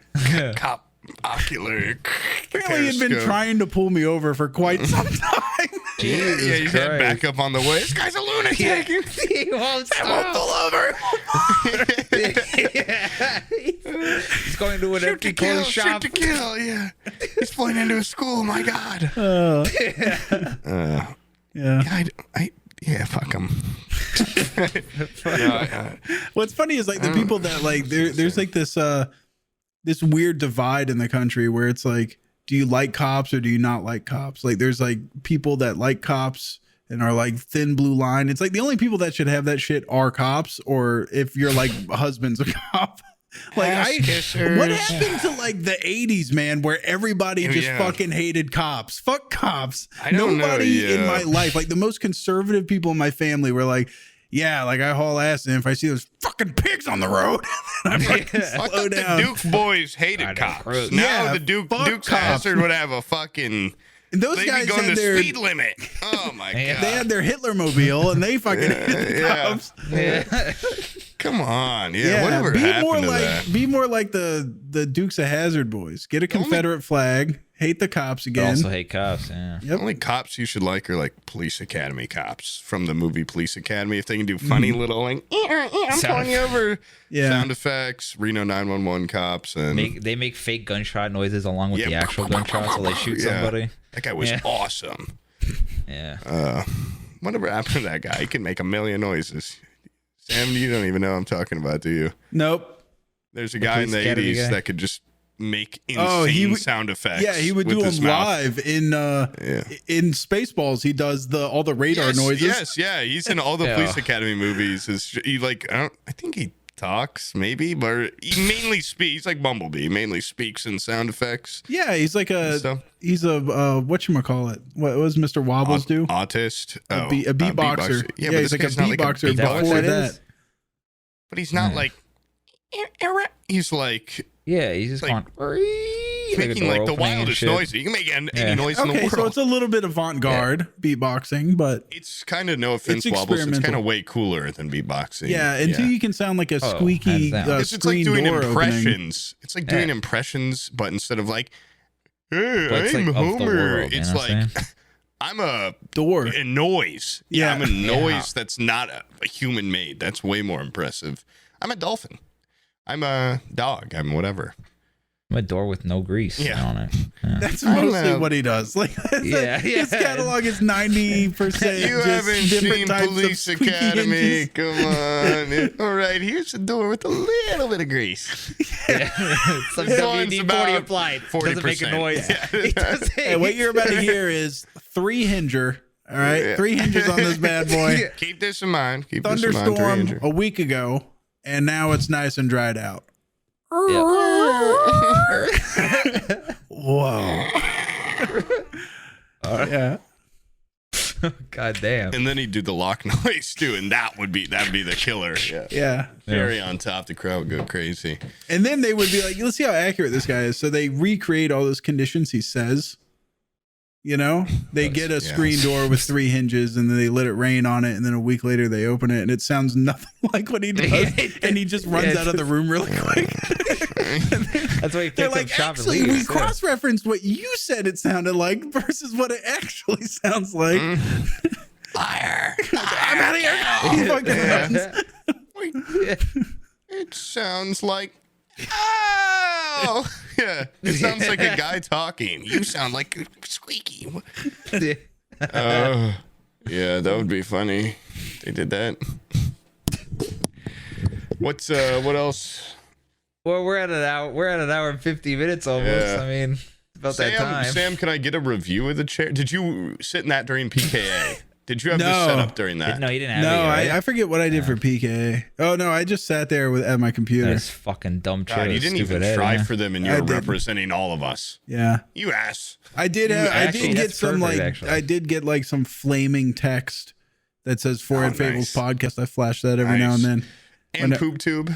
cop ocular. Apparently, he'd been trying to pull me over for quite some time. Jesus yeah, he's had backup on the way. This guy's a lunatic. He won't stop. Pull over. He's going to an empty clothes shop. Shoot to kill. Yeah, he's flying into a school. My God. Yeah. Yeah, fuck him. What's funny is like the people that like there's like this weird divide in the country where it's like, do you like cops or do you not like cops? Like there's like people that like cops and are like thin blue line. It's like the only people that should have that shit are cops, or if you're like husband's a cop. Like what happened to like the 80s, man, where everybody just fucking hated cops? Fuck cops. Nobody in my life, like the most conservative people in my family were like, yeah, like I haul ass, and if I see those fucking pigs on the road, I'm like, slow down. The Duke boys hated cops. Now the Duke's Hazard would have a fucking. And those guys going had their speed limit. Oh my God! They had their Hitler mobile, and they fucking hit the cops. Yeah. Come on, whatever happened to that? Be more like the Dukes of Hazzard boys. Get a Confederate flag. Hate the cops again. Also hate cops. Yeah. Yep. The only cops you should like are like Police Academy cops from the movie Police Academy. If they can do funny little like, I'm pulling you over. Yeah. Sound effects, Reno 911 cops, and they make fake gunshot noises along with the actual gunshots while they shoot somebody. That guy was awesome. Yeah. Whatever happened to that guy? He can make a million noises. Sam, you don't even know what I'm talking about, do you? Nope. There's a guy in the 80s that could just make insane sound effects. Yeah, he would do them live in Spaceballs. He does all the radar noises. Yes, yeah. He's in all the Police Academy movies. He I think he talks maybe, but he mainly speaks. He's like Bumblebee. He mainly speaks in sound effects. Yeah, he's like he's a whatchamacallit. What was Mr. Wobbles do? Autist. A beatboxer. Yeah, he's like a beatboxer before that. But he's not like. He's like. Yeah, he's just like, making like the wildest noise. You can make any noise in the world. So it's a little bit avant-garde beatboxing, but it's kind of, no offense, Wobbles, it's kind of way cooler than beatboxing. Yeah, until you can sound like a squeaky it's like doing impressions. It's like doing impressions, but instead of like, hey, I'm Homer, it's like I'm a noise. Yeah, I'm a noise that's not a human made. That's way more impressive. I'm a dolphin. I'm a dog. I'm whatever. I'm a door with no grease on it. Yeah. That's mostly what he does. Like, his catalog is 90%. You haven't seen Police Academy. Hinges. Come on. All right, here's a door with a little bit of grease. Some This one's WD-40 about applied. 40%. Doesn't make a noise. Hey, what you're about to hear is 3 hinger. All right, 3 hinges on this bad boy. Keep this in mind. Thunderstorm a week ago, and now it's nice and dried out. Whoa. Yeah. God damn. And then he'd do the lock noise too, and that'd be the killer. Yeah. Cherry on top, the crowd would go crazy. And then they would be like, let's see how accurate this guy is. So they recreate all those conditions he says. You know, they get a screen door with 3 hinges, and then they let it rain on it, and then a week later they open it, and it sounds nothing like what he does, and he just runs out of the room really quick. That's why he picks up shop and actually, leaves. we cross-referenced what you said it sounded like versus what it actually sounds like. Fire! I'm out of here. He fucking runs. It sounds like. Oh! Yeah. It sounds like a guy talking. You sound like squeaky. Yeah, that would be funny. They did that. What else? Well, we're at an hour. We're at an hour and 50 minutes almost. Yeah. I mean, about that time. Sam, can I get a review of the chair? Did you sit in that during PKA? Did you have this set up during that? No, you didn't have No, it. Right? I forget what I did for PK. Oh no, I just sat there at my computer. That's fucking dumb chair. God, you didn't even try for them, and you're representing all of us. Yeah, you ass. I did. I did get some perfect, I did get like some flaming text that says "Forehead Fables podcast." I flash that every now and then. And Poob Tube.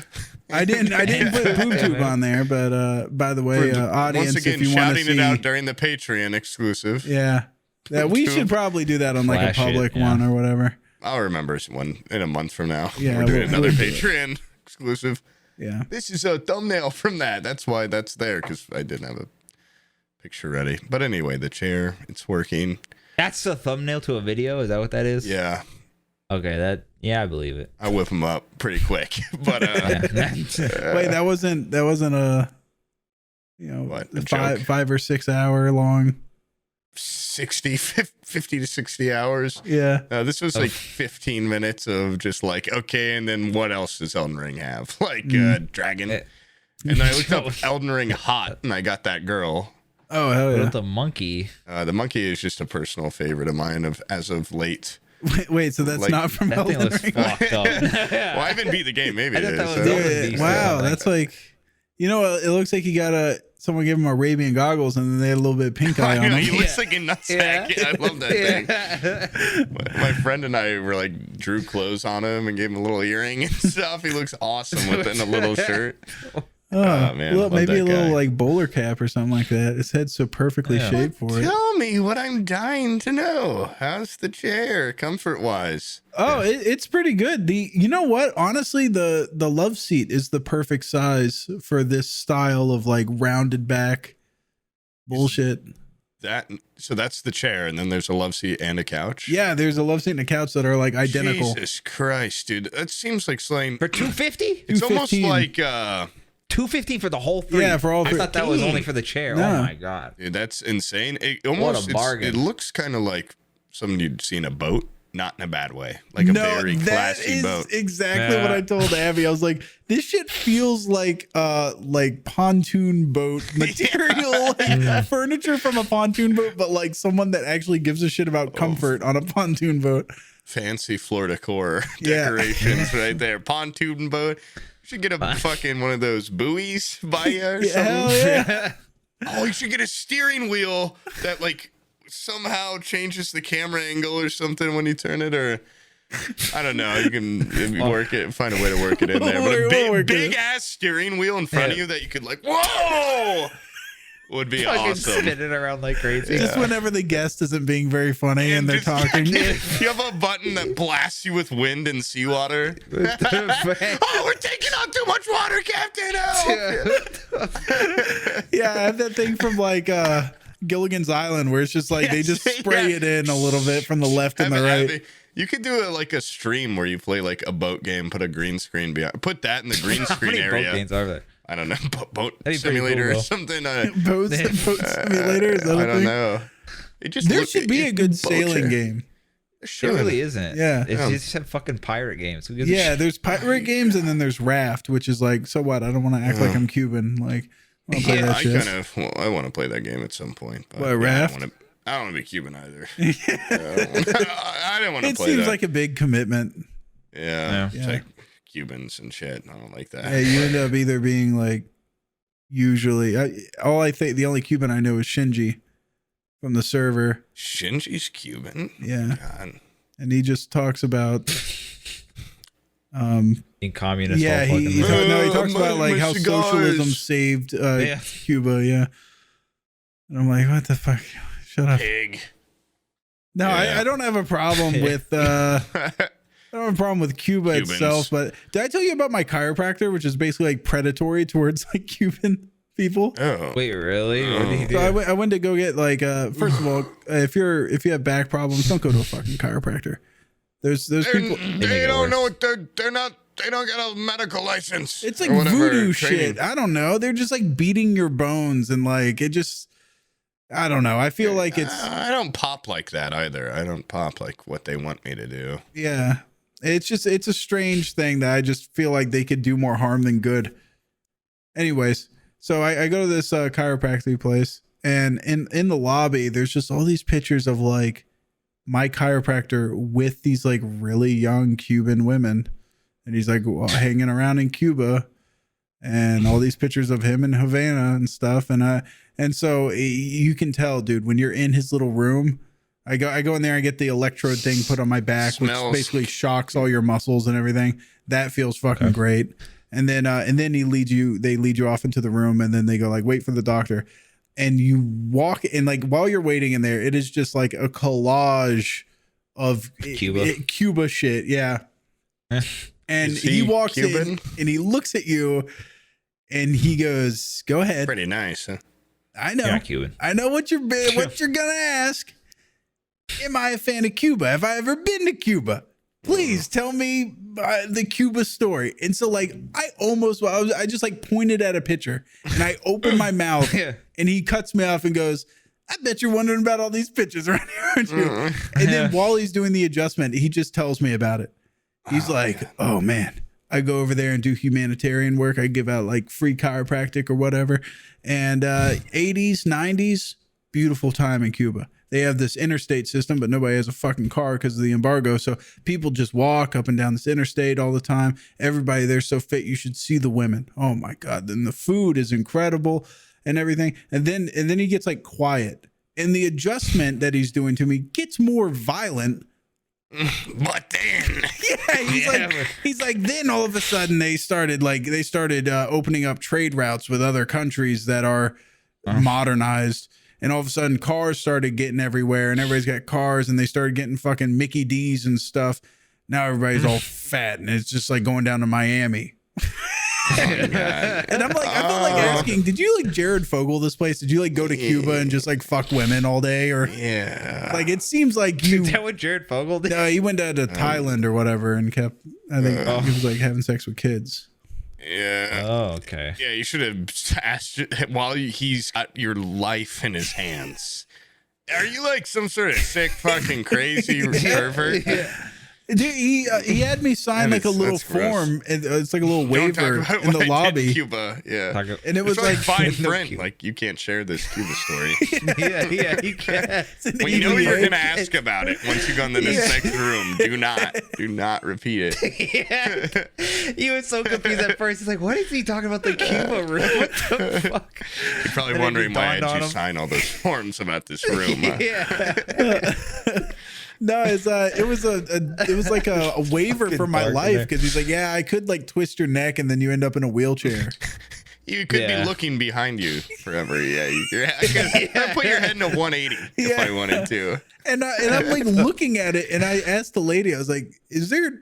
I didn't put Poob Tube on there, but by the way, audience, once again, if you want to see, shouting it out during the Patreon exclusive. Yeah. Yeah, we should probably do that on like a public one or whatever. I'll remember one in a month from now. Yeah, we're doing another Patreon exclusive. Yeah. This is a thumbnail from that. That's why that's there, because I didn't have a picture ready. But anyway, the chair, it's working. That's the thumbnail to a video? Is that what that is? Yeah. Okay, I believe it. I whip them up pretty quick. But wait, that wasn't a what, 5 or 6 hour long 50 to 60 hours. Yeah. This was like 15 minutes of just like, okay, and then what else does Elden Ring have? Like Dragon. And then I looked up Elden Ring hot, and I got that girl. Oh, hell yeah. The monkey. The monkey is just a personal favorite of mine as of late. Wait, so that's like, not from that Elden thing was Ring? fucked up. Well, I haven't beat the game. Maybe it is. Wow, that's like, it looks like you got someone gave him Arabian goggles, and then they had a little bit of pink eye on him. He looks like a nutsack. Yeah. I love that thing. My friend and I were like, drew clothes on him and gave him a little earring and stuff. He looks awesome within a little shirt. Oh man, maybe a little like bowler cap or something like that. His head's so perfectly shaped for it. Tell me what I'm dying to know. How's the chair, comfort wise? Oh, it's pretty good. You know what? Honestly, the love seat is the perfect size for this style of like rounded back bullshit. So that's the chair, and then there's a love seat and a couch. Yeah, there's a love seat and a couch that are like identical. Jesus Christ, dude, that seems like slaying for $250. It's almost like $250 for the whole 3. Yeah, for all. I thought that was only for the chair. No. Oh my god, dude, that's insane. It almost what a bargain. It looks kind of like something you'd see in a boat, not in a bad way, like a very classy boat. Exactly what I told Abby. I was like, this shit feels like pontoon boat material, like furniture from a pontoon boat, but like someone that actually gives a shit about comfort on a pontoon boat. Fancy floor decor decorations right there. Pontoon boat. You should get a fucking one of those buoys by you or something. Hell yeah. Oh, you should get a steering wheel that like somehow changes the camera angle or something when you turn it, or I don't know. You can work it, find a way to work it in there. But a big ass steering wheel in front of you that you could like, whoa, would be awesome. Spinning around like crazy. Just whenever the guest isn't being very funny and they're talking. You have a button that blasts you with wind and seawater. Oh, we're taking on too much water, Captain. Yeah, I have that thing from like Gilligan's Island where it's just like they just spray it in a little bit from the left and the right. You could do like a stream where you play like a boat game, put a green screen behind, put that in the green screen area. Boat games are there? I don't know, boat simulator cool, or something. Boat simulator? Is that I don't know. There should be a good sailing game. It really isn't. Yeah. It's just have fucking pirate games. There's pirate games and then there's Raft, which is like, so what? I don't want to act like I'm Cuban. Like, I want to play that game at some point. But Raft? I don't want to be Cuban either. I don't want to play that. It seems like a big commitment. Yeah. It's like Cubans and shit. I don't like that. Yeah, you end up either being like, usually, the only Cuban I know is Shinji from the server. Shinji's Cuban? Yeah. God. And he just talks about in communist. He talks about like how socialism saved Cuba. Yeah. And I'm like, what the fuck? Shut up. Pig. No, I don't have a problem with I don't have a problem with Cuba itself, but did I tell you about my chiropractor, which is basically like predatory towards like Cuban people? Oh. Wait, really? What did he do? So I went to go get like first of all, if you have back problems, don't go to a fucking chiropractor. There's people they don't know what they're not. They don't get a medical license. It's like voodoo shit. I don't know. They're just like beating your bones and like it just. I don't know. I feel like it's. I don't pop like that either. I don't pop like what they want me to do. Yeah, it's a strange thing that I just feel like they could do more harm than good. Anyways, so I go to this chiropractic place, and in the lobby, there's just all these pictures of like my chiropractor with these like really young Cuban women, and he's like hanging around in Cuba, and all these pictures of him in Havana and stuff, and so you can tell, dude, when you're in his little room. I go in there, I get the electrode thing put on my back, which basically shocks all your muscles and everything. That feels fucking great. And then they lead you off into the room, and then they go like, wait for the doctor. And you walk in, like while you're waiting in there, it is just like a collage of Cuba shit. Yeah. And he walks in and he looks at you and he goes, go ahead. Pretty nice, huh? I know. Yeah, Cuban. I know what you're gonna ask. Am I a fan of Cuba? Have I ever been to Cuba? Please tell me the Cuba story. And so like I just like pointed at a picture and I opened my mouth and he cuts me off and goes, I bet you're wondering about all these pictures around here, aren't you? And then while he's doing the adjustment, he just tells me about it. He's oh man, I go over there and do humanitarian work. I give out like free chiropractic or whatever. And 80s, 90s, beautiful time in Cuba. They have this interstate system, but nobody has a fucking car because of the embargo. So people just walk up and down this interstate all the time. Everybody there's so fit. You should see the women. Oh my God. Then the food is incredible and everything. And then he gets like quiet. And the adjustment that he's doing to me gets more violent. But then he's like then all of a sudden they started opening up trade routes with other countries that are modernized, and all of a sudden cars started getting everywhere and everybody's got cars and they started getting fucking Mickey D's and stuff. Now everybody's all fat and it's just like going down to Miami. And I'm like, I felt like asking, did you like Jared Fogle this place? Did you like go to Cuba and just like fuck women all day? Or like it seems like you. Is that what Jared Fogle did? No, he went to Thailand or whatever and kept. I think he was like having sex with kids. Yeah. Oh, okay. Yeah, you should have asked while he's got your life in his hands. Are you like some sort of sick, fucking crazy pervert? Yeah. Dude, he had me sign like a little form. It's like a little waiver in the lobby. Cuba, yeah. And it was like fine print. Like you can't share this Cuba story. yeah, you can't. Well, you know you're gonna ask about it once you go into this next room. Do not repeat it. He was so confused at first. He's like, "What is he talking about the Cuba room? What the fuck?" You're probably wondering why I had you sign all those forms about this room. No, it was like a waiver for my life because he's like, yeah, I could like twist your neck and then you end up in a wheelchair. You could be looking behind you forever. Yeah, I put your head in a 180 if I wanted to. And I'm like looking at it, and I asked the lady, I was like, is there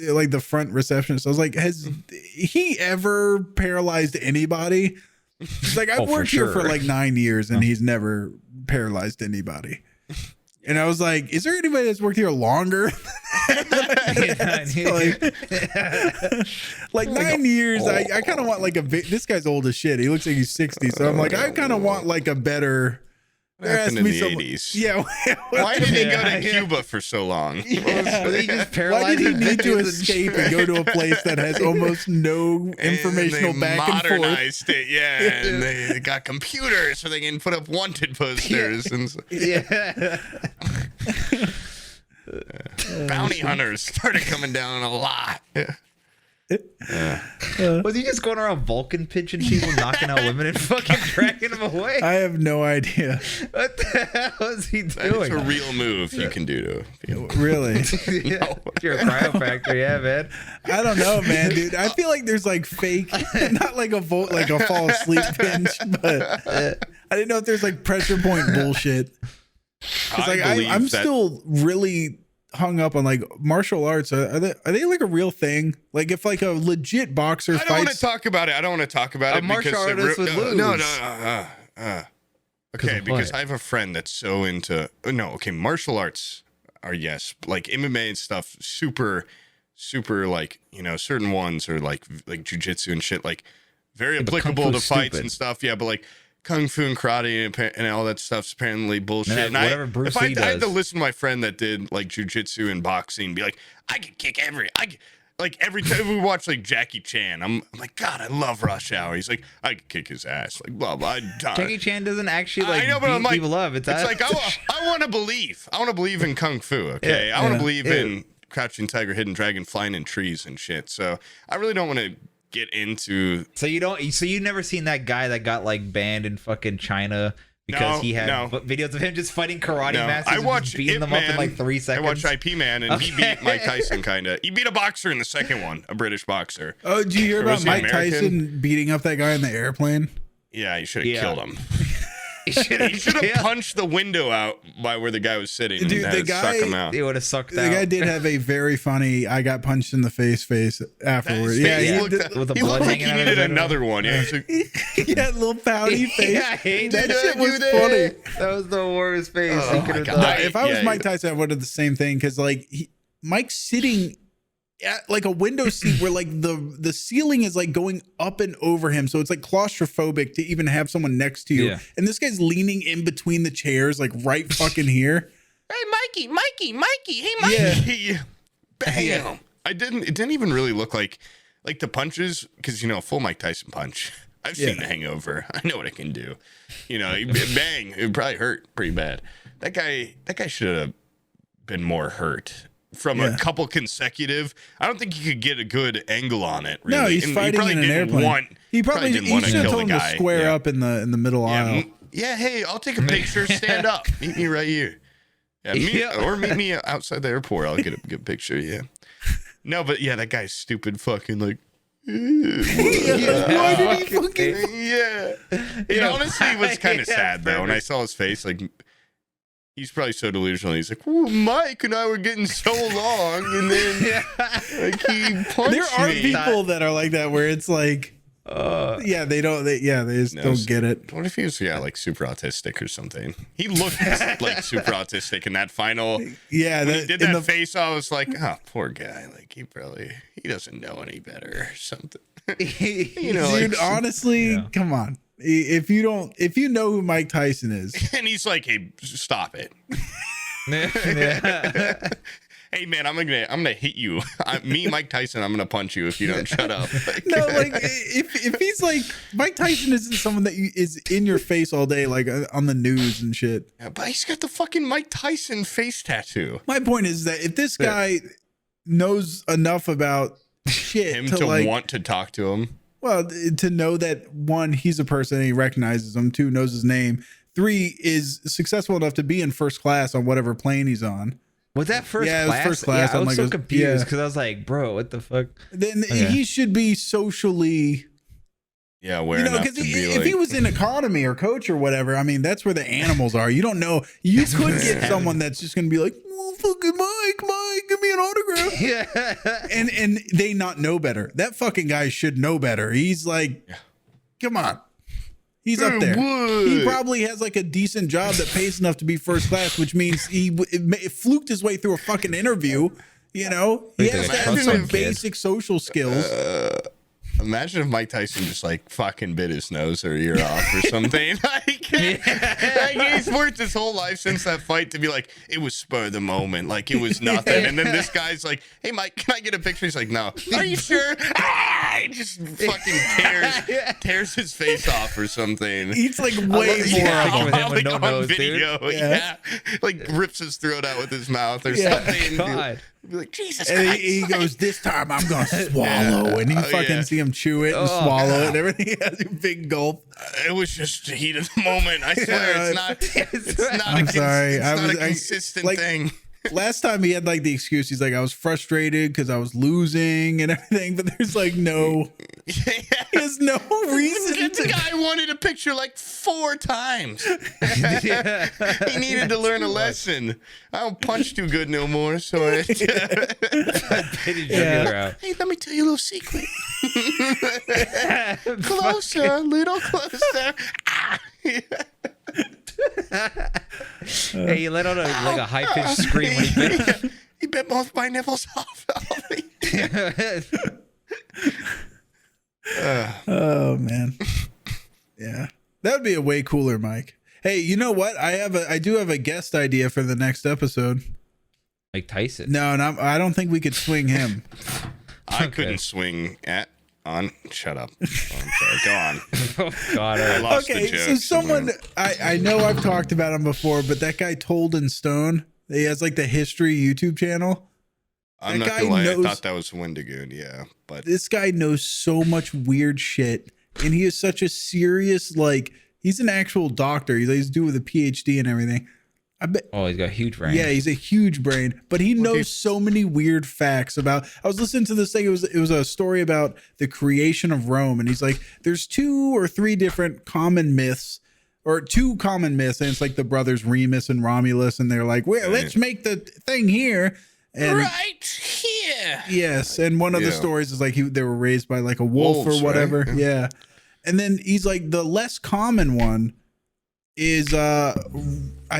like the front receptionist? I was like, has he ever paralyzed anybody? She's like, I've worked here for like 9 years, and he's never paralyzed anybody. And I was like, is there anybody that's worked here longer? Like 9 years. I kind of want like this guy's old as shit. He looks like he's 60. So I'm like, I kind of want like a better. What happened in the 80s? Yeah. Why did he go to Cuba for so long? Why did he need to escape and go to a place that has almost no informational back and forth? Modernized it, yeah. And they got computers so they can put up wanted posters. And bounty hunters started coming down a lot. Was he just going around Vulcan pitching people, knocking out women and fucking dragging them away? I have no idea. What the hell was he doing? It's a real move you can do to people. Really? Yeah. You're a chiropractor, yeah, man. I don't know, man, dude. I feel like there's like fake, not like a fall asleep pinch, but I didn't know if there's like pressure point bullshit. Because like I'm still really hung up on like martial arts. Are they like a real thing? Like if like a legit boxer fights. I don't want to talk about it. A martial artist would lose. No. Okay, because I have a friend that's so into. No, okay, martial arts are yes, like MMA and stuff. Super, like certain ones are like jujitsu and shit. Like very applicable to fights and stuff. Yeah, but like. Kung Fu and karate and all that stuff's apparently bullshit. And whatever Bruce Lee does. I had to listen to my friend that did like jujitsu and boxing be like, I could kick every time we watch like Jackie Chan, I'm like, God, I love Rush Hour. He's like, I could kick his ass. Like, blah, blah. Jackie Chan doesn't actually like I know, but I'm like, people up. It's like, I want to believe. I want to believe in Kung Fu, okay? I want to believe in Crouching Tiger, Hidden Dragon, flying in trees and shit. So I really don't want to get into. So you never seen that guy that got like banned in fucking China because he had videos of him just fighting karate masters. I watched beating them up in like 3 seconds. I watched IP Man and he beat Mike Tyson kinda. He beat a boxer in the second one, a British boxer. Oh, did you hear about Mike Tyson beating up that guy in the airplane? Yeah, you should have killed him. He should have punched the window out by where the guy was sitting. Dude, and suck him out. He would have sucked out. The guy did have a very funny "I got punched in the face" afterwards. Yeah, he looked like he needed another one. Yeah, yeah, little pouty face. Yeah, that shit was funny. That was the worst face he could have done. If I was Mike Tyson, I would have the same thing because like Mike's sitting at like a window seat where like the ceiling is like going up and over him, so it's like claustrophobic to even have someone next to you. And this guy's leaning in between the chairs, like right fucking here. Hey, Mikey, hey, Mikey. Yeah. Bam. It didn't even really look like the punches, because full Mike Tyson punch. I've seen The Hangover. I know what it can do. Bang, it would probably hurt pretty bad. That guy should have been more hurt. From a couple consecutive, I don't think he could get a good angle on it. Really. No, he's fighting in an airplane. He should have told him to square up in the middle aisle. Yeah, hey, I'll take a picture. Stand up. Meet me right here. Or meet me outside the airport. I'll get a good picture. Yeah. No, but that guy's stupid. Fucking like. Why did he fucking? Yeah. It honestly was kind of sad though when I saw his face. Like. He's probably so delusional. He's like, Mike and I were getting so along, and then he punched me. There are people that are like that, where it's like, they just don't get it. What if he was, like super autistic or something? He looked like super autistic in that final. Yeah, when he did that face. I was like, poor guy. Like he doesn't know any better or something. Dude, honestly, come on. If you know who Mike Tyson is, and he's like, hey, stop it. Hey man, I'm gonna hit you. Mike Tyson, I'm gonna punch you if you don't shut up. No, like if he's like, Mike Tyson isn't someone that is in your face all day, like on the news and shit. Yeah, but he's got the fucking Mike Tyson face tattoo. My point is that if this guy knows enough about shit him to want to talk to him. Well, to know that 1, he's a person and he recognizes him. 2, knows his name. 3, is successful enough to be in first class on whatever plane he's on. Was that first class? Yeah, it was first class. I was so confused because I was like, bro, what the fuck? Then he should be socially. Yeah, because if he was in economy or coach or whatever, I mean, that's where the animals are. You don't know. You could get someone that's just going to be like, well, fucking Mike, give me an autograph. Yeah. And they not know better. That fucking guy should know better. He's like, come on. He's up there. He probably has like a decent job that pays enough to be first class, which means he fluked his way through a fucking interview. You know, he has to have some basic social skills. Imagine if Mike Tyson just like fucking bit his nose or ear off or something. like he's worked his whole life since that fight to be like, it was spur of the moment, like it was nothing. And then this guy's like, hey Mike, can I get a picture? He's like, no. Are you sure? He just fucking tears his face off or something. He's like way more with no nose, video. dude. Yeah. Like rips his throat out with his mouth or something. God. Be like, Jesus and Christ. he goes, this time I'm gonna swallow, and you fucking see him chew it and swallow it and everything. He has a big gulp. It was just the heat of the moment. I swear, it's not a consistent thing. Last time he had like the excuse, he's like, I was frustrated because I was losing and everything, but there's like no, there's no reason. The guy wanted a picture like 4 times. He needed to learn a lesson. I don't punch too good no more, so hey, let me tell you a little secret. Closer, a little closer. Hey, you let out a high pitched scream when he bit. He bit both my nipples off. Oh man, yeah, that would be a way cooler mic. Hey, you know what? I do have a guest idea for the next episode. Like Tyson? No, I don't think we could swing him. I couldn't swing on. Shut up. Oh, I'm sorry. Go on. Oh God! I lost the joke. So someone I know I've talked about him before, but that guy Told in Stone, he has like the history YouTube channel. I'm not gonna lie, I thought that was Wendigoon, yeah. But this guy knows so much weird shit, and he is such a serious, like, he's an actual doctor. He's doing with a PhD and everything. I bet. Oh, he's got a huge brain. Yeah, he's a huge brain, but he knows so many weird facts about. I was listening to this thing. It was a story about the creation of Rome, and he's like, "There's 2 or 3 different common myths, or 2 common myths, and it's like the brothers Remus and Romulus, and they're like, well, let's make the thing here." And right here. Yes, and one of the stories is like they were raised by like a wolf or whatever. Right? Yeah, and then he's like the less common one is I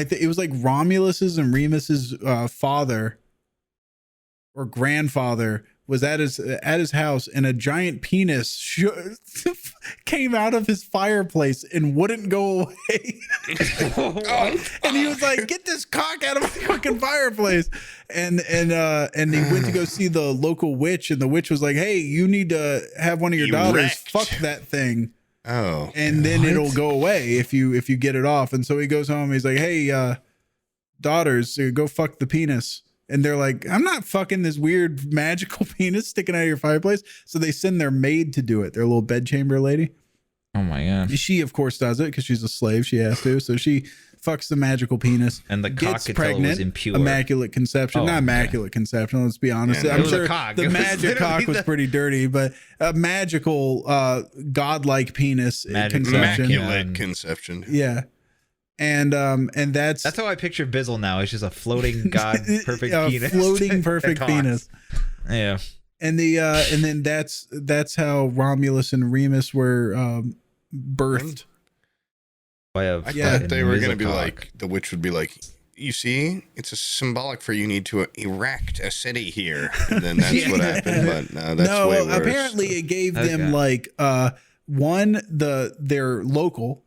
think it was like Romulus's and Remus's father or grandfather was at his house, and a giant penis came out of his fireplace and wouldn't go away. And he was like, "Get this cock out of my fucking fireplace!" And he went to go see the local witch, and the witch was like, "Hey, you need to have one of your daughters fuck that thing." Oh, and then it'll go away if you get it off. And so he goes home. He's like, "Hey, daughters, go fuck the penis." And they're like, "I'm not fucking this weird magical penis sticking out of your fireplace." So they send their maid to do it. Their little bedchamber lady. Oh my God. She of course does it because she's a slave. She has to. So she fucks the magical penis and the cock gets pregnant. Was impure. Immaculate conception. Not immaculate conception. Let's be honest. Yeah, I'm sure the magic cock was pretty dirty, but a magical, godlike penis conception. Immaculate conception. Yeah. And that's how I picture Bizzle now. It's just a floating god perfect penis. Floating perfect penis. Yeah. And then that's how Romulus and Remus were birthed. I thought they were going to be like, the witch would be like, "You see, it's a symbolic for you need to erect a city here." And then that's what happened. But no, that's way worse. Apparently it gave them like they're local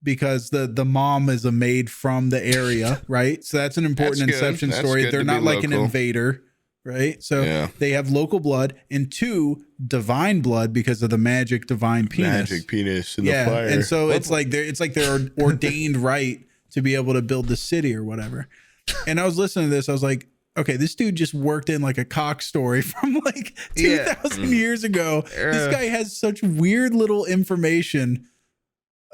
because the mom is a maid from the area, right? So that's an important Inception story. They're not like an invader, right? So they have local blood, and 2 divine blood because of the magic divine penis. Magic penis in the fire. And so it's like they're ordained right to be able to build the city or whatever. And I was listening to this, I was like, okay, this dude just worked in like a cock story from like 2,000 years ago. This guy has such weird little information.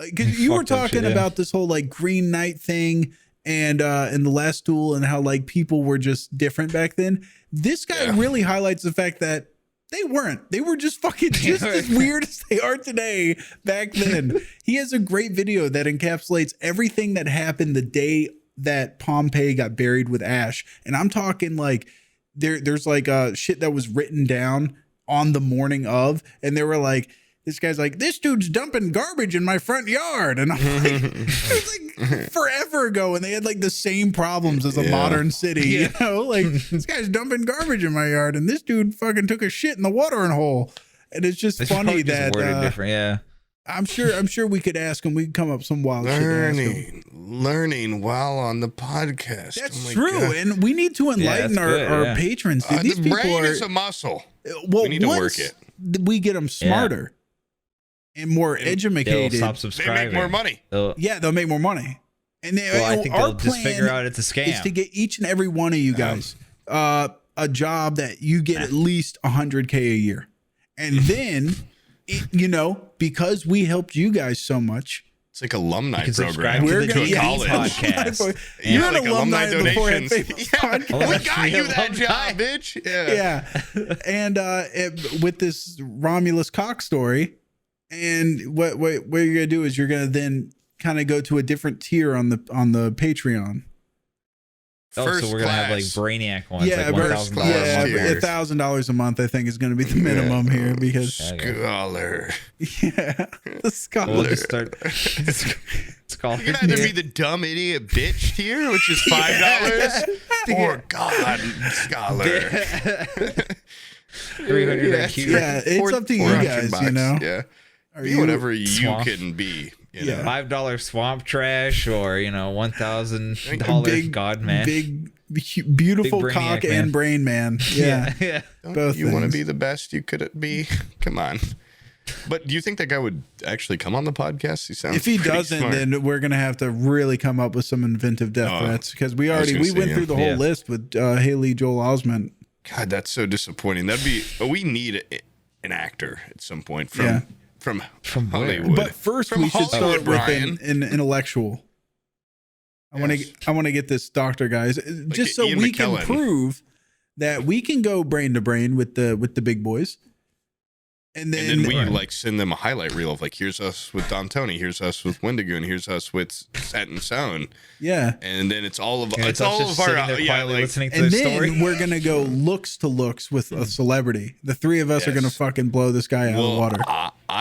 Because you were talking about this whole like Green Knight thing and the Last Duel and how like people were just different back then. This guy really highlights the fact that they weren't. They were just fucking just as weird as they are today back then. He has a great video that encapsulates everything that happened the day that Pompeii got buried with ash. And I'm talking like there's like shit that was written down on the morning of, and they were like, this guy's like, this dude's dumping garbage in my front yard. And I'm like, it was like forever ago. And they had like the same problems as a modern city, you know, like this guy's dumping garbage in my yard and this dude fucking took a shit in the watering hole. And it's just funny that different, I'm sure we could ask him. We could come up some wild shit. Learning while on the podcast. That's true. God. And we need to enlighten our patrons. These the brain is a muscle. Well, we need to work it. We get them smarter and more educated. They'll stop subscribing. They make more money. They'll make more money. And I think they'll just figure out it's a scam. Is to get each and every one of you guys a job that you get at least $100K a year. And then, you know, because we helped you guys so much. It's like alumni program. We're going to college podcast. You're an alumni donations. We got you that job, bitch. Yeah. And with this Romulus cock story, and what you're gonna do is you're gonna then kind of go to a different tier on the Patreon. So we're gonna have like Brainiac ones, like $1,000 $1,000 a month. I think is gonna be the minimum here because scholar. Yeah, the scholar. We'll just start. You can either be the dumb idiot bitch tier, which is $5, or God scholar. 300 IQ. Yeah, it's up to you guys. $400, you know. Yeah. Be whatever you can be. You know? $5 swamp trash, or $1,000 God man. Big, beautiful big cock and brain man. Yeah. Both you want to be the best you could be? Come on. But do you think that guy would actually come on the podcast? If he doesn't, smart. Then we're gonna have to really come up with some inventive death threats because we went through the whole list with Haley Joel Osment. God, that's so disappointing. We need an actor at some point from Hollywood. But first, we should start with an intellectual. I want to get this doctor, guys, just so we can prove that we can go brain to brain with the big boys. And then we send them a highlight reel of here's us with Don Tony, here's us with Wendigo, and here's us with Set and Sound. Yeah. And then it's all of our listening to and their then story. We're gonna go looks to looks with a celebrity. The three of us are gonna fucking blow this guy out of the water.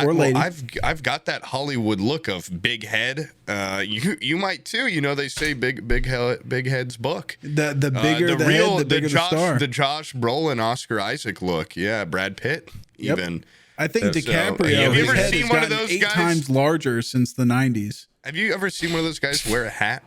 Or lady. I've got that Hollywood look of big head. You might too. They say big head's book. The bigger the head, the bigger the star. The Josh Brolin, Oscar Isaac look. Yeah, Brad Pitt even. I think DiCaprio. Have you ever his seen head one has of those 8 guys? times larger since the 90s. Have you ever seen one of those guys wear a hat?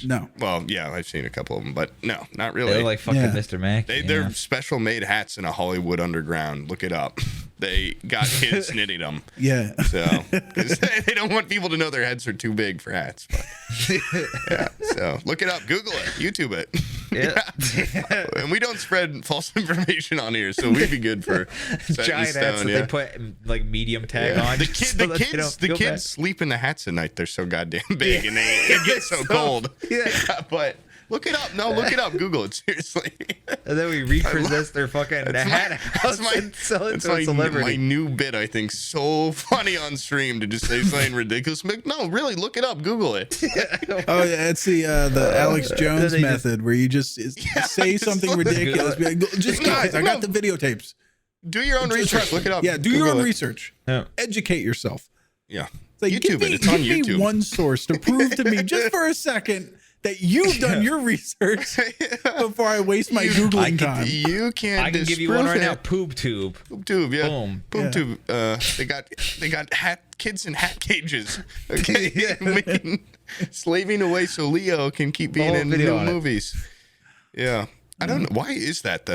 No. Well, yeah, I've seen a couple of them, but no, not really. They're like fucking Mr. Mac. They're special made hats in a Hollywood underground. Look it up. They got kids knitting them. Yeah. So, because they don't want people to know their heads are too big for hats. But, yeah. So look it up. Google it. YouTube it. Yeah. And we don't spread false information on here, so we'd be good for giant hats that they put like medium tag on. The kids sleep in the hats at night. They're so goddamn big and they get so cold. Yeah. But look it up. No, look it up. Google it. Seriously. And then we repossess their fucking hat house and sell it to a celebrity. My new bit, I think, so funny on stream to just say something ridiculous. But no, really, look it up. Google it. Oh, yeah. It's the Alex Jones method where you just say something ridiculous. Be like, just guys, I got the videotapes. Do your own research. Look it up. Yeah, do your own research. Yeah. Educate yourself. Yeah. It's like, YouTube it. It's on YouTube. Give me one source to prove to me just for a second that you've done your research before I waste my Googling time. You can't. I can give you one right now. Poob tube. Poob tube. Yeah. Boom. Poob tube. They got kids in hat cages. Okay. Slaving away so Leo can keep being in new movies. Yeah. I don't know. Why is that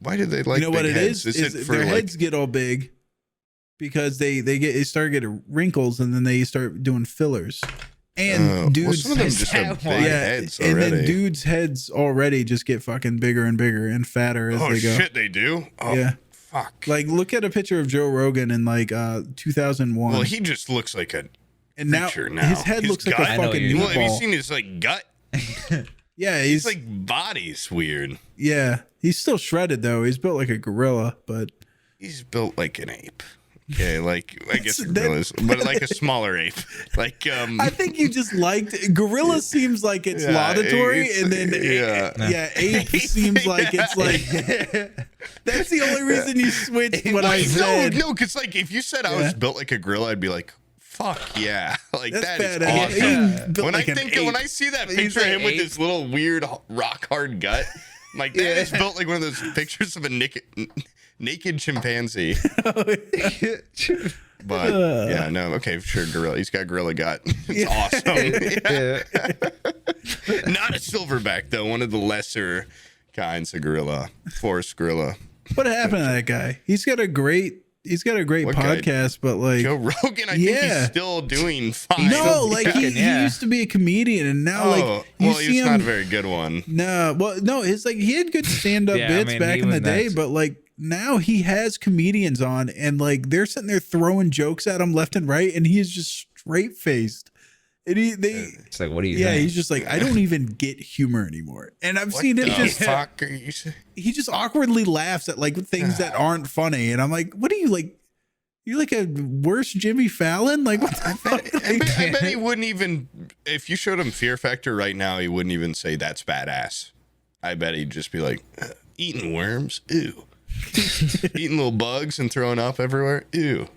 why do they like? You know what it is? Is their heads get all big because they start getting wrinkles and then they start doing fillers. And dudes, some of them just have big heads already. And then dudes' heads already just get fucking bigger and bigger and fatter as they go. Oh shit, they do. Oh, yeah. Fuck. Like, look at a picture of Joe Rogan in 2001. Well, he just looks like a creature now. His head looks like a fucking meatball. Well, have you seen his gut? Yeah, he's like body's weird. Yeah, he's still shredded though. He's built like a gorilla, but he's built like an ape. Okay, like I guess gorillas, but like a smaller ape. Like I think you just liked gorilla seems like it's laudatory, and then ape seems like it's like that's the only reason you switched what I said. No, because like if you said I was built like a gorilla, I'd be like, fuck yeah, like that's that is awesome. When I see that picture of him with his little weird rock hard gut, I'm like that is built like one of those pictures of a naked chimpanzee. But okay, sure, gorilla. He's got gorilla gut. It's awesome. Not a silverback though. One of the lesser kinds of gorilla, forest gorilla. What happened to that guy? He's got a great podcast, but like Joe Rogan, I think he's still doing fine. No, like he used to be a comedian, and now he's not a very good one. No, it's like he had good stand-up bits back in the day, but like now he has comedians on, and like they're sitting there throwing jokes at him left and right, and he is just straight faced. And it's like, what are you? Yeah, he's just like, I don't even get humor anymore. And I've seen him he just awkwardly laughs at like things that aren't funny, and I'm like, what are you like? You're like a worse Jimmy Fallon? Like, what the fuck? I bet he wouldn't even, if you showed him Fear Factor right now, he wouldn't even say that's badass. I bet he'd just be like, eating worms, ew. Eating little bugs and throwing up everywhere, ew.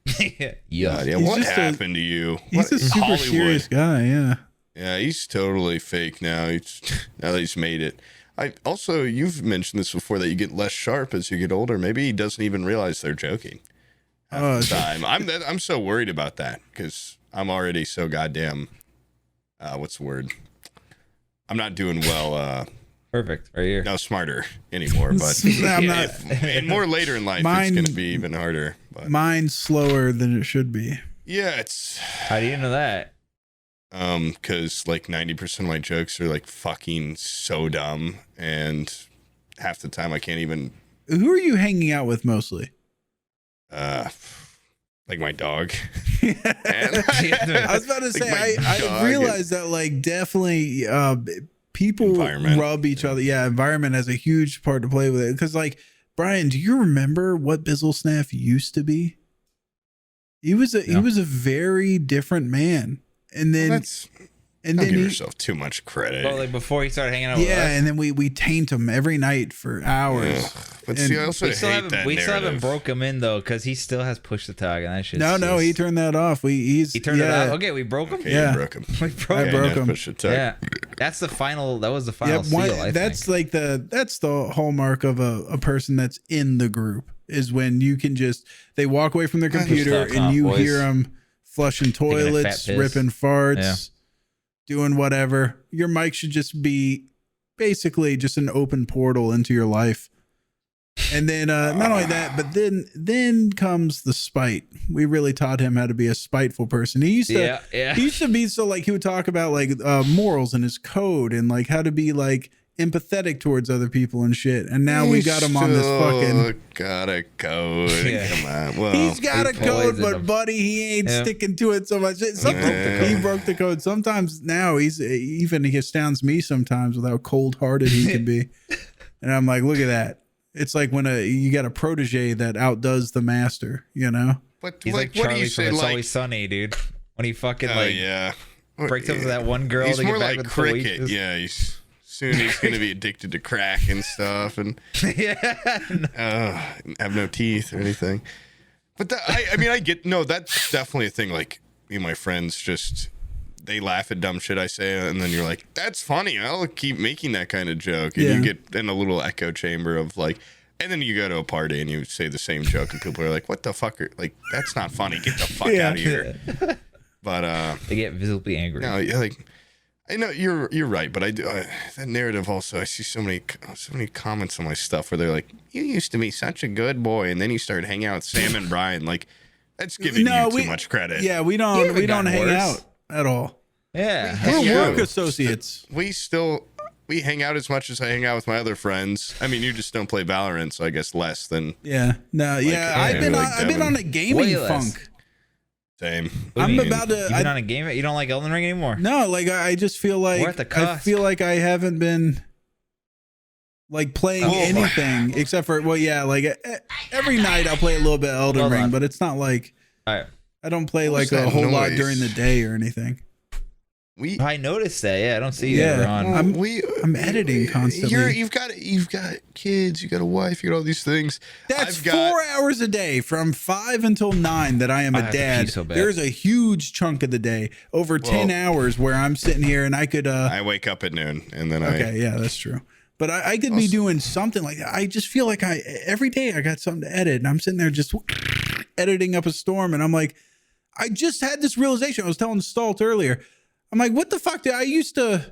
What happened to you? He's a super serious guy, Yeah, he's totally fake now. Now that he's made it. You've mentioned this before, that you get less sharp as you get older. Maybe he doesn't even realize they're joking. Time. I'm so worried about that because I'm already so goddamn. What's the word? I'm not doing well. Perfect. Right here. No, smarter anymore. But and more later in life, it's going to be even harder. But. Mine's slower than it should be. Yeah, it's. How do you know that? Because like 90% of my jokes are like fucking so dumb, and half the time I can't even. Who are you hanging out with mostly? Like my dog. I was about to say, I realized that like definitely people rub each other. Yeah, environment has a huge part to play with it. Because like, Brian, do you remember what Bizzle Snaff used to be? He was a very different man. And then don't give yourself too much credit. Well, like before he started hanging out with us. Yeah, and then we taint him every night for hours. Ugh. But see, I also hate that we narrative. still haven't broke him in though, because he still has push the tag, and that shit. No, he turned that off. He turned it off. Okay, we broke him. Okay, you broke him. We broke I broke him. Push the tag. Yeah, that's the final. That was the final seal. I that's think. like that's the hallmark of a person that's in the group, is when you can they walk away from their computer and you hear them flushing toilets, ripping farts, doing whatever. Your mic should just be basically just an open portal into your life. And then not only that, but then comes the spite. We really taught him how to be a spiteful person. He used to he used to be so like he would talk about like morals and his code and like how to be like empathetic towards other people and shit. And now we got him on this fucking got a code. Come on. Well, he's got a code, but buddy, he ain't sticking to it so much. He broke the code. Sometimes now he astounds me sometimes with how cold-hearted he can be. And I'm like, look at that. It's like when you got a protege that outdoes the master, you know? But he's like what Charlie do you say? From It's Always Sunny, dude. When he fucking breaks up with that one girl. He's to more get back like with Cricket. Yeah, soon he's gonna be addicted to crack and stuff, and have no teeth or anything. But I get that's definitely a thing. Like me and my friends they laugh at dumb shit I say, and then you're like, that's funny. I'll keep making that kind of joke. And you get in a little echo chamber of like, and then you go to a party and you say the same joke, and people are like, what the fuck? Like, that's not funny. Get the fuck out of here. But they get visibly angry. No, like, I know you're right, but I do that narrative also. I see so many comments on my stuff where they're like, you used to be such a good boy, and then you started hanging out with Sam and Brian. Like, that's giving you too much credit. Yeah, we don't hang out at all. Yeah, we're work associates. We hang out as much as I hang out with my other friends. I mean, you just don't play Valorant, so I guess less than. Yeah, no, I've been on a gaming funk. Same. I'm about to. You've been on a game. You don't like Elden Ring anymore? No, like I just feel like we're at the cusp. I feel like I haven't been. like playing anything except for like every night I'll play a little bit Elden Ring, but it's not like I don't play like a whole lot during the day or anything. I noticed that. Yeah, I don't see you ever on. I'm editing constantly. You've got kids, you got a wife, you got all these things. That's 4 hours a day from 5 until 9 that I am a dad. So there's a huge chunk of the day, over 10 hours, where I'm sitting here and I could. I wake up at noon and then yeah, that's true. But I could be doing something like that. I just feel like every day I got something to edit, and I'm sitting there just editing up a storm, and I'm like, I just had this realization. I was telling Stalt earlier. I'm like, what the fuck? I used to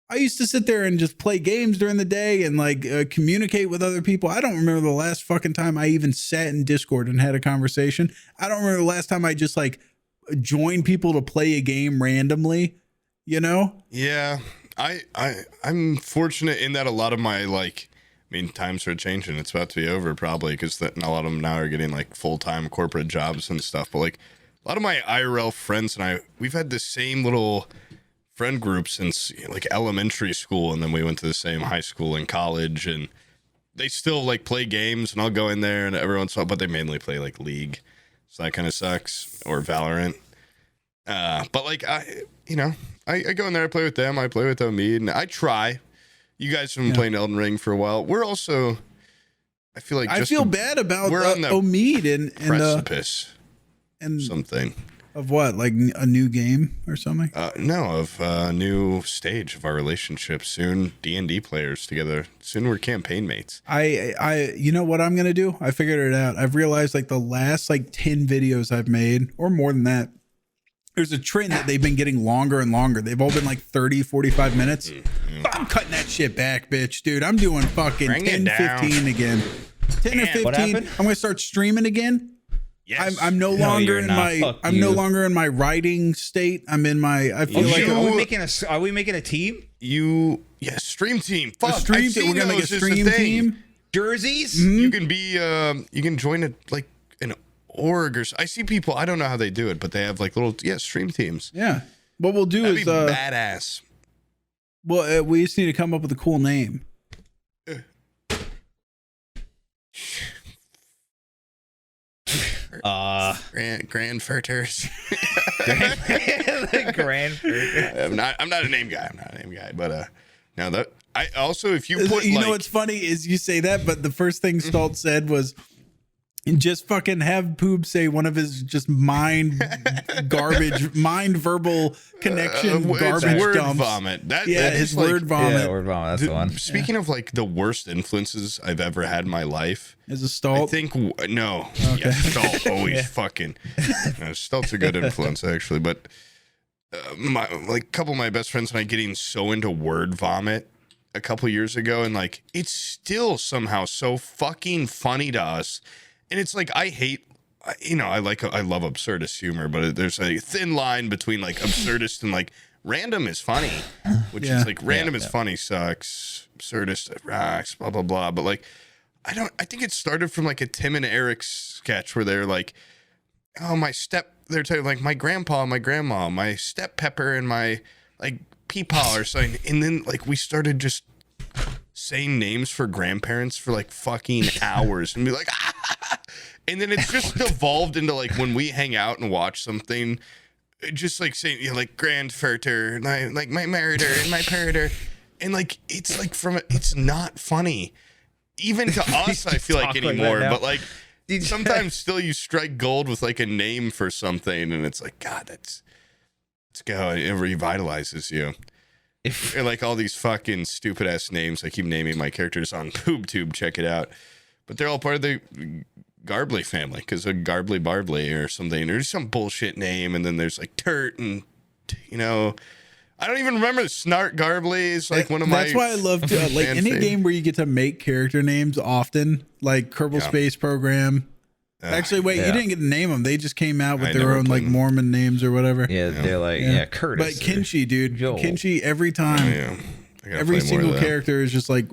sit there and just play games during the day and like communicate with other people. I don't remember the last fucking time I even sat in Discord and had a conversation. I don't remember the last time I just like joined people to play a game randomly, you know? Yeah. I'm fortunate in that a lot of my times are changing. It's about to be over probably because a lot of them now are getting like full-time corporate jobs and stuff. But like a lot of my IRL friends and we've had the same little friend group since like elementary school, and then we went to the same high school and college, and they still like play games, and I'll go in there and every once in a while, but they mainly play like League, so that kind of sucks, or Valorant. But like I go in there, I play with them, I play with Omid, and I try. You guys have been playing Elden Ring for a while. We're also, I feel like I feel bad about Omid and precipice. And something of what, like a new game or something? No, of a new stage of our relationship. Soon D&D players together. Soon we're campaign mates. I you know what I'm gonna do? I figured it out. I've realized like the last like 10 videos I've made, or more than that, there's a trend that they've been getting longer and longer. They've all been like 30, 45 minutes. I'm cutting that shit back, bitch, dude. I'm doing fucking 10, 15 again. 10 or 15. I'm gonna start streaming again. Yes. I'm no longer in my writing state. I'm in my. I feel like are we making a team? Stream team. Fuck, stream team. We're gonna make a stream team. Jerseys. Mm-hmm. You can be. You can join an org or. I see people. I don't know how they do it, but they have like little stream teams. Yeah. What we'll do That'd is be badass. Well, we just need to come up with a cool name. Grand Furters. Grand Furters. I'm not a name guy. But now that I also, if you put, know what's funny is you say that, but the first thing Stalt said was, just fucking have Poob say one of his just mind verbal connection garbage word dumps. Vomit. His word vomit. Yeah, word vomit. That's the one. Speaking of like the worst influences I've ever had in mylife, is a Stalt? I think no. Okay. Yeah, Stalt always fucking. No, Stalt's a good influence actually, but a couple of my best friends and I getting so into word vomit a couple years ago, and like it's still somehow so fucking funny to us. And it's like, I love absurdist humor, but there's a thin line between like absurdist and like random is funny, which is like random is funny sucks, absurdist rocks, blah, blah, blah. But like, I think it started from like a Tim and Eric sketch where they're like, they're telling like my grandpa and my grandma, my step pepper and my like peepaw or something. And then like we started just saying names for grandparents for like fucking hours and be like, and then it's just evolved into like when we hang out and watch something, just like saying like grandfurter and like my meritor and my peritor, and like it's like it's not funny even to us. I feel like anymore, but like sometimes still you strike gold with like a name for something, and it's like, God, let's go. It revitalizes you. Or like all these fucking stupid ass names I keep naming my characters on PoobTube, check it out. But they're all part of the Garbly family because of Garbly Barbly or something. There's some bullshit name, and then there's like Turt, and I don't even remember. Snart Garbly is like one of my. That's why I love to like any game where you get to make character names often, like Kerbal Space Program. Actually, wait, you didn't get to name them. They just came out with their own like Mormon names or whatever. Yeah, they're like Curtis. But Kenshi, dude, Kenshi every time. Every single character is just like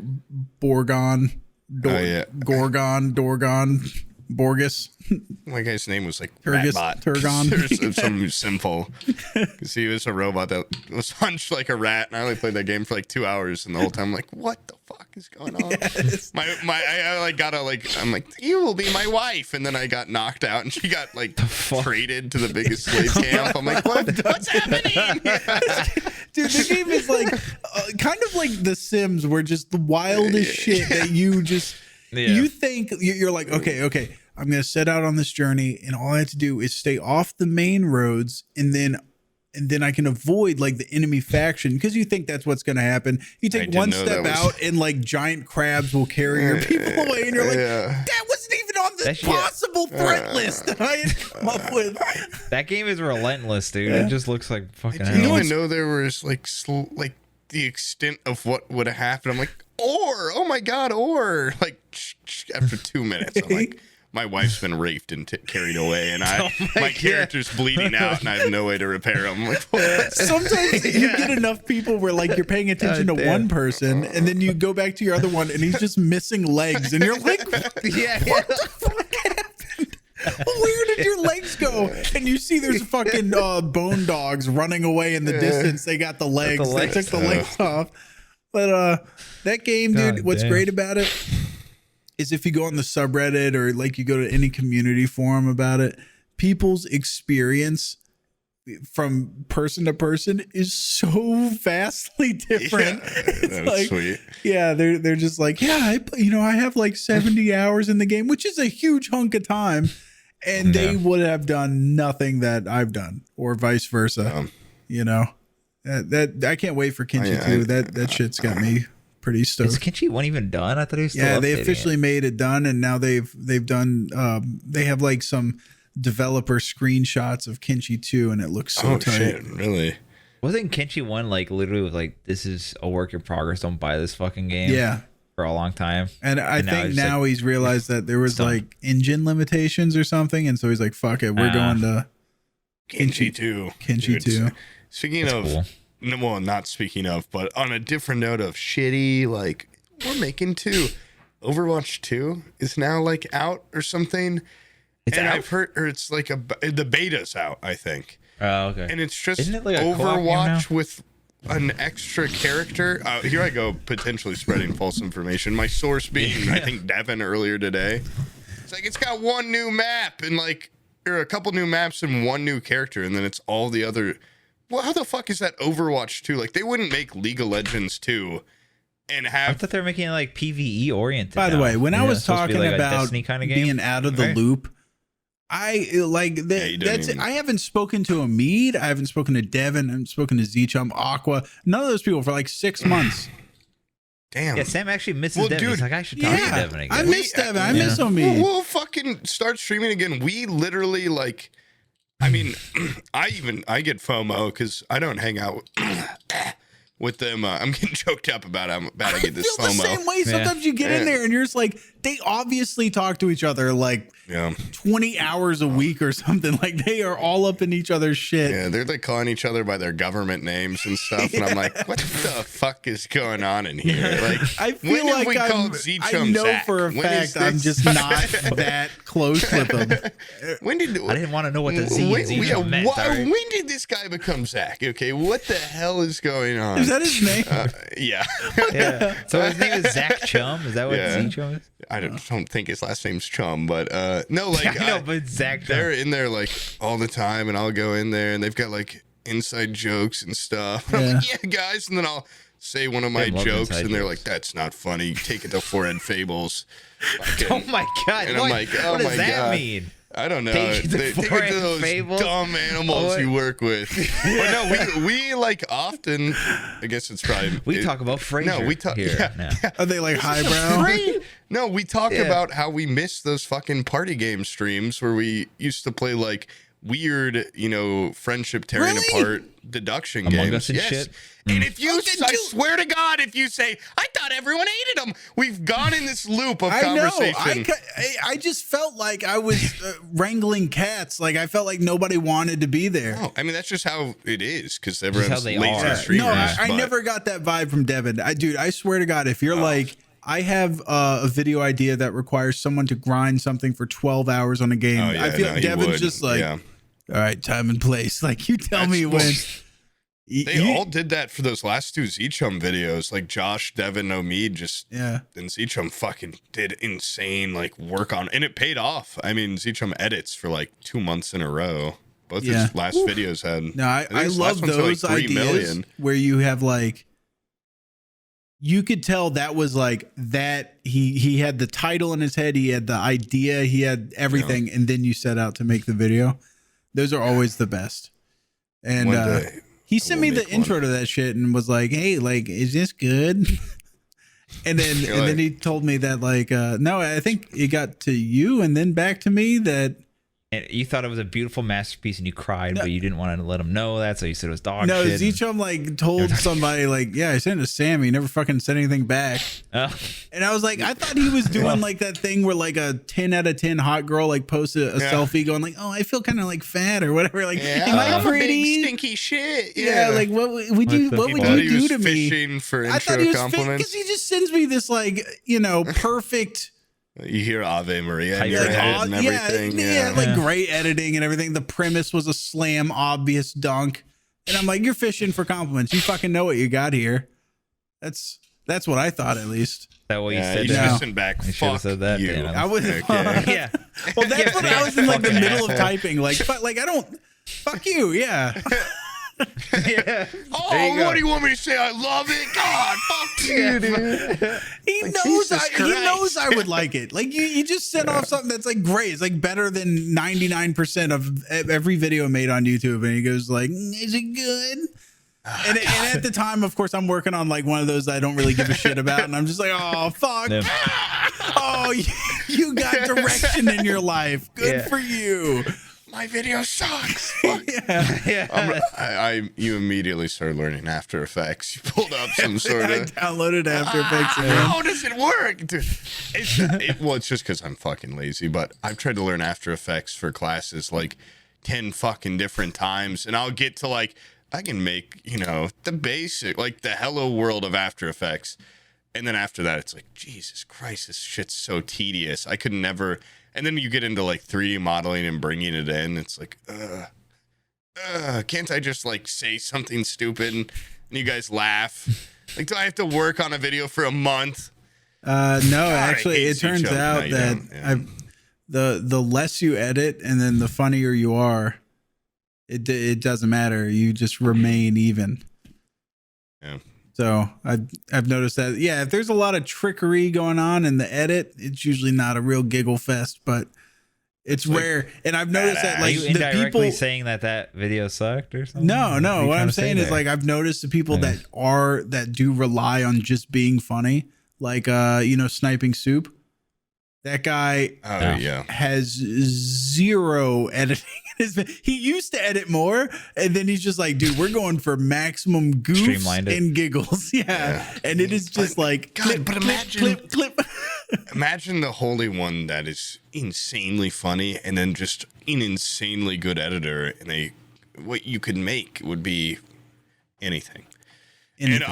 Borgon, Gorgon, Dorgon. Borges. My guy's name was like Turgus, Ratbot. Turgon. Or some simple. Because he was a robot that was hunched like a rat, and I only played that game for like 2 hours, and the whole time I'm like, what the fuck is going on? Yes. I like gotta like, I'm like, you will be my wife, and then I got knocked out, and she got like traded to the biggest slave camp. I'm like, what's happening? Dude, the game is like kind of like The Sims, where just the wildest shit that you just you think you're like, okay, I'm gonna set out on this journey, and all I have to do is stay off the main roads, and then I can avoid like the enemy faction, because you think that's what's gonna happen. You take one step out, and like giant crabs will carry your people away, and you're like, that wasn't even on the possible threat list that I had come up with. That game is relentless, dude. It just looks like fucking I didn't even know there was like the extent of what would have happened. I'm like, oh my god, like after 2 minutes, I'm like, my wife's been raped and carried away, and my character's bleeding out, and I have no way to repair him. Like, sometimes you get enough people where like you're paying attention to one person, and then you go back to your other one, and he's just missing legs, and you're like, what the fuck happened? Where did your legs go? And you see there's fucking bone dogs running away in the distance. They got the legs. They took the legs off. But that game, dude, what's great about it is if you go on the subreddit or like you go to any community forum about it, people's experience from person to person is so vastly different. It's that's like, sweet. Yeah, they're just like, I have like 70 hours in the game, which is a huge hunk of time, and they would have done nothing that I've done, or vice versa. That I can't wait for Kenshi 2. That shit's got me pretty stoked. Is Kenshi 1 even done? I thought he was still they officially made it done, and now they've done they have like some developer screenshots of Kenshi 2, and it looks so tight. Shit, really? Wasn't Kenshi 1 like literally like, this is a work in progress, don't buy this fucking game? Yeah. For a long time. And I think now he's realized that there was like engine limitations or something, and so he's like, fuck it, we're going to Kenshi 2. Kenshi 2. Speaking of, well, not speaking of, but on a different note of shitty, like, we're making 2. Overwatch 2 is now like out or something. I've heard, or it's like the beta's out, I think. Oh, okay. And it's just Isn't it like a Overwatch with an extra character. Here I go, potentially spreading false information. My source being, I think, Devin earlier today. It's like, it's got one new map and like, or a couple new maps and one new character, and then it's all the other. Well, how the fuck is that Overwatch 2? Like, they wouldn't make League of Legends 2 and have. I thought they were making it like PvE oriented. By the way, when I was talking like about kind of being out of the loop, I like that. That's it. I haven't spoken to Amid. I haven't spoken to Devin. I haven't spoken to Z-Chum, Aqua. None of those people for like 6 months. Damn. Yeah, Sam actually misses Devin. Dude, he's like, I should talk to Devin again. I miss Devin. I miss Amid. We'll fucking start streaming again. We literally like. I mean, I get FOMO because I don't hang out with them. I'm getting choked up about how bad I get this FOMO. I feel the same way. Sometimes you get in there and you're just like, they obviously talk to each other like 20 hours a week or something. Like, they are all up in each other's shit. Yeah, they're like calling each other by their government names and stuff. And I'm like, what the fuck is going on in here? Like, I feel like I know Zach? For a fact I'm just not that close with them. I didn't want to know what the Z and Z meant. When did this guy become Zach? Okay, what the hell is going on? Is that his name? Yeah. So his name is Zach Chum? Is that what Z-Chum is? I don't think his last name's Chum, but no, like I know, but Zach Chum. They're in there like all the time, and I'll go in there, and they've got like inside jokes and stuff. And I'm like, yeah, guys, and then I'll say one of my jokes, and they're like, "That's not funny. Take it to forehead Fables." Oh my god! And I'm like, "Oh what my does that god. mean? I don't know. Take it to those Fables? dumb animals you work with." But no, we like often. I guess it's probably we talk about Frasier. No, we talk. Yeah. Are they like highbrow? No, we talk about how we miss those fucking party game streams where we used to play like weird, friendship tearing apart deduction Among games. Us and shit. And if you, I swear to God, if you say, I thought everyone hated them, we've gone in this loop of conversation. I just felt like I was wrangling cats. Like, I felt like nobody wanted to be there. Oh, I mean, that's just how it is because everyone's lazy No, streamers. I never got that vibe from Devin. I swear to God, if you're like, I have a video idea that requires someone to grind something for 12 hours on a game. Oh, yeah, I feel Devin's just like, all right, time and place. Like, you tell me when. They all did that for those last 2 Zeechum videos. Like Josh, Devin, Omid, and Zeechum fucking did insane like work on, and it paid off. I mean, Zeechum edits for like 2 months in a row. Both his last videos had. No, I love those like ideas where you have like, you could tell that was like that he had the title in his head, he had the idea, he had everything, and then you set out to make the video. Those are always the best. And he sent me the intro to that shit and was like, "Hey, like, is this good?" And then he told me that like, no, I think it got to you and then back to me that. And you thought it was a beautiful masterpiece and you cried, but you didn't want to let him know that, so you said it was dog shit. No, Zeechum like told somebody like, yeah, I sent it to Sam. He never fucking sent anything back. And I was like, I thought he was doing like that thing where like a 10 out of 10 hot girl like posted a selfie going like, oh, I feel kind of like fat or whatever. Like, am I pretty? Big stinky shit. Yeah, like what would you do to me? Fishing for intro I thought he was compliments because he just sends me this like, perfect. You hear Ave Maria in your head and everything. Yeah, like great editing and everything. The premise was a slam, obvious dunk. And I'm like, you're fishing for compliments. You fucking know what you got here. That's what I thought, at least. Is that what you said? You just listen back. You should have said that. You. I was yeah. Well, that's when I was in like the middle of typing. Like I don't. Fuck you. Yeah. Oh, what do you want me to say? I love it. God, fuck you, dude. He knows I would like it. Like you just sent off something that's like great. It's like better than 99% of every video made on YouTube. And he goes like, is it good? And at the time, of course, I'm working on like one of those I don't really give a shit about. And I'm just like, oh, fuck. Yeah. Oh, you got direction in your life. Good for you. My video sucks. You immediately started learning After Effects. You pulled up some sort of. I downloaded After Effects again. How does it work? Dude, it's just because I'm fucking lazy. But I've tried to learn After Effects for classes like 10 fucking different times, and I'll get to like I can make the basic like the hello world of After Effects, and then after that it's like Jesus Christ, this shit's so tedious. I could never. And then you get into like 3D modeling and bringing it in. It's like, can't I just like say something stupid and you guys laugh? Like, do I have to work on a video for a month? No, God, actually, it turns out that the less you edit and then the funnier you are, it doesn't matter. You just remain even. Yeah. So I've noticed that. Yeah, if there's a lot of trickery going on in the edit, it's usually not a real giggle fest, but it's rare. And I've noticed that like are you indirectly saying that video sucked or something? No. What I'm saying is like I've noticed the people that do rely on just being funny, like Sniping Soup. That guy has zero editing. He used to edit more, and then he's just like, dude, we're going for maximum goofs and giggles. Yeah. And it is just like, God, clip, but clip. Imagine the holy one that is insanely funny and then just an insanely good editor, and what you could make would be anything. And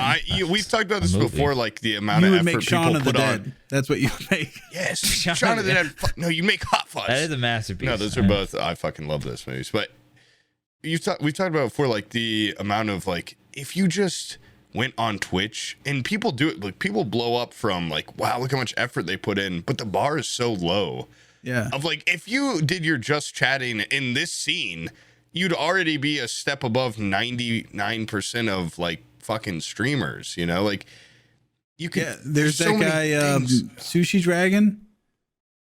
we've talked about this before, like the amount of effort people put on. That's what you make. Yes, Shaun of the Dead. No, you make Hot Fuzz. That is a masterpiece. No, those are both. I fucking love those movies. But we've talked about before, like the amount of like if you just went on Twitch and people do it, like people blow up from like, wow, look how much effort they put in, but the bar is so low. Yeah. Of like, if you did your just chatting in this scene, you'd already be a step above 99% of like fucking streamers, like you could. Yeah, there's that guy Sushi Dragon.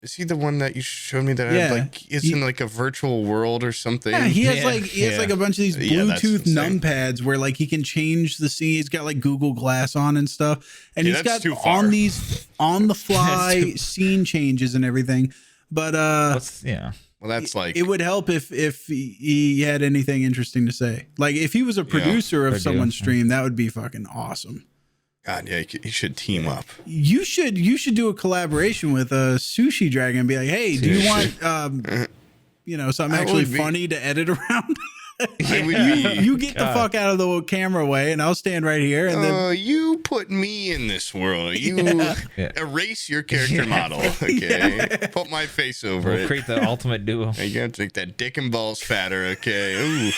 Is he the one that you showed me that is in like a virtual world or something? Yeah, he has like a bunch of these Bluetooth numpads where like he can change the scene. He's got like Google Glass on and stuff, and he's got on these on the fly scene changes and everything. But well, that's like it would help if he had anything interesting to say. Like if he was a producer of someone's stream, that would be fucking awesome. God, yeah, you should team up. You should do a collaboration with a Sushi Dragon and be like, hey, do you want something actually funny to edit around? You get the fuck out of the camera way, and I'll stand right here. And then you put me in this world. You erase your character model. Okay, put my face over it. Create the ultimate duo. You gotta take that dick and balls fatter. Okay. Ooh.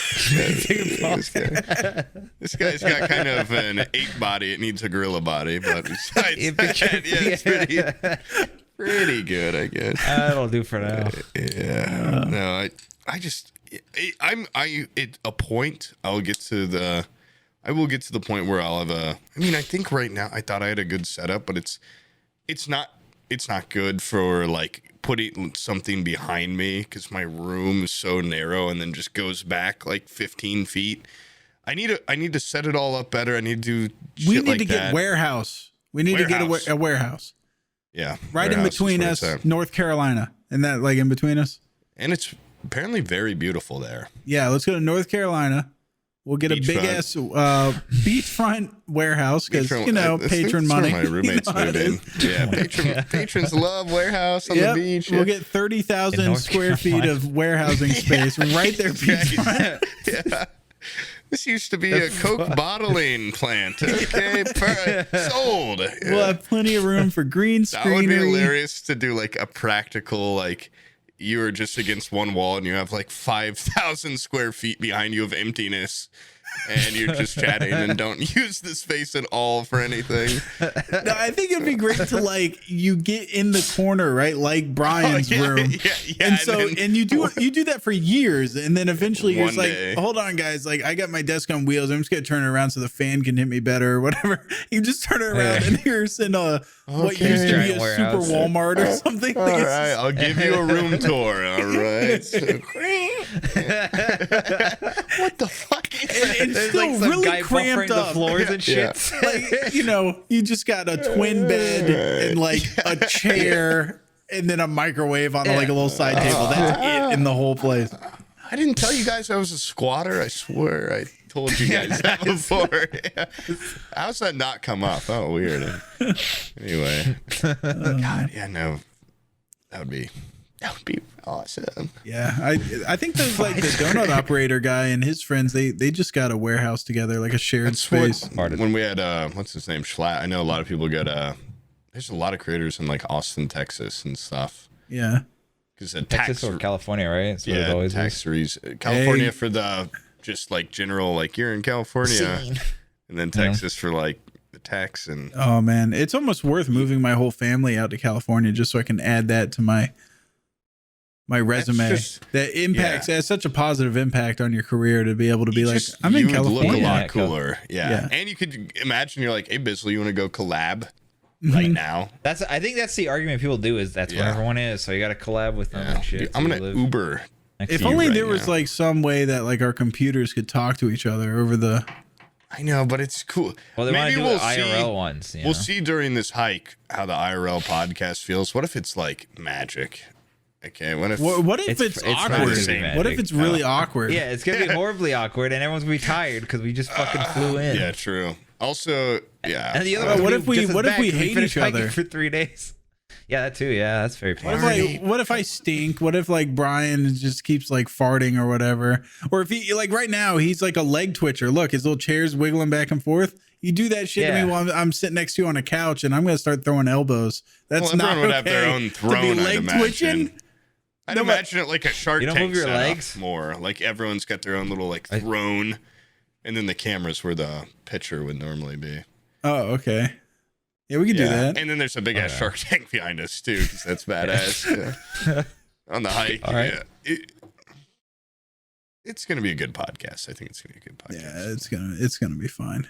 This guy's got kind of an ape body. It needs a gorilla body, but besides that, it's pretty good, I guess. That'll do for now. No, I just. At a point I will get to the point where I'll have I think right now I thought I had a good setup, but it's not good for like putting something behind me because my room is so narrow and then just goes back like 15 feet. I need to set it all up better. I need to do shit we need like to get that. warehouse. We need to get a warehouse. Yeah. Right in between us, North Carolina. And that like in between us. And it's apparently very beautiful there. Yeah, let's go to North Carolina. We'll get a big ass beachfront warehouse because patron money. My roommates move in. Yeah, patrons love warehouse on the beach. We'll get 30,000 square feet of warehousing space right there beachfront. Yeah. This used to be a Coke bottling plant. Okay, sold. Yeah. We'll have plenty of room for green screenery. That would be hilarious to do like a practical like. You are just against one wall and you have like 5,000 square feet behind you of emptiness and you're just chatting and don't use the space at all for anything. No, I think it'd be great to like you get in the corner, right? Like Brian's room. Yeah, and you do that for years. And then eventually you're just like, hold on guys. Like I got my desk on wheels. I'm just going to turn it around so the fan can hit me better or whatever. You just turn it around and here's in what used to be a super Walmart or something. All right. I'll give you a room tour. All right. What the fuck is that? It's still like really cramped up. The floors and shit. Like, you just got a twin bed and like a chair and then a microwave on like a little side table. That's it in the whole place. I didn't tell you guys I was a squatter. I swear I told you guys that before. How's that not come up? Oh, weird. Anyway. God, yeah, no. That would be awesome. Yeah, I think there's like the donut operator guy and his friends. They just got a warehouse together, like a shared space. When we had what's his name, Schlatt. I know a lot of people get there's a lot of creators in like Austin, Texas, and stuff. Yeah, because Texas or California, right? That's what it always tax is. California for the just like general, like you're in California, and then Texas for like the tax and. Oh man, it's almost worth moving my whole family out to California just so I can add that to my resume. That impacts has such a positive impact on your career to be able to be like, I'm in California. Look a lot cooler. Yeah. And you could imagine you're like, hey Bizzle, you want to go collab right now? I think that's the argument people do is that's where everyone is. So you got to collab with them and shit. I'm gonna Uber. If only there was like some way that like our computers could talk to each other over the. I know, but it's cool. Well, maybe we'll IRL ones. We'll see during this hike how the IRL podcast feels. What if it's like magic? Okay, what if it's awkward? What if it's really awkward? Yeah, it's gonna be horribly awkward, and everyone's gonna be tired because we just fucking flew in. Yeah, true. Also, and the other what if we hate each other for 3 days? Yeah, that too. Yeah, that's very funny. What if I stink? What if like Brian just keeps like farting or whatever? Or if he like right now he's like a leg twitcher. Look, his little chair's wiggling back and forth. You do that shit to me while I'm sitting next to you on a couch, and I'm gonna start throwing elbows. That's not everyone would have their own throne. To be leg twitching. I'd imagine it like a Shark Tank move your legs more. Like everyone's got their own little like throne, and then the camera's where the pitcher would normally be. Oh, okay. Yeah, we could do that. And then there's a big ass Shark Tank behind us too, because that's badass. On the hike. All right. It's gonna be a good podcast. I think it's gonna be a good podcast. Yeah, it's gonna be fine.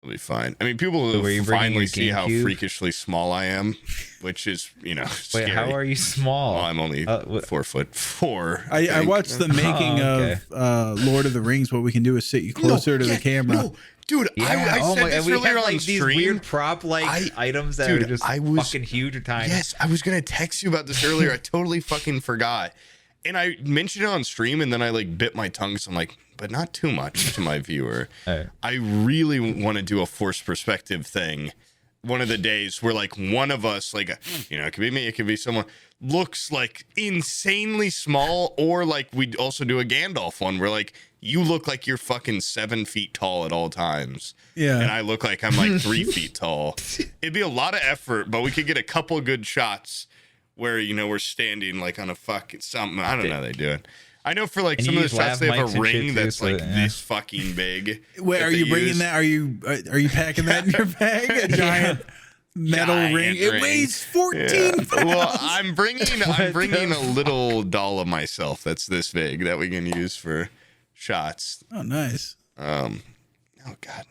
It'll be fine. I mean, people will finally see how freakishly small I am, which is, scary. Wait, how are you small? Well, I'm only 4'4". I watched the making of Lord of the Rings. What we can do is sit you closer to the camera. No, dude, I said this earlier on these weird prop items that are just fucking huge or tiny. Yes, I was gonna text you about this earlier. I totally fucking forgot. And I mentioned it on stream, and then I like bit my tongue. So I'm like, but not too much to my viewer. I really want to do a forced perspective thing one of the days where like one of us, like, you know, it could be me, it could be someone, looks like insanely small, or like we'd also do a Gandalf one where like you look like you're fucking 7 feet tall at all times. Yeah. And I look like I'm like 3 feet tall. It'd be a lot of effort, but we could get a couple good shots where, you know, we're standing like on a fucking something. I don't know how they do it. I know for like some of the shots they have a ring that's like this fucking big. Wait, are you bringing that? Are you packing that in your bag? A giant metal ring. It weighs 14 pounds. Well, I'm bringing a little doll of myself that's this big that we can use for shots. Oh, nice. Oh god,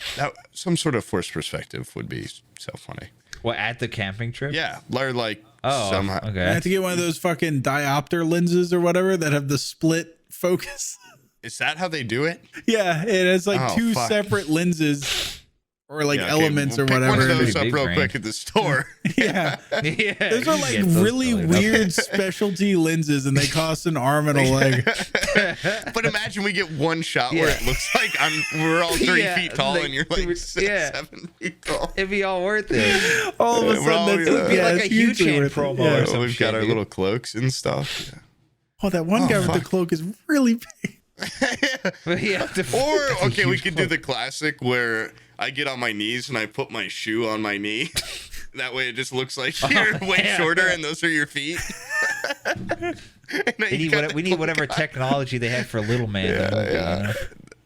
some sort of forced perspective would be so funny. What, at the camping trip? Yeah, or like somehow. Okay. I have to get one of those fucking diopter lenses or whatever that have the split focus. Is that how they do it? Yeah, it has like two separate lenses or like elements or whatever. One of those up real quick at the store. Yeah. Those are like really weird specialty lenses, and they cost an arm and a leg. But imagine we get one shot where it looks like we're all 3 feet tall, and you're like 7 feet tall. It'd be all worth it. All of a sudden, it would be like a huge hand promo or something. We've got our little cloaks and stuff. Yeah. Oh, that one guy with the cloak is really big. Or okay, we could do the classic where I get on my knees and I put my shoe on my knee. That way it just looks like you're way shorter and those are your feet. We need whatever technology they had for little man.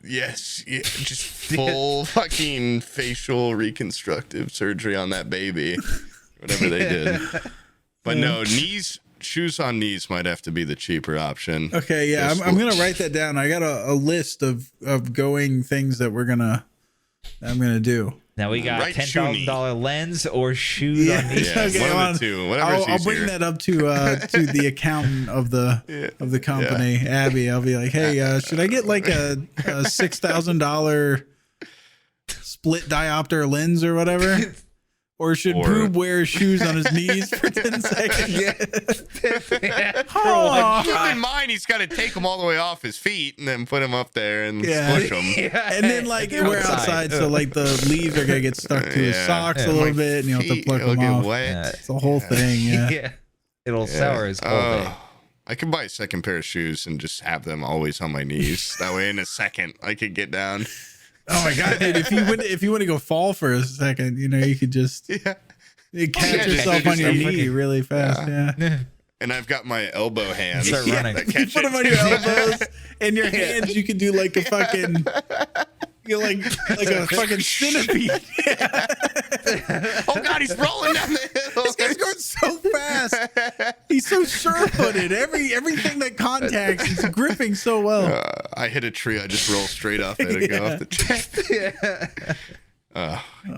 Yes, just full fucking facial reconstructive surgery on that baby. Whatever they did. But no, shoes on knees might have to be the cheaper option. Okay, yeah, I'm gonna write that down. I got a list of going things that I'm gonna do. Now we got $10,000 lens or shoes on knees. Yeah, okay, one of the two. Whatever's I'll bring that up to the accountant of the company, Abby. I'll be like, hey, should I get like a $6,000 split diopter lens or whatever? Or should Poob wear shoes on his knees for 10 seconds? Keep in mind, he's got to take them all the way off his feet and then put them up there and squish them. And then, like, we're outside, so, like, the leaves are going to get stuck to his socks a little bit, and you have to pluck them off. Wet. It's the whole thing, It'll sour his whole day. I could buy a second pair of shoes and just have them always on my knees. That way, in a second, I could get down. Oh my god, dude! If you want to go fall for a second, you know, you could just catch yourself on your knee really fast. Yeah. And I've got my elbow hands. Start running. You put them on your elbows and your hands. You can do like a fucking, like a fucking centipede. Oh god, he's rolling down the hill. This guy's going so fast. He's so sure-footed. Everything that contacts, he's gripping so well. I hit a tree. I just roll straight off it and go off the tree.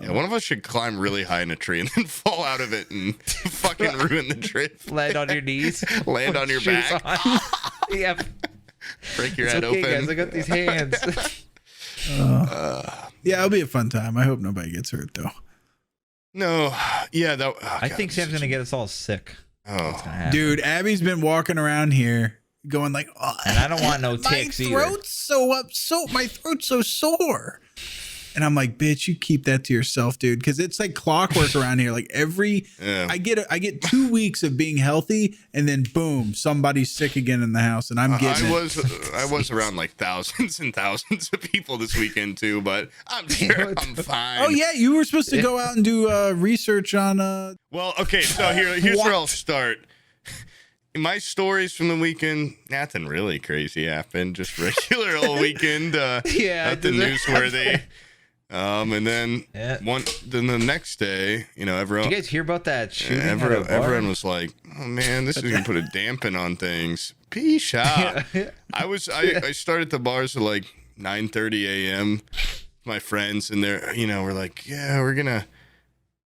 One of us should climb really high in a tree and then fall out of it and fucking ruin the trip. Land on your knees. Land on your back. Yep. Break your head open. Guys, I got these hands. Yeah, it'll be a fun time. I hope nobody gets hurt though. No, yeah, I think Sam's gonna get us all sick. Oh, dude, Abby's been walking around here going like, oh, and I don't want no ticks either. My throat's so sore. And I'm like, bitch, you keep that to yourself, dude, because it's like clockwork around here. Like I get 2 weeks of being healthy, and then boom, somebody's sick again in the house, and I'm getting. I was around like thousands and thousands of people this weekend too, but I'm sure I'm fine. Oh yeah, you were supposed to go out and do research on. Well, okay, so here's where I'll start. My stories from the weekend, nothing really crazy happened. Just regular old weekend. Nothing newsworthy. And then then the next day, you know, everyone. Did you guys hear about that shooting? Everyone was like, "Oh man, this is gonna put a dampen on things." Peace out. I started the bars at like 9:30 a.m. My friends and they're, you know, we're like, "Yeah, we're gonna."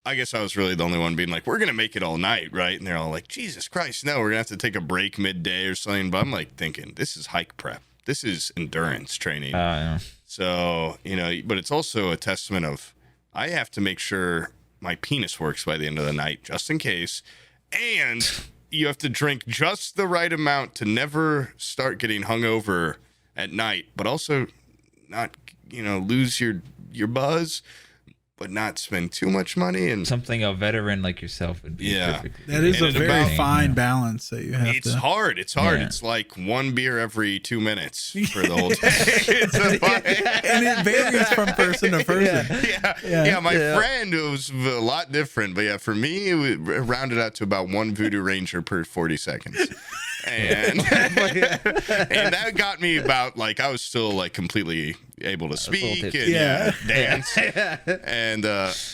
I guess I was really the only one being like, "We're gonna make it all night, right?" And they're all like, "Jesus Christ, no, we're gonna have to take a break midday or something." But I'm like thinking, this is hike prep. This is endurance training. So, you know, but it's also a testament of I have to make sure my penis works by the end of the night, just in case. And you have to drink just the right amount to never start getting hungover at night, but also not, you know, lose your buzz. but not spend too much money. And something a veteran like yourself would be. Perfect. That is a very fine balance that you have. It's hard. It's hard. It's like one beer every 2 minutes for the whole day. It's and it varies from person to person. Yeah. My friend, it was a lot different, but yeah, for me, it rounded out to about one Voodoo Ranger per 40 seconds. And and that got me about, like, I was still like completely able to speak and dance. And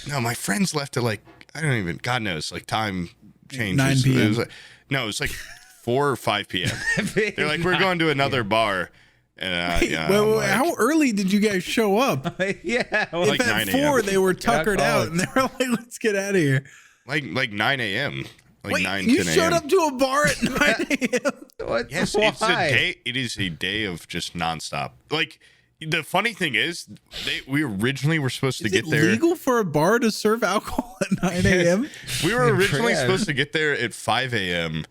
no, my friends left at like, I don't even, God knows, like time changes. 9 p.m. It was like, no, it was like 4 or 5 p.m. They're like, we're going to another bar. And wait, how early did you guys show up? Yeah, well, if at 4 they were tuckered out and they were like, let's get out of here. Like 9 a.m. Like wait, 9, you 10 showed a.m. up to a bar at 9 a.m.? Yes, it's a day. It is a day of just nonstop. Like, the funny thing is, we originally were supposed to get there. Is it legal for a bar to serve alcohol at 9 a.m.? We were originally supposed to get there at 5 a.m.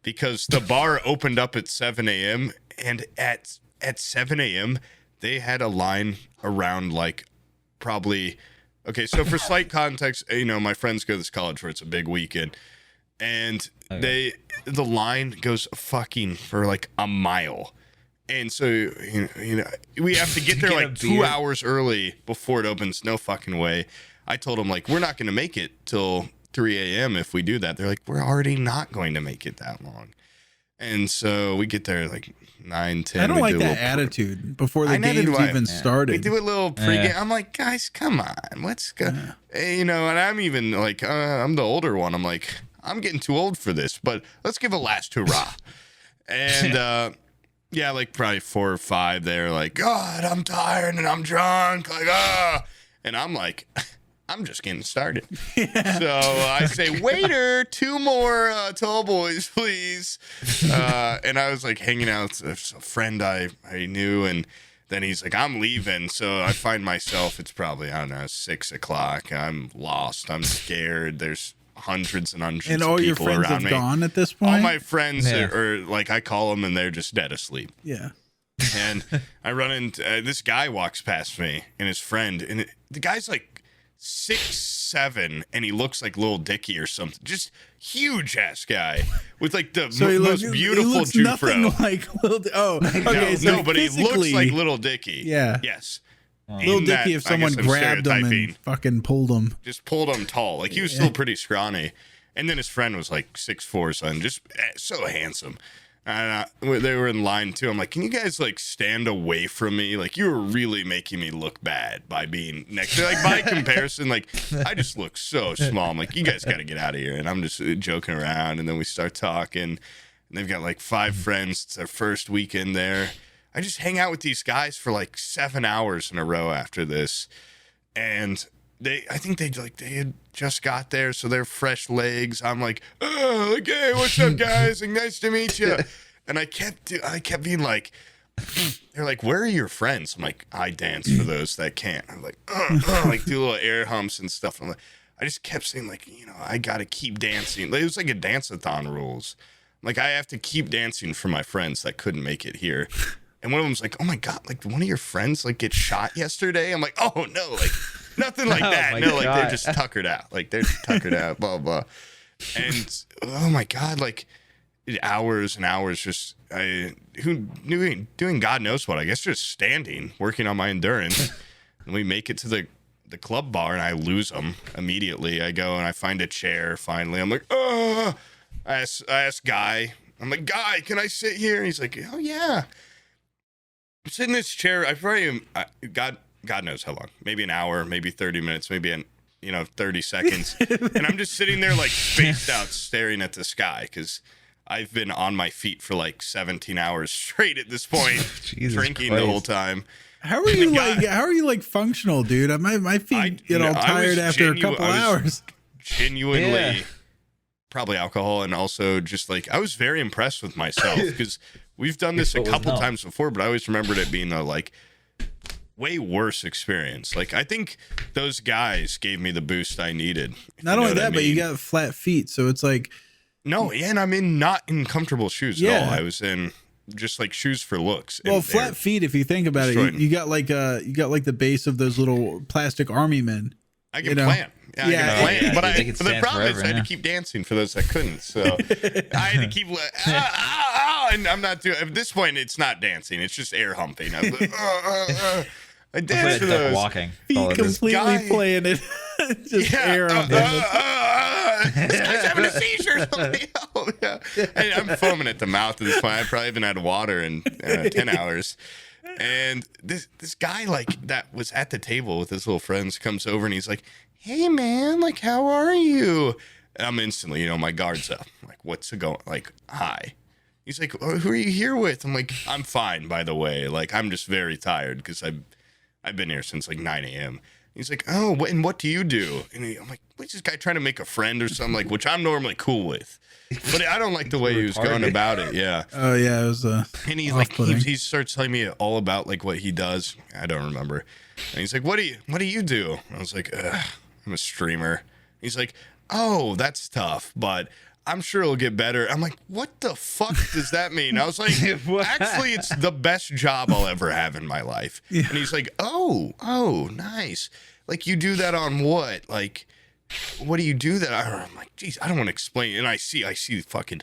because the bar opened up at 7 a.m. And at 7 a.m., they had a line around, like, probably... Okay, so for slight context, you know, my friends go to this college where it's a big weekend. And the line goes fucking for like a mile. And so, you know, we have to get there like 2 hours early before it opens. No fucking way. I told them, like, we're not going to make it till 3 a.m. if we do that. They're like, we're already not going to make it that long. And so we get there like 9, 10. I don't like that attitude before the games even started. We do a little pregame. I'm like, guys, come on. Let's go. You know, and I'm even like, I'm the older one. I'm like, I'm getting too old for this, but let's give a last hurrah. And yeah, like probably 4 or 5 there, like, God, I'm tired and I'm drunk. Like, and I'm like, I'm just getting started. So I say, waiter, 2 more tall boys, please. And I was like hanging out with a friend I knew, and then he's like, I'm leaving. So I find myself, it's probably, I don't know, 6 o'clock. I'm lost. I'm scared. There's hundreds and hundreds of people around me. And all your friends have gone at this point? All my friends are like, I call them and they're just dead asleep. Yeah. And I run into, this guy walks past me and his friend, and the guy's like 6'7", and he looks like Lil Dicky or something. Just huge ass guy with like the most beautiful Jufro. Like but he looks like Little Dicky. Yeah. Yes. Little Dicky, if someone grabbed him and fucking pulled him. Just pulled him tall. Like, he was still pretty scrawny. And then his friend was like 6'4", son. Just so handsome. And they were in line too. I'm like, can you guys like stand away from me? Like, you were really making me look bad by being next to, like, by comparison, like, I just look so small. I'm like, you guys got to get out of here. And I'm just joking around. And then we start talking. And they've got like 5 friends. It's their first weekend there. I just hang out with these guys for like 7 hours in a row after this. And I think they had just got there, so they're fresh legs. I'm like, oh, okay, what's up, guys? And nice to meet you. And I kept being like, they're like, where are your friends? I'm like, I dance for those that can't. I'm like, like do little air humps and stuff. I'm like, I just kept saying, like, you know, I gotta keep dancing. It was like a dance-a-thon rules. Like, I have to keep dancing for my friends that couldn't make it here. And one of them's like, oh my God, like, one of your friends like get shot yesterday? I'm like, oh no, like, nothing like that. No, like, they're just tuckered out. Like, they're tuckered out, blah, blah. And, oh my God, like, hours and hours just, doing God knows what. I guess just standing, working on my endurance. And we make it to the club bar, and I lose them immediately. I go and I find a chair, finally. I'm like, oh. I ask Guy. I'm like, Guy, can I sit here? And he's like, oh, yeah. I'm sitting in this chair. I probably am, God knows how long. Maybe an hour, maybe 30 minutes, maybe 30 seconds. And I'm just sitting there like spaced out staring at the sky because I've been on my feet for like 17 hours straight at this point, drinking Christ. The whole time. How are you functional, dude? My feet get all tired after a couple hours. Genuinely, probably alcohol, and also just like I was very impressed with myself because we've done this a couple times before, but I always remembered it being a like way worse experience. Like, I think those guys gave me the boost I needed. Not only that, but you got flat feet, so it's like and I'm not in comfortable shoes at all. I was in just like shoes for looks. Well, flat feet, if you think about it, you got like the base of those little plastic army men. I can plan. Yeah, I can plan. But the problem is I had to keep dancing for those that couldn't. So I had to keep and I'm not doing at this point it's not dancing, it's just air humping. I dance for those. Walking. Feet completely playing it. Just air humping. This guy's having a seizure. I'm foaming at the mouth at this point. I probably haven't had water in 10 hours. And this guy like that was at the table with his little friends comes over and he's like, "Hey man, like how are you?" And I'm instantly, my guard's up. I'm like, what's it going? Like, hi. He's like, oh, who are you here with? I'm like, I'm fine, by the way. Like, I'm just very tired because I've been here since like 9 a.m. He's like, oh, and what do you do? And I'm like, what's this guy trying to make a friend or something? Like, which I'm normally cool with. But I don't like the way he was going about it. Yeah. Oh, yeah. It was and he's like, he starts telling me all about like what he does. I don't remember. And he's like, what do you do? And I was like, I'm a streamer. He's like, oh, that's tough, but I'm sure it'll get better. I'm like, what the fuck does that mean? I was like, actually, it's the best job I'll ever have in my life. Yeah. And he's like, oh, nice. Like, you do that on what? Like, what do you do that? I'm like, geez, I don't want to explain. And I see fucking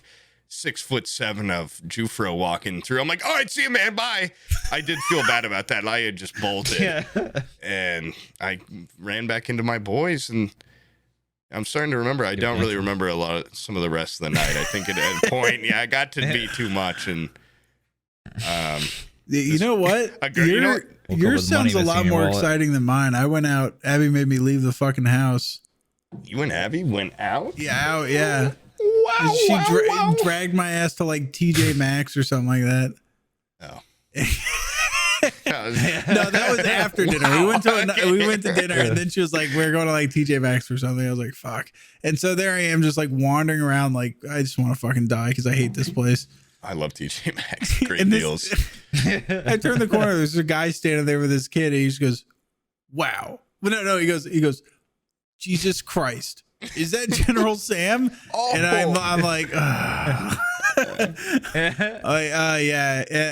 6'7" of Jufro walking through. I'm like, all right, see you, man. Bye. I did feel bad about that. I had just bolted. Yeah. And I ran back into my boys, and I'm starting to remember. I don't really remember some of the rest of the night. I think at a point, I got to be too much. And you know what? Yours sounds a lot more exciting than mine. I went out. Abby made me leave the fucking house. You and Abby went out? Yeah, out, yeah. Wow. She dragged my ass to like TJ Maxx or something like that. Oh. No, that was after dinner. We went to dinner, and then she was like, "We're going to like TJ Maxx or something." I was like, "Fuck!" And so there I am, just like wandering around, like I just want to fucking die because I hate this place. I love TJ Maxx. Great deals. I turned the corner. There's a guy standing there with his kid, and he just goes, "Wow!" But no, he goes, "Jesus Christ, is that General Sam?" Oh. And I'm like, yeah.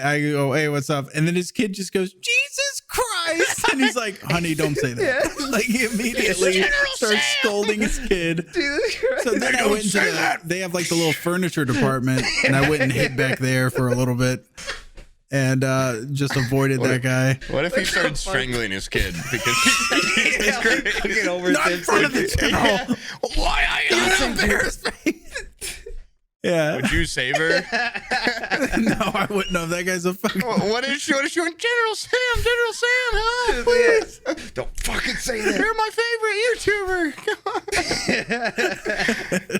I go, "Hey, what's up?" And then his kid just goes, "Jesus Christ!" And he's like, "Honey, don't say that." Yeah. Like he immediately starts scolding his kid. So then I went into they have like the little furniture department, and I went and hid back there for a little bit. And just avoided that guy. What if he started strangling his kid because he's crazy? Not in front of the general. Why I embarrassed me? Yeah. Would you save her? No, I wouldn't know. That guy's a fucking. What is she? General Sam, huh? Please. Don't fucking say that. You're my favorite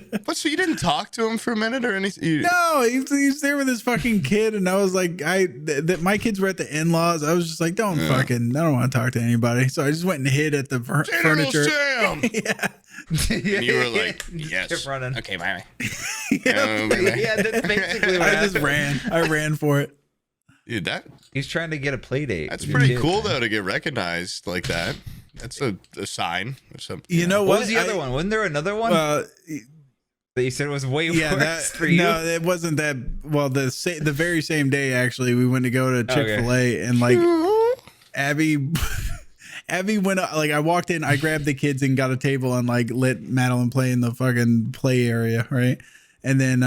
YouTuber. But so you didn't talk to him for a minute or anything? No, he's there with his fucking kid, and I was like, my kids were at the in-laws. I was just like, I don't want to talk to anybody. So I just went and hid at the furniture. Sam. Yeah. And you were like, yes. Keep running. Okay, bye. Yeah, that's basically what I just ran. I ran for it. Dude, he's trying to get a play date. That's pretty cool, though, to get recognized like that. That's a sign or something. You know what was the other one? Wasn't there another one? That you said was way worse for you? No, it wasn't that. Well, the very same day, actually, we went to go to Chick-fil-A, and like Abby went up, like I walked in, I grabbed the kids and got a table and like let Madeline play in the fucking play area, right? And then,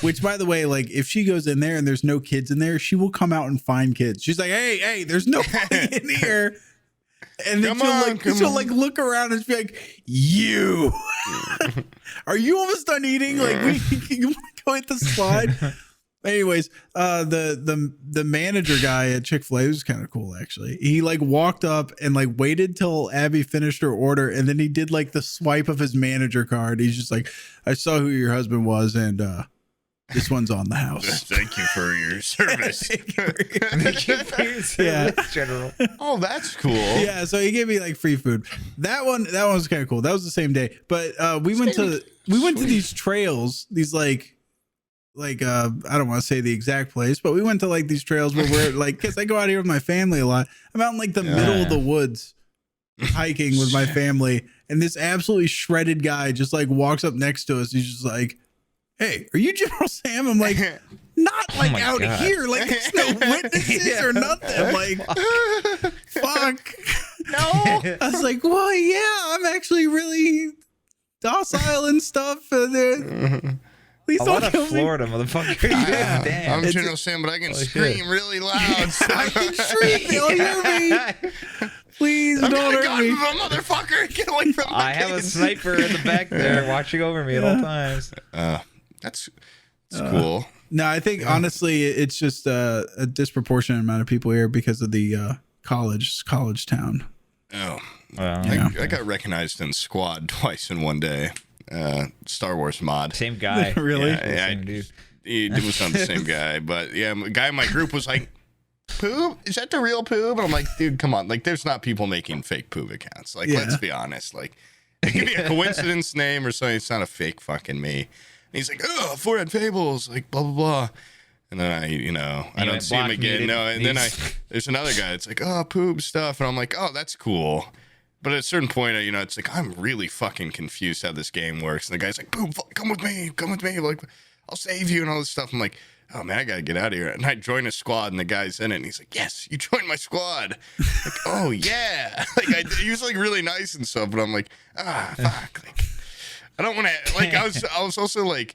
which by the way, like if she goes in there and there's no kids in there, she will come out and find kids. She's like, hey, there's nobody in here. And then she'll look around and be like, you, are you almost done eating? Like you want to go hit the slide? Anyways, the manager guy at Chick-fil-A was kind of cool, actually. He like walked up and like waited till Abby finished her order, and then he did like the swipe of his manager card. He's just like, I saw who your husband was, and this one's on the house. Thank you for your service. Thank you for your service, General. Oh, that's cool. Yeah, so he gave me like free food. That one was kind of cool. That was the same day. But we went to these trails, these I don't want to say the exact place, but we went to like these trails where we're like, because I go out here with my family a lot. I'm out in like the middle of the woods hiking with my family, and this absolutely shredded guy just like walks up next to us. He's just like, hey, are you General Sam? I'm like, not like out here. Like there's no witnesses or nothing. Like, fuck. No. I was like, well, yeah, I'm actually really docile and stuff. Please a don't lot kill of Florida, motherfucker. Damn. I'm General Sam, but I can scream really loud. I can shriek. They'll hear me. Please don't hurt me. Motherfucker, get away from me. I have a sniper in the back there watching over me at all times. That's cool. No, I think honestly, it's just a disproportionate amount of people here because of the college town. Oh, well, I got recognized in squad twice in one day. Star Wars mod. Same guy. Really? Yeah, Same dude. It was not the same guy, but yeah, a guy in my group was like, Poob? Is that the real Poob? And I'm like, dude, come on. Like, there's not people making fake Poob accounts. Like, let's be honest. Like, it could be a coincidence name or something. It's not a fake fucking me. And he's like, oh, Forehead Fables, like, blah, blah, blah. And then I don't see him again. No, and then there's another guy. It's like, oh, Poob stuff. And I'm like, oh, that's cool. But at a certain point, it's like, I'm really fucking confused how this game works. And the guy's like, Poob, come with me. Come with me. Like, I'll save you and all this stuff. I'm like, oh, man, I got to get out of here. And I join a squad, and the guy's in it. And he's like, yes, you joined my squad. Like, oh, yeah. Like, he was, like, really nice and stuff. But I'm like, fuck. Like, I don't want to, like, I was also, like,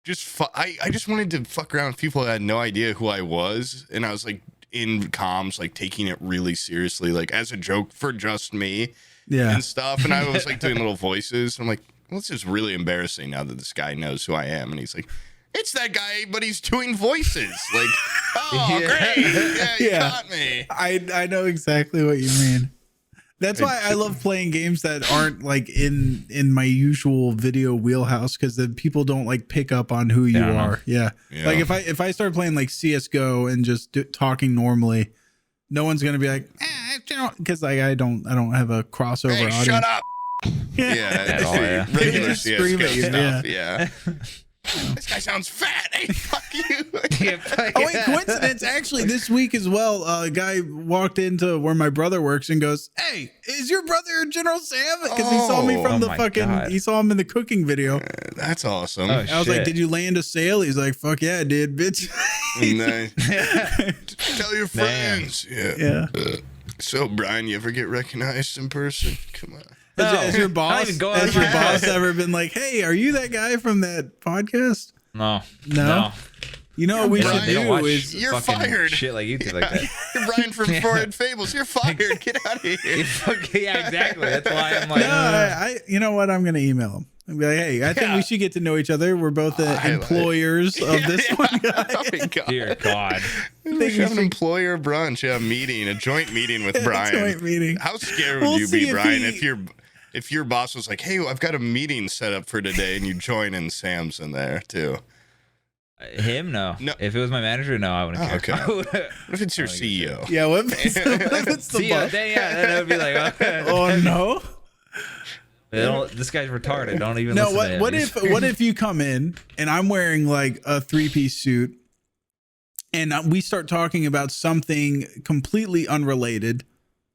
I just wanted to fuck around with people that had no idea who I was. And I was, like, in comms, like, taking it really seriously, like, as a joke for just me and stuff. And I was, like, doing little voices. I'm like, well, this is really embarrassing now that this guy knows who I am. And he's like, it's that guy, but he's doing voices. Like, oh, great. Yeah, you got me. I know exactly what you mean. That's why I love playing games that aren't like in my usual video wheelhouse, because then people don't like pick up on who you are. Yeah. Like if I start playing like CSGO and just talking normally, no one's gonna be like, because like I don't have a crossover audience. Shut up. Yeah, regular CSGO stuff. Yeah. This guy sounds fat. Hey, fuck you. Oh, wait, coincidence. Actually, this week as well, a guy walked into where my brother works and goes, hey, is your brother General Sam? Because he saw me from he saw him in the cooking video. That's awesome. I was like, did you land a sale? He's like, fuck yeah, I did, bitch. Nice. Tell your friends. Yeah. So, Brian, you ever get recognized in person? Come on. Has your boss ever been like, hey, are you that guy from that podcast? No. You know what we should do is you're fired. Shit like you do like that. You're Brian from Forehead Fables. You're fired. Get out of here. Yeah, exactly. That's why I'm like, no, you know what? I'm gonna email him. I'll be like, hey, I think we should get to know each other. We're both employers of this one guy. Oh my God. Dear God. We should have an employer brunch, a joint meeting with Brian. Joint meeting. How scared would you be, Brian, if your boss was like, hey, I've got a meeting set up for today, and you join and Sam's in there too? Him? No. If it was my manager, no, I wouldn't care. Okay. What if it's your CEO? Yeah, what if it's the boss? Then it would be like, okay. Oh, no. This guy's retarded. Don't even listen to him. What if you come in and I'm wearing like a 3-piece suit and we start talking about something completely unrelated?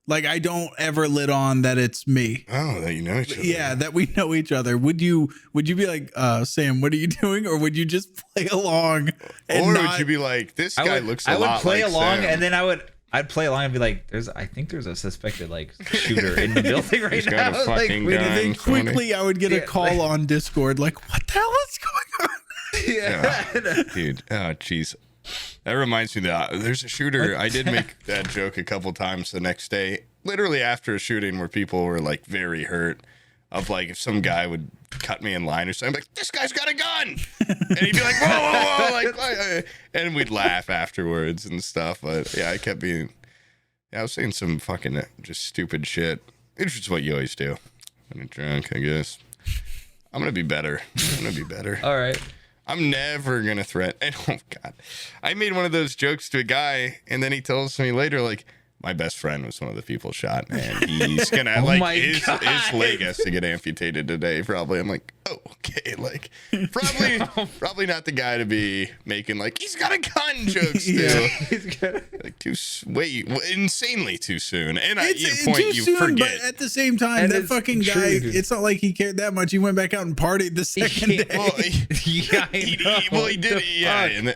Like, I don't ever let on that it's me. Oh, that you know each other. Yeah, that we know each other. Would you be like, Sam, what are you doing? Or would you just play along? Or would you be like, this guy looks a lot like I would play along, Sam. And then I'd play along and be like, I think there's a suspected like shooter in the building right now. Got a fucking gun. And then quickly I would get a call on Discord like, what the hell is going on? Yeah. Dude, oh jeez. That reminds me that there's a shooter. I did make that joke a couple times the next day, literally after a shooting where people were like very hurt, of like if some guy would cut me in line or something, like, this guy's got a gun, and he'd be like, whoa, like, and we'd laugh afterwards and stuff. But yeah, I was saying some fucking just stupid shit. It's just what you always do when you're drunk, I guess. I'm gonna be better. All right. I'm never going to threaten. Oh, God. I made one of those jokes to a guy, and then he tells me later, like, my best friend was one of the people shot, and he's going to, his leg has to get amputated today, probably. I'm like, oh, okay. Like, probably not the guy to be making, like, he's got a gun jokes, too. Like, insanely too soon. And you forget. But at the same time, that fucking guy, it's not like he cared that much. He went back out and partied the second day. Well, he did. Yeah.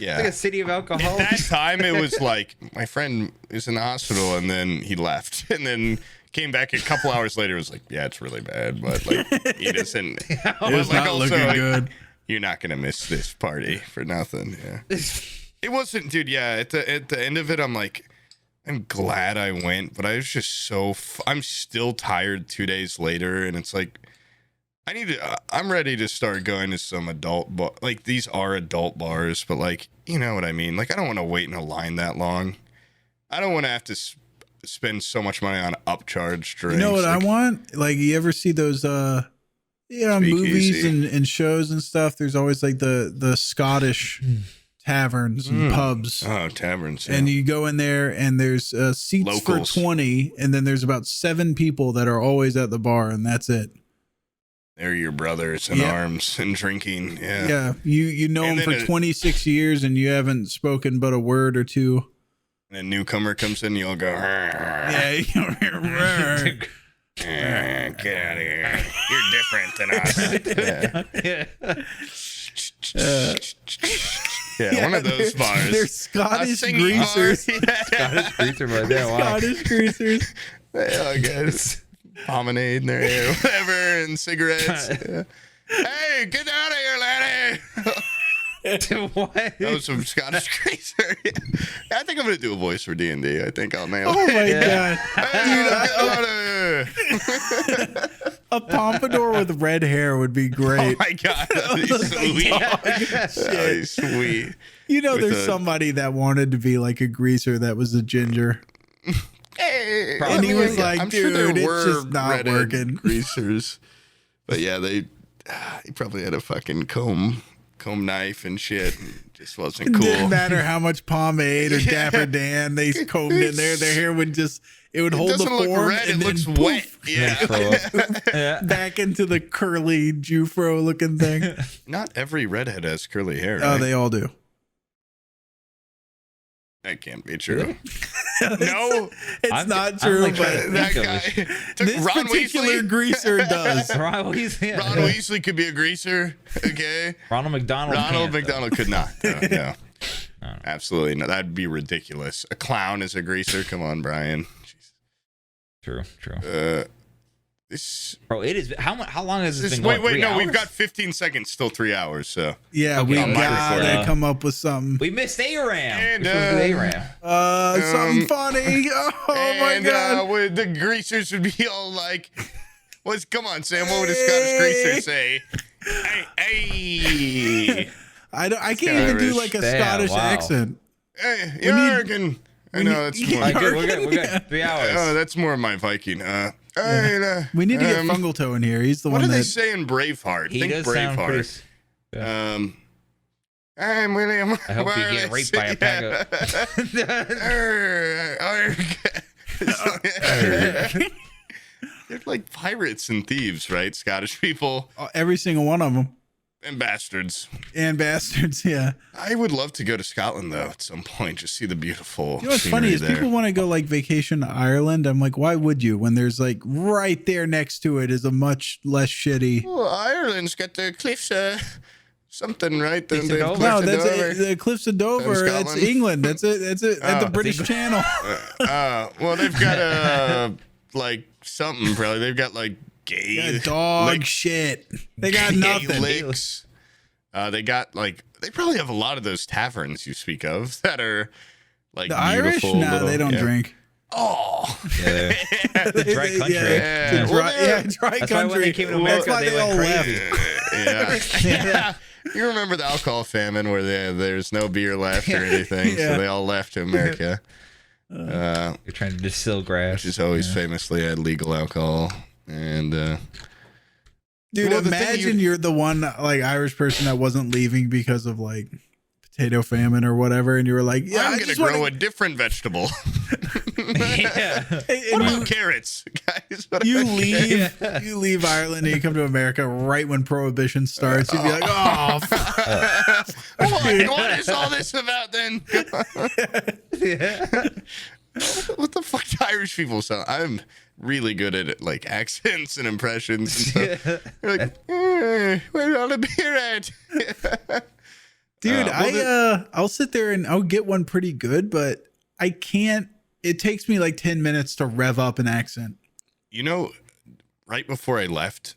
Yeah. It's like a city of alcoholics. At that time, it was like my friend is in the hospital, and then he left, and then came back a couple hours later. Was like, yeah, it's really bad, but like he doesn't. It's like, not looking good. You're not gonna miss this party for nothing. Yeah. It wasn't, dude. Yeah, at the end of it, I'm like, I'm glad I went, but I was just so. I'm still tired 2 days later, and it's like, I need to. I'm ready to start going to some adult bar. Like these are adult bars, but like you know what I mean. Like I don't want to wait in a line that long. I don't want to have to spend so much money on upcharge drinks. You know what I want? Like you ever see those? Movies and shows and stuff. There's always like the Scottish taverns and pubs. Oh, taverns. Yeah. And you go in there and there's seats Locals. For 20, and then there's about 7 people that are always at the bar, and that's it. They're your brothers in arms and drinking. Yeah. Yeah. You know them for 26 years and you haven't spoken but a word or two. And a newcomer comes in, you'll go, yeah. Get out of here. You're different than us. Yeah, one of those bars. They're Scottish greasers. Scottish greaser right there. Wow. Scottish greasers. They all got pomade in their hair, whatever, and cigarettes. Yeah. Hey, get out of here, laddie. What? That was some Scottish greaser. Yeah. I think I'm gonna do a voice for D&D. I think I'll nail it. Oh my god, dude! A pompadour with red hair would be great. Oh my god, that'd be sweet. That'd be sweet. You know, there's somebody that wanted to be like a greaser that was a ginger. Hey, and he was like, dude, sure it's just not working. Greasers, but yeah, he probably had a fucking comb knife and shit. Just wasn't cool. It didn't matter how much pomade or Dapper Dan they combed in there. Their hair would hold the form. Look red, and it looks poof, wet. Yeah. Back into the curly Jufro looking thing. Not every redhead has curly hair. Oh, right? they all do. That can't be true. No, it's not true. Like but that guy, this Ron particular Weasley. Greaser does. Ron Weasley, Ron Weasley could be a greaser. Okay. Ronald McDonald could not. No. Absolutely not. That'd be ridiculous. A clown is a greaser. Come on, Brian. True. Bro, it is. How long has this been going? Wait, no, we've got 15 seconds, still 3 hours. So yeah, we gotta come up with something. We missed ARAM. Something funny. Oh my god! The greasers would be all like, come on, Sam. What would a Scottish greaser say? Hey. I can't even do like a Scottish accent. Hey, Jurgen. I know that's more. We're good. 3 hours. Oh, that's more of my Viking. We need to get Fungaltoe in here. He's the one. What do they say in Braveheart? He does Braveheart. Sound pretty, I'm William. I hope you get raped by a pack of. They're like pirates and thieves, right? Scottish people. Every single one of them. And bastards. Yeah. I would love to go to Scotland, though, at some point. Just see the beautiful You know what's funny is people want to go, like, vacation to Ireland. I'm like, why would you? When there's, like, right there next to it is a much less shitty... Well, Ireland's got the cliffs, something, right? No, that's the Cliffs of Dover. That's England. That's the British Channel. Well, they've got, like, something, probably. They've got, like, gay dog shit. They got nothing. Licks. They got like they probably have a lot of those taverns you speak of that are like the Irish. No, they don't drink. Oh, yeah. The dry country. Dry That's country. Why when they came to America, that's why they all left. Yeah. You remember the alcohol famine where there's no beer left or anything, so they all left to America. You're trying to distill grass, which is always famously had legal alcohol. And dude, imagine you're the one like Irish person that wasn't leaving because of like potato famine or whatever, and you were like, "Yeah, I'm gonna grow a different vegetable." What about carrots, guys? You leave Ireland and you come to America right when Prohibition starts. You'd be like, "Oh, what is all this about then?" What the fuck do Irish people sound? I'm really good at like accents and impressions and stuff. You're like, where's all the beer at? Dude, I'll sit there and I'll get one pretty good, but I can't. It takes me like 10 minutes to rev up an accent. You know, right before I left,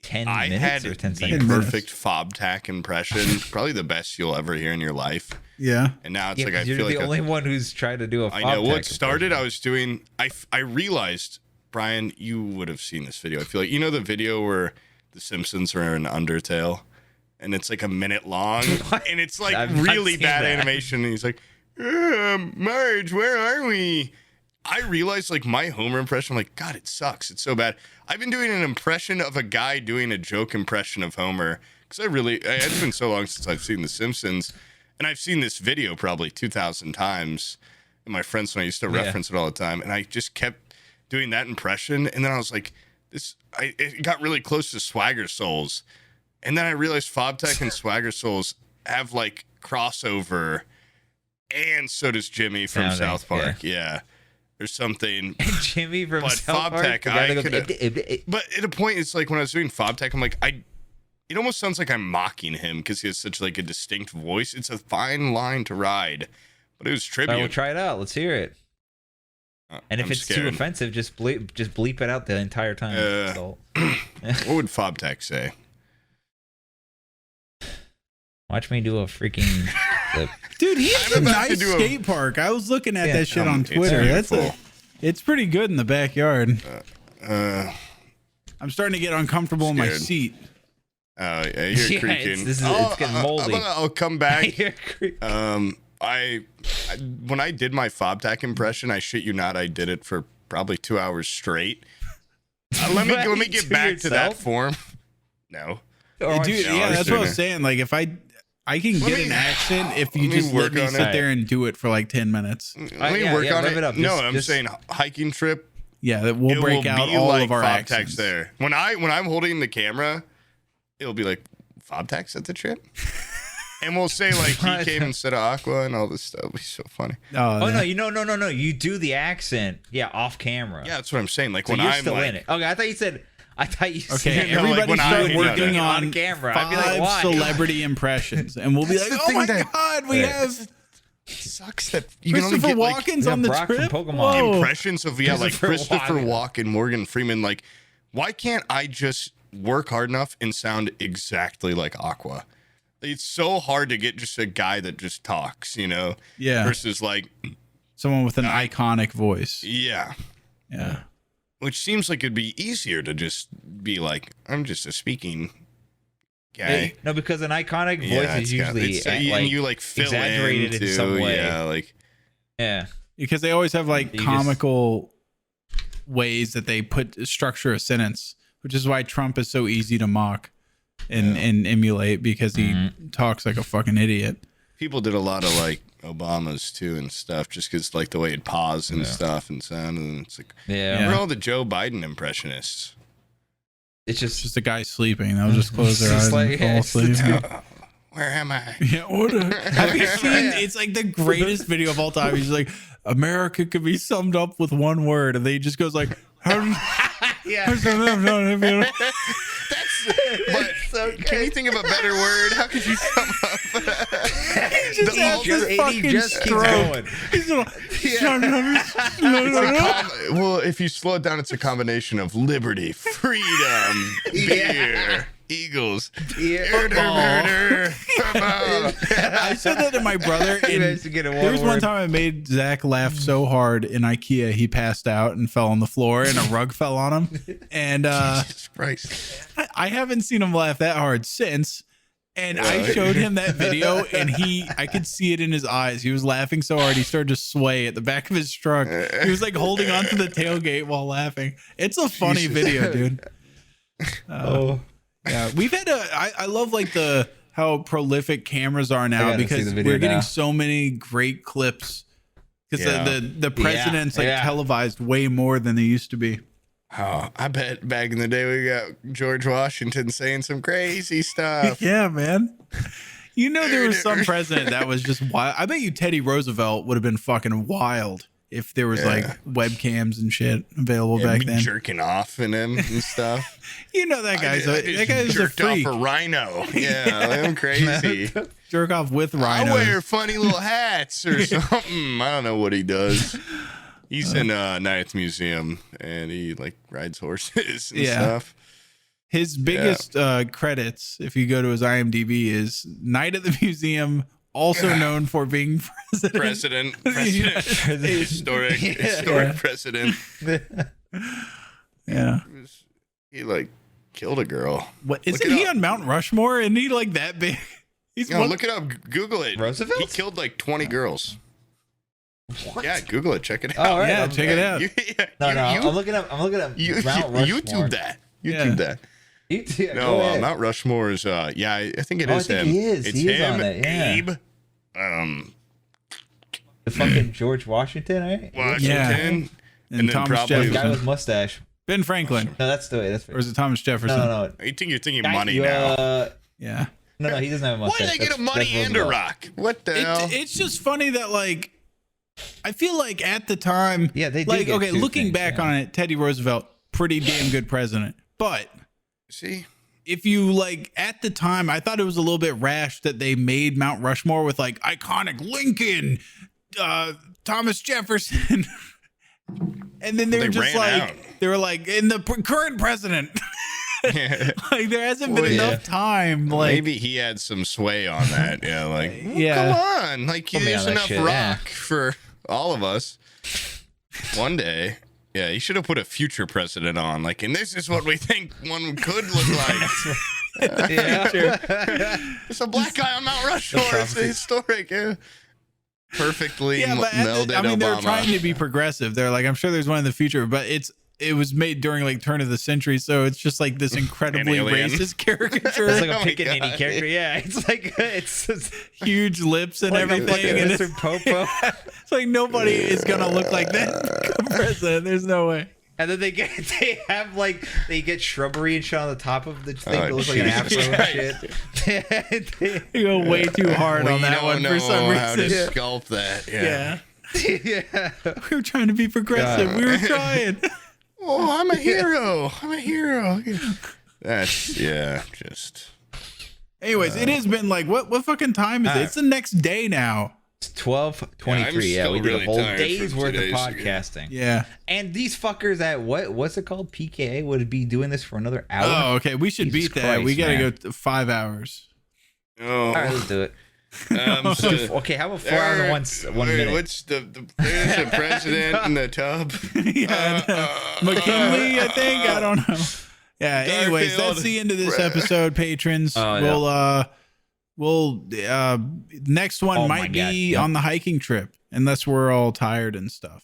10 I minutes had or 10 the seconds? perfect fob tack impression, probably the best you'll ever hear in your life. Yeah. And now it's Yeah, like I you're feel the like only one who's tried to do a I know fob what tech started. impression. I was doing. I realized, Brian, you would have seen this video. I feel like you know the video where the Simpsons are in Undertale, and it's like a minute long, and it's like I've not really seen bad that. animation. And he's like, Marge, where are we? I realized like my Homer impression. I'm like, God, it sucks. It's so bad. I've been doing an impression of a guy doing a joke impression of Homer because it's been so long since I've seen The Simpsons, and I've seen this video probably 2,000 times. And my friends and I used to reference it all the time, and I just kept doing that impression. And then I was like, it got really close to Swagger Souls, and then I realized Fobtech and Swagger Souls have like crossover, and so does Jimmy from South Park. Yeah. There's something. Jimmy from But South Park. Fobtech, the guy I that goes, could've- But at a point, it's like when I was doing Fobtech, I'm like, it almost sounds like I'm mocking him because he has such like a distinct voice. It's a fine line to ride, but it was All tribute. right, we'll try it out. Let's hear it. And if I'm it's too scared. offensive, just bleep it out the entire time. So, What would Fobtech say? watch me do a freaking flip. Dude, he has a I'm about to nice do a- skate park. I was looking at Yeah. that shit on It's Twitter. beautiful. It's pretty good in the backyard. Uh, I'm starting to get uncomfortable in my Scared. seat. Oh, yeah, you're Yeah, creaking. it's getting moldy. I'll come back. You're creepy. I when I did my Fobtech impression, I shit you not, I did it for probably 2 hours straight. Let me get To back to that yourself? form. No. Or Dude, no, yeah, I'm that's what I was sure. saying. Like, if I can get an accent if you let me just let work me on sit it. there and do it for like 10 minutes. Let me yeah, work yeah, on rev it. it up. No, Just- I'm just- saying hiking trip. Yeah, that we'll break will out be all like of our Fobtech's accents. there. When I'm holding the camera, it'll be like Fobtech's at the trip. And we'll say like he came instead of Aqua and all this stuff. It'll be so funny. Oh yeah. no, no. You do the accent, off camera. Yeah, that's what I'm saying. Like so when you're I'm still like, in it. Okay, I thought you said. Okay, said, no, like everybody when start I- working no, no. on camera. I'd five be like, why? celebrity impressions, and we'll be like, the "Oh thing my that- god, we Right. have it sucks that you can only Christopher get like Walken's Yeah, on the Brock from trip." Pokemon. Whoa. impressions of like Christopher Christopher Walken. Walken, Morgan Freeman. Like, why can't I just work hard enough and sound exactly like Aqua? It's so hard to get just a guy that just talks, Yeah, versus like, someone with an iconic voice. yeah. Yeah, Which seems like it'd be easier to just be like, I'm just a speaking guy. Hey, no, because an iconic voice Yeah, is it's got- usually it's- and you like fill exaggerated in too. some way. Yeah, like Yeah. because they always have like You just- comical ways that they structure a sentence, which is why Trump is so easy to mock and emulate because he talks like a fucking idiot. people did a lot of like Obama's too and stuff, just because like the way it paused and stuff and sound, and it's like Yeah. we're all the Joe Biden impressionists. It's It's just just a guy sleeping. They'll just close their It's eyes like, and yeah, fall it's the asleep. Where am I? Yeah, have you seen? It's like the greatest video of all time. He's like, America could be summed up with one word, and then he just goes like, yeah. But so can you think of a better word? How could you sum up? just The has ultimate- this fucking just keeps stroke. going. He's like, Well, if you slow it down, it's a combination of liberty, freedom, beer, eagles, murder, murder. I said that to my brother. You And managed to get it there was one word. time I made Zach laugh so hard in IKEA he passed out and fell on the floor, and a rug fell on him. And Jesus Christ. I haven't seen him laugh that hard since. And I showed him that video, and I could see it in his eyes. He was laughing so hard he started to sway at the back of his truck. He was like holding onto the tailgate while laughing. It's a funny video, dude. Yeah, we've had I love like how prolific cameras are I now gotta see because the video we're getting now. so many great clips because Yeah. the president's like yeah. televised way more than they used to be. Oh, I bet back in the day we got George Washington saying some crazy stuff. Yeah, man. You know there was some president that was just wild. I bet you Teddy Roosevelt would have been fucking wild if there was like webcams and shit available back then. Jerking off in them and stuff. You know that guy's that guy's a jerked freak. off a rhino. Yeah, I'm crazy. Jerk off with rhinos. I wear funny little hats or something. I don't know what he does. He's in Ninth Museum and he like rides horses and stuff. His biggest credits, if you go to his IMDb, is Night at the Museum, also known for being president. Historic president. Yeah. He like killed a girl. What isn't he on Mount Rushmore? Isn't he like that big? He's look it up. Google it. Roosevelt? He killed like 20 girls. What? Yeah, Google it. Check it out. Oh, right. Yeah, check it out. I'm looking up. Mount Rushmore. YouTube that. that. Mount Rushmore is I think it is him. He is. It's he is him, on it. Yeah. Abe. The fucking George Washington, right? Washington. And then Thomas probably Jefferson. The guy with mustache. Ben Franklin. No, that's the way. That's or is it Thomas Jefferson? No. I think you're thinking money now. Yeah. No, he doesn't have a mustache. Why did I get a money and a rock? What the hell? It's just funny that like I feel like at the time, they do like get looking back on it, Teddy Roosevelt, pretty damn good president. But see, if you like at the time, I thought it was a little bit rash that they made Mount Rushmore with like iconic Lincoln, Thomas Jefferson, and then they were just like they were like in the current president. Like there hasn't been enough time. Like maybe he had some sway on that. Yeah, like come on, like there's enough rock for all of us. One day, he should have put a future president on. Like, and this is what we think one could look like. It's a black guy on Mount Rushmore. It's historic. Yeah. Perfectly melded. I mean, Obama. they're trying to be progressive. They're like, I'm sure there's one in the future, but it was made during like turn of the century, so it's just like this incredibly racist caricature. It's like a pickaninny character. Yeah, it's like it's huge lips and like everything. And Mr. Popo. It's like nobody is gonna look like that president. There's no way. And then they get shrubbery and shit on the top of the thing that looks like an afro and shit. You go way too hard on that one for some reason. How to sculpt that? Yeah. We were trying to be progressive. We were trying. Oh, I'm a hero. That's just. Anyways, it has been like what fucking time is it? It's the next day now. It's 12:23. Yeah, we did a whole day's worth of podcasting. Yeah. And these fuckers at what's it called? PKA would be doing this for another hour. Oh, okay. We should beat that. Christ, we gotta go to 5 hours. Oh. All right, let's do it. Okay, how about 4 hours and 1 minute? What's there's the president in the tub? McKinley, I think. I don't know. Yeah. Anyways, that's the end of this episode, patrons. We'll next one might be on the hiking trip, unless we're all tired and stuff.